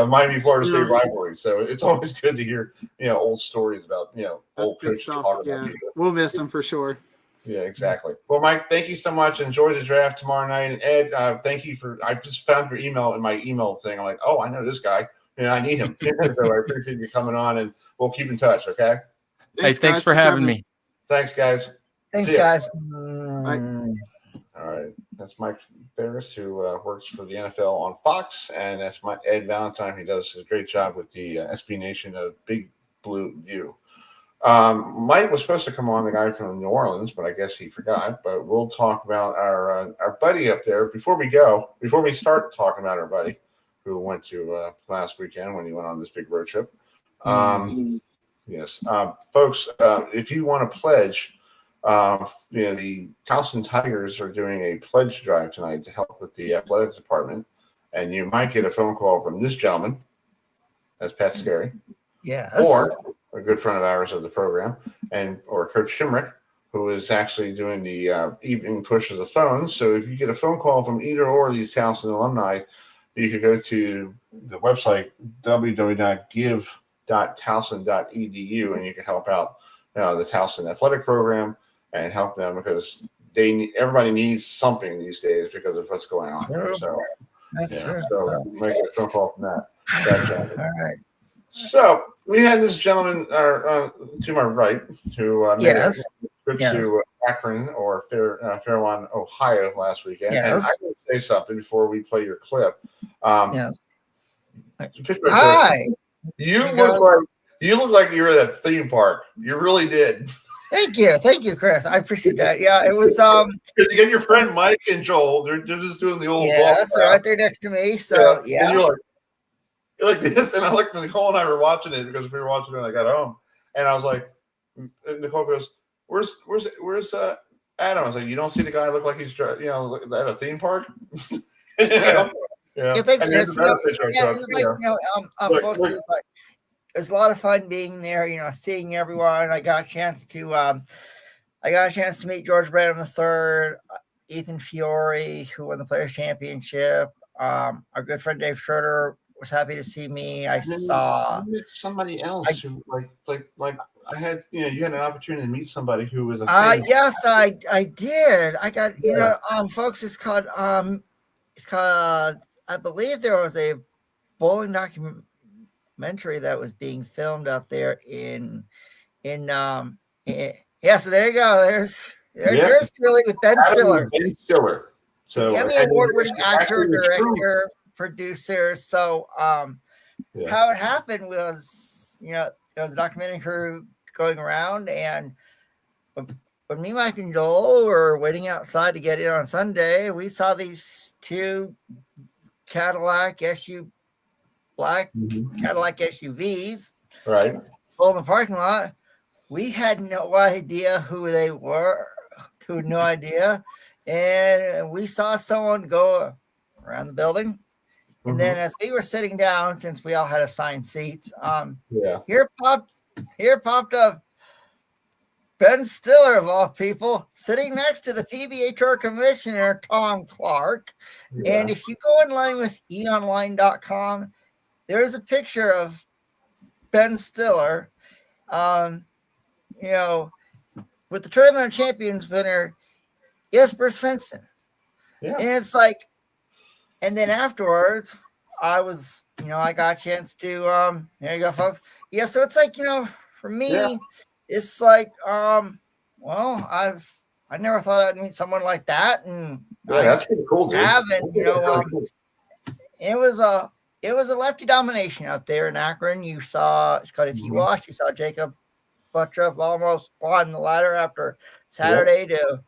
Miami Florida State rivalry. So it's always good to hear, old stories about, old good stuff. Yeah. We'll miss him for sure. Yeah, exactly. Well, Mike, thank you so much. Enjoy the draft tomorrow night. And Ed, thank you I just found your email in my email thing. I'm like, oh, I know this guy. I need him. So I appreciate you coming on, and we'll keep in touch. Okay. Thanks for having me. Thanks, guys. Thanks, guys. All right. That's Mike Ferris, who works for the NFL on Fox, and that's my Ed Valentine. He does a great job with the SB Nation of Big Blue View. Mike was supposed to come on, the guy from New Orleans, but I guess he forgot. But we'll talk about our buddy up there before we start talking about our buddy who went to last weekend when he went on this big road trip. Yes, folks, if you want to pledge. The Towson Tigers are doing a pledge drive tonight to help with the athletics department, and you might get a phone call from this gentleman, that's Pat Scarry, or a good friend of ours of the program, or Coach Shimrick, who is actually doing the evening push of the phones. So if you get a phone call from either or of these Towson alumni, you could go to the website www.give.towson.edu, and you can help out the Towson athletic program and help them, because everybody needs something these days because of what's going on. So, so make a phone call from that. All right. So we had this gentleman to my right who made a trip to Akron or Fairlawn, Ohio last weekend. And I want to say something before we play your clip. Hi. You look like you were at a theme park. You really did. Thank you, Chris. I appreciate that. Yeah, it was. You get your friend Mike and Joel. They're just doing the old. Yes, they're right there next to me. So yeah. And you're like this, and I looked. Nicole and I were watching it because we were watching it when I got home, and I was like, and Nicole goes, "Where's Adam?" I was like, "You don't see the guy look like he's at a theme park." Yeah, thanks, Chris. It was a lot of fun being there, seeing everyone. I got a chance to meet George Brandon III, Ethan Fiore, who won the Players Championship. Our good friend Dave Schroeder was happy to see me. I saw somebody else who like I had, you had an opportunity to meet somebody who was a yes, I did. I got folks. It's called I believe there was a bowling documentary that was being filmed out there so there you go. There's Stiller with Ben Stiller. Ben Stiller. So Emmy award-winning actor, director, producer. So how it happened was, there was a documentary crew going around, and when me, Mike, and Joel were waiting outside to get in on Sunday, we saw these two Cadillac SUVs, right, pull in the parking lot. We had no idea who they were, no idea, and we saw someone go around the building, and then as we were sitting down, since we all had assigned seats, here popped up Ben Stiller, of all people, sitting next to the PBA Tour Commissioner Tom Clark. And if you go online with eonline.com, there's a picture of Ben Stiller, with the Tournament of Champions winner, Jesper Svensson. Yeah. And it's like, and then afterwards, I got a chance to, there you go, folks. Yeah, so it's like, for me, it's like, I never thought I'd meet someone like that. And that's pretty cool, dude. It was a lefty domination out there in Akron. You saw, it's called If You Watch, you saw Jacob Buttroff almost climbing the ladder after Saturday to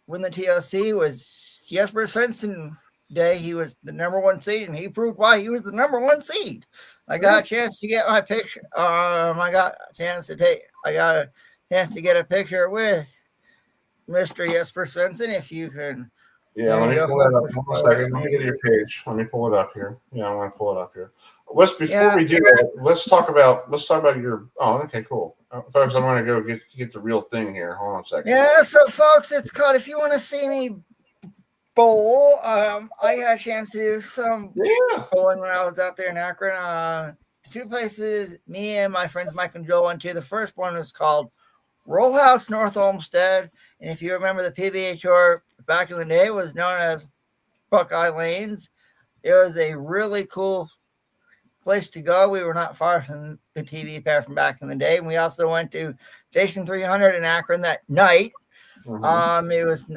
win the TOC. Was Jesper Svensson day. He was the number 1 seed, and he proved why he was the number 1 seed. I got a chance to get my picture. I got a chance to get a picture with Mr. Jesper Svensson, if you can. Yeah, let me pull it up. 1 second. Let me get your page. Let me pull it up here. Yeah, I'm going to pull it up here. Before we do that, let's talk about your. Oh, okay, cool, folks. I'm going to go get the real thing here. Hold on a second. Yeah, so folks, it's called. If you want to see me bowl, I had a chance to do some bowling when I was out there in Akron. 2 places me and my friends Mike and Joe went to. The first one was called Roll House North Olmsted, and if you remember, the PBA Tour back in the day was known as Buckeye Lanes. It was a really cool place to go. We were not far from the TV pair from back in the day. And we also went to Station 300 in Akron that night. It was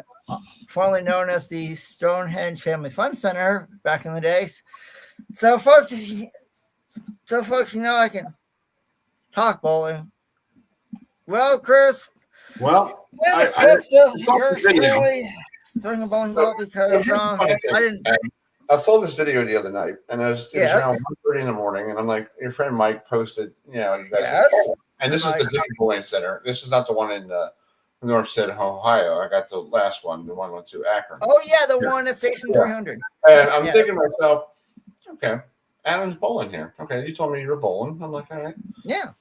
formerly known as the Stonehenge Family Fun Center back in the days. So folks, you know I can talk bowling. Well, Chris. Well, the clips of yours truly throwing a bowling ball because I didn't. I saw this video the other night, and it was around 1:30 in the morning, and I'm like, your friend Mike posted, you guys. And this is the different bowling center. This is not the one in North City, Ohio. I got the last one, the one went to Akron. Oh yeah, the one at Station 300. And I'm thinking to myself, okay, Adam's bowling here. Okay, you told me you were bowling. I'm like, all right. Yeah.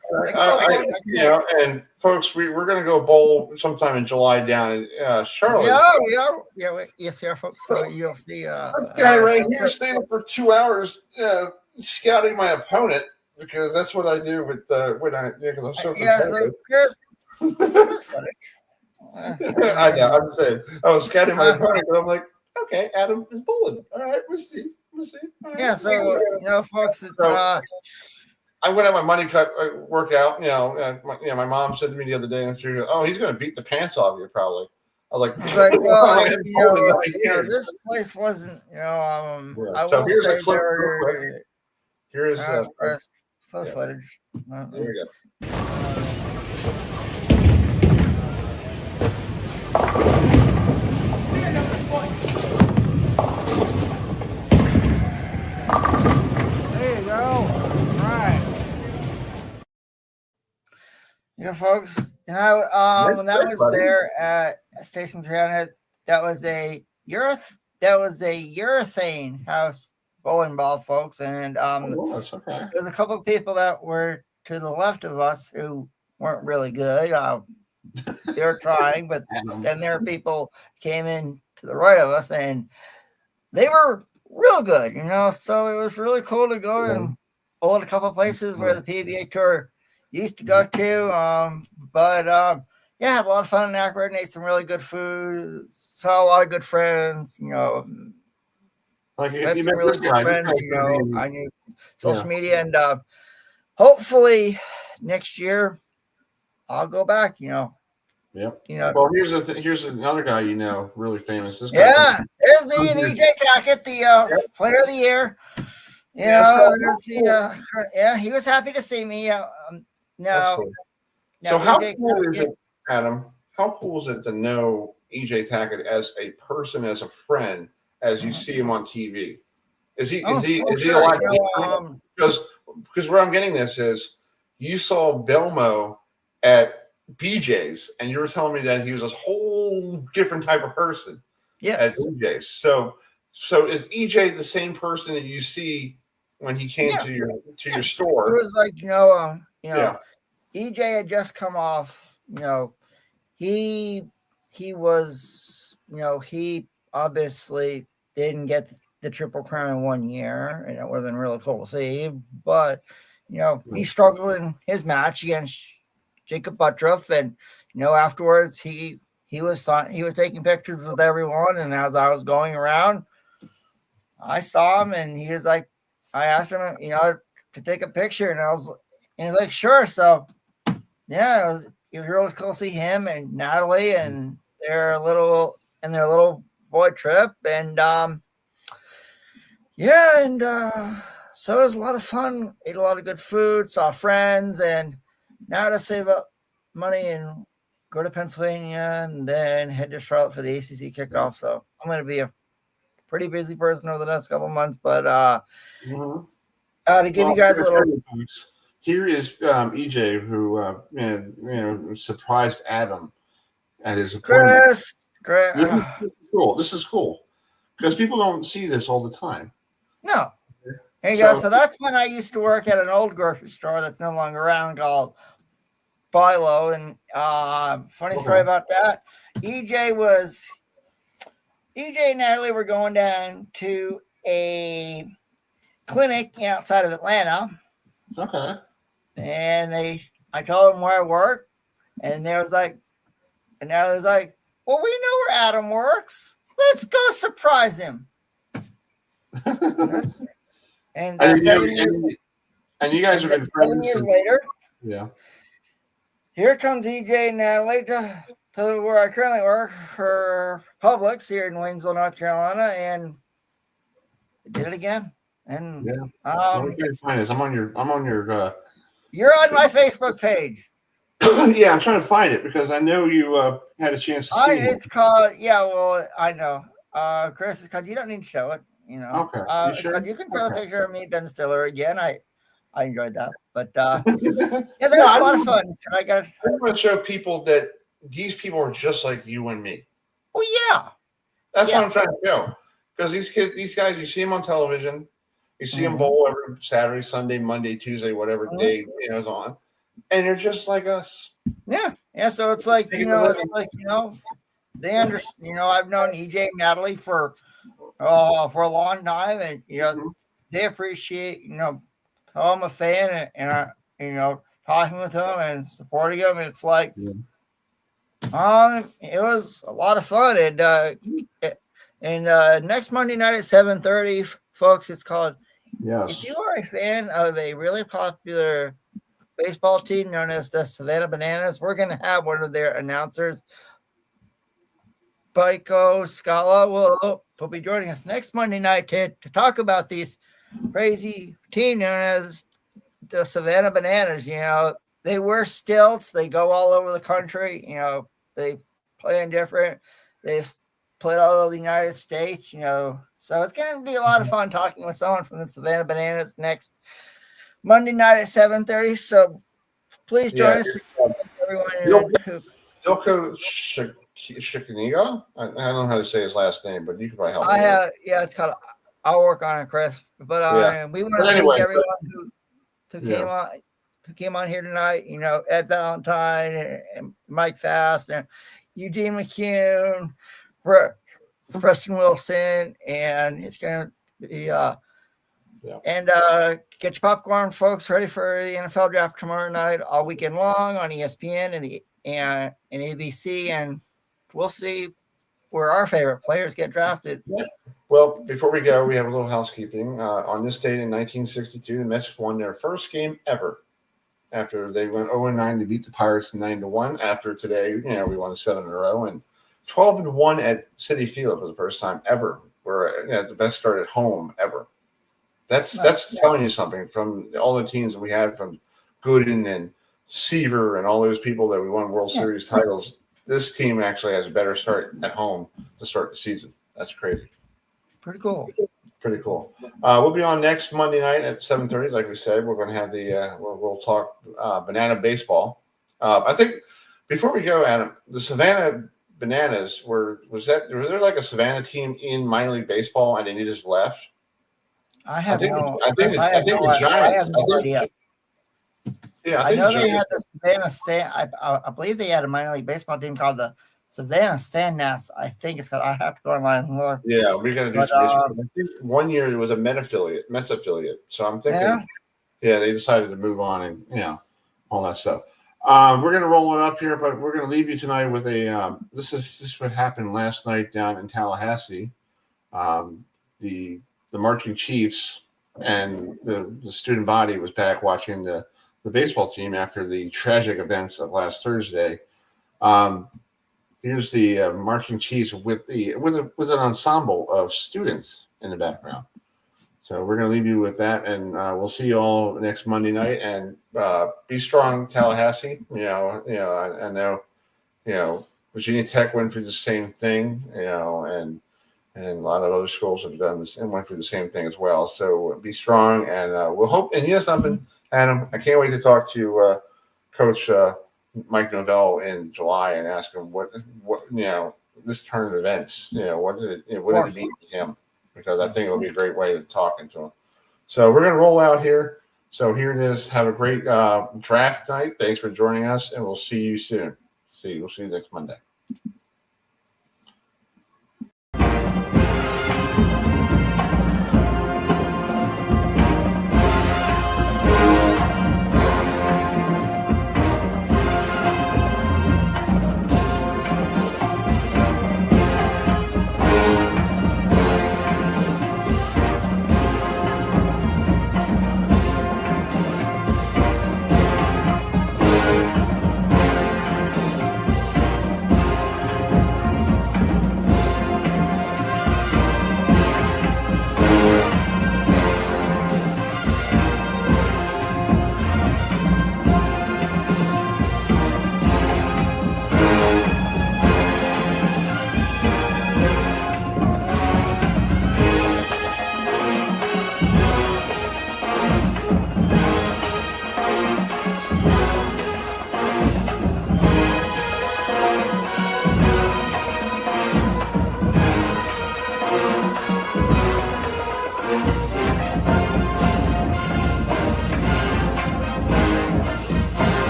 And folks, we're gonna go bowl sometime in July down in Charlotte. Yes, we are, folks. So you'll see. This guy right here staying for 2 hours scouting my opponent because that's what I do with because I'm so competitive. I know. I'm saying I was scouting my opponent, but I'm like, okay, Adam is bowling. All right, we'll see. All right. Yeah, so folks, it's, I went at my money cut workout. My mom said to me the other day, and she goes, "Oh, he's going to beat the pants off you, probably." I was like, well, this place wasn't, I so will here's say a clip. Here's footage. There we go. There you go. Right. Folks, when that was there at Station 300, that was a urethane house bowling ball, folks, and there was a couple of people that were to the left of us who weren't really good. They were trying, but then there were people came in to the right of us, and they were real good, So it was really cool to go and bowl at a couple of places where the PBA Tour used to go to. Had a lot of fun in Akron. Ate some really good food. Saw a lot of good friends. Like met some really good friends. I knew social media, and hopefully next year I'll go back. Yep. Well, here's another guy really famous. This guy. Yeah, there's me and EJ Tackett, the Player of the Year. He was happy to see me. Cool. So how cool is it, Adam? How cool is it to know EJ Tackett as a person, as a friend, as you see him on TV? Is he a lot different? Because where I'm getting this is you saw Belmo at BJ's, and you were telling me that he was a whole different type of person. At BJ's. So is EJ the same person that you see when he came to your store? It was like EJ had just come off. He was he obviously didn't get the Triple Crown in 1 year, and it would have been really cool to see. But he struggled in his match against Jacob Buttroff, and afterwards he was taking pictures with everyone, and as I was going around, I saw him, and he was like, I asked him, to take a picture, and he's like, sure. So it was really cool to see him and Natalie and their little boy trip, and so it was a lot of fun. Ate a lot of good food, saw friends, and now to save up money and go to Pennsylvania and then head to Charlotte for the ACC kickoff. So I'm going to be a pretty busy person over the next couple of months, but to give you guys a little. here is EJ, who surprised Adam at his appointment. Chris. This is cool. This is cool because people don't see this all the time. No. There you go. So that's when I used to work at an old grocery store that's no longer around called Bilo. And funny story about that. EJ and Natalie were going down to a clinic outside of Atlanta. Okay. And I told them where I work, and Natalie was like, well, we know where Adam works. Let's go surprise him. And 7 years, and you guys have been friends 7 years later. Yeah. Here comes EJ and Natalie to where I currently work for Publix here in Waynesville, North Carolina, and did it again. And What you find is I'm on your you're on my Facebook page. Yeah, I'm trying to find it because I know you had a chance to see it. It's called I know. Chris, it's called you don't need to show it, you know. Okay. You can show a picture of me, Ben Stiller, again. I enjoyed that. But there's a lot of fun. I want to show people that these people are just like you and me. Oh yeah. That's what I'm trying to show. Because these guys, you see them on television, you see them bowl every Saturday, Sunday, Monday, Tuesday, whatever day is on, and they're just like us. Yeah. So it's like they understand. I've known EJ and Natalie for a long time, and they appreciate how I'm a fan and I talking with them and supporting them, and it's like it was a lot of fun, and next Monday night at 7:30, folks, it's called. Yes. If you are a fan of a really popular baseball team known as the Savannah Bananas, we're going to have one of their announcers, Baiko Scala, will be joining us next Monday night to talk about these crazy team known as the Savannah Bananas. They wear stilts. They go all over the country. They play in different. They've played all over the United States. So it's going to be a lot of fun talking with someone from the Savannah Bananas next Monday night at 7:30. So please join us. Everyone. Yoko Shikiniga? I don't know how to say his last name, but you can probably help me. It's called. I'll work on it, Chris. But we want to thank everyone who came on here tonight. Ed Valentine and Mike Fast and Eugene McCune, Preston Wilson, and it's going to be and get your popcorn, folks, ready for the NFL draft tomorrow night, all weekend long on ESPN and ABC, and we'll see where our favorite players get drafted. Yeah. Well, before we go, we have a little housekeeping. On this date in 1962, the Mets won their first game ever. After they went 0-9 to beat the Pirates 9-1. After today, we won 7 in a row and 12-1 at Citi Field for the first time ever. We're the best start at home ever. That's telling you something from all the teams that we had, from Gooden and Seaver and all those people that we won World Series titles. This team actually has a better start at home to start the season. That's crazy. Pretty cool. Pretty cool. We'll be on next Monday night at 7:30. Like we said, we're going to have we'll talk banana baseball. I think before we go, Adam, the Savannah Bananas was there like a Savannah team in minor league baseball and then they just left? I think the Giants. I have no idea. Yeah, I know they had the Savannah Sand. I believe they had a minor league baseball team called the Savannah Sand Gnats. I think it's called. I have to go online and look. Yeah, we're gonna do some research. I think one year it was a Mets affiliate. So I'm thinking, they decided to move on and all that stuff. We're gonna roll it up here, but we're gonna leave you tonight with a. This is what happened last night down in Tallahassee. The marching Chiefs and the student body was back watching the baseball team after the tragic events of last Thursday. Here's the marching Chiefs with an ensemble of students in the background. So we're going to leave you with that, and we'll see you all next Monday night. And be strong, Tallahassee. I know, Virginia Tech went through the same thing. And a lot of other schools have done this and went through the same thing as well. So be strong, and we'll hope. And something, Adam, I can't wait to talk to Coach Mike Novell in July and ask him what this turn of events, what did it mean to him? Because I think it'll be a great way of talking to him. So we're going to roll out here. So here it is. Have a great draft night. Thanks for joining us, and we'll see you soon. We'll see you next Monday.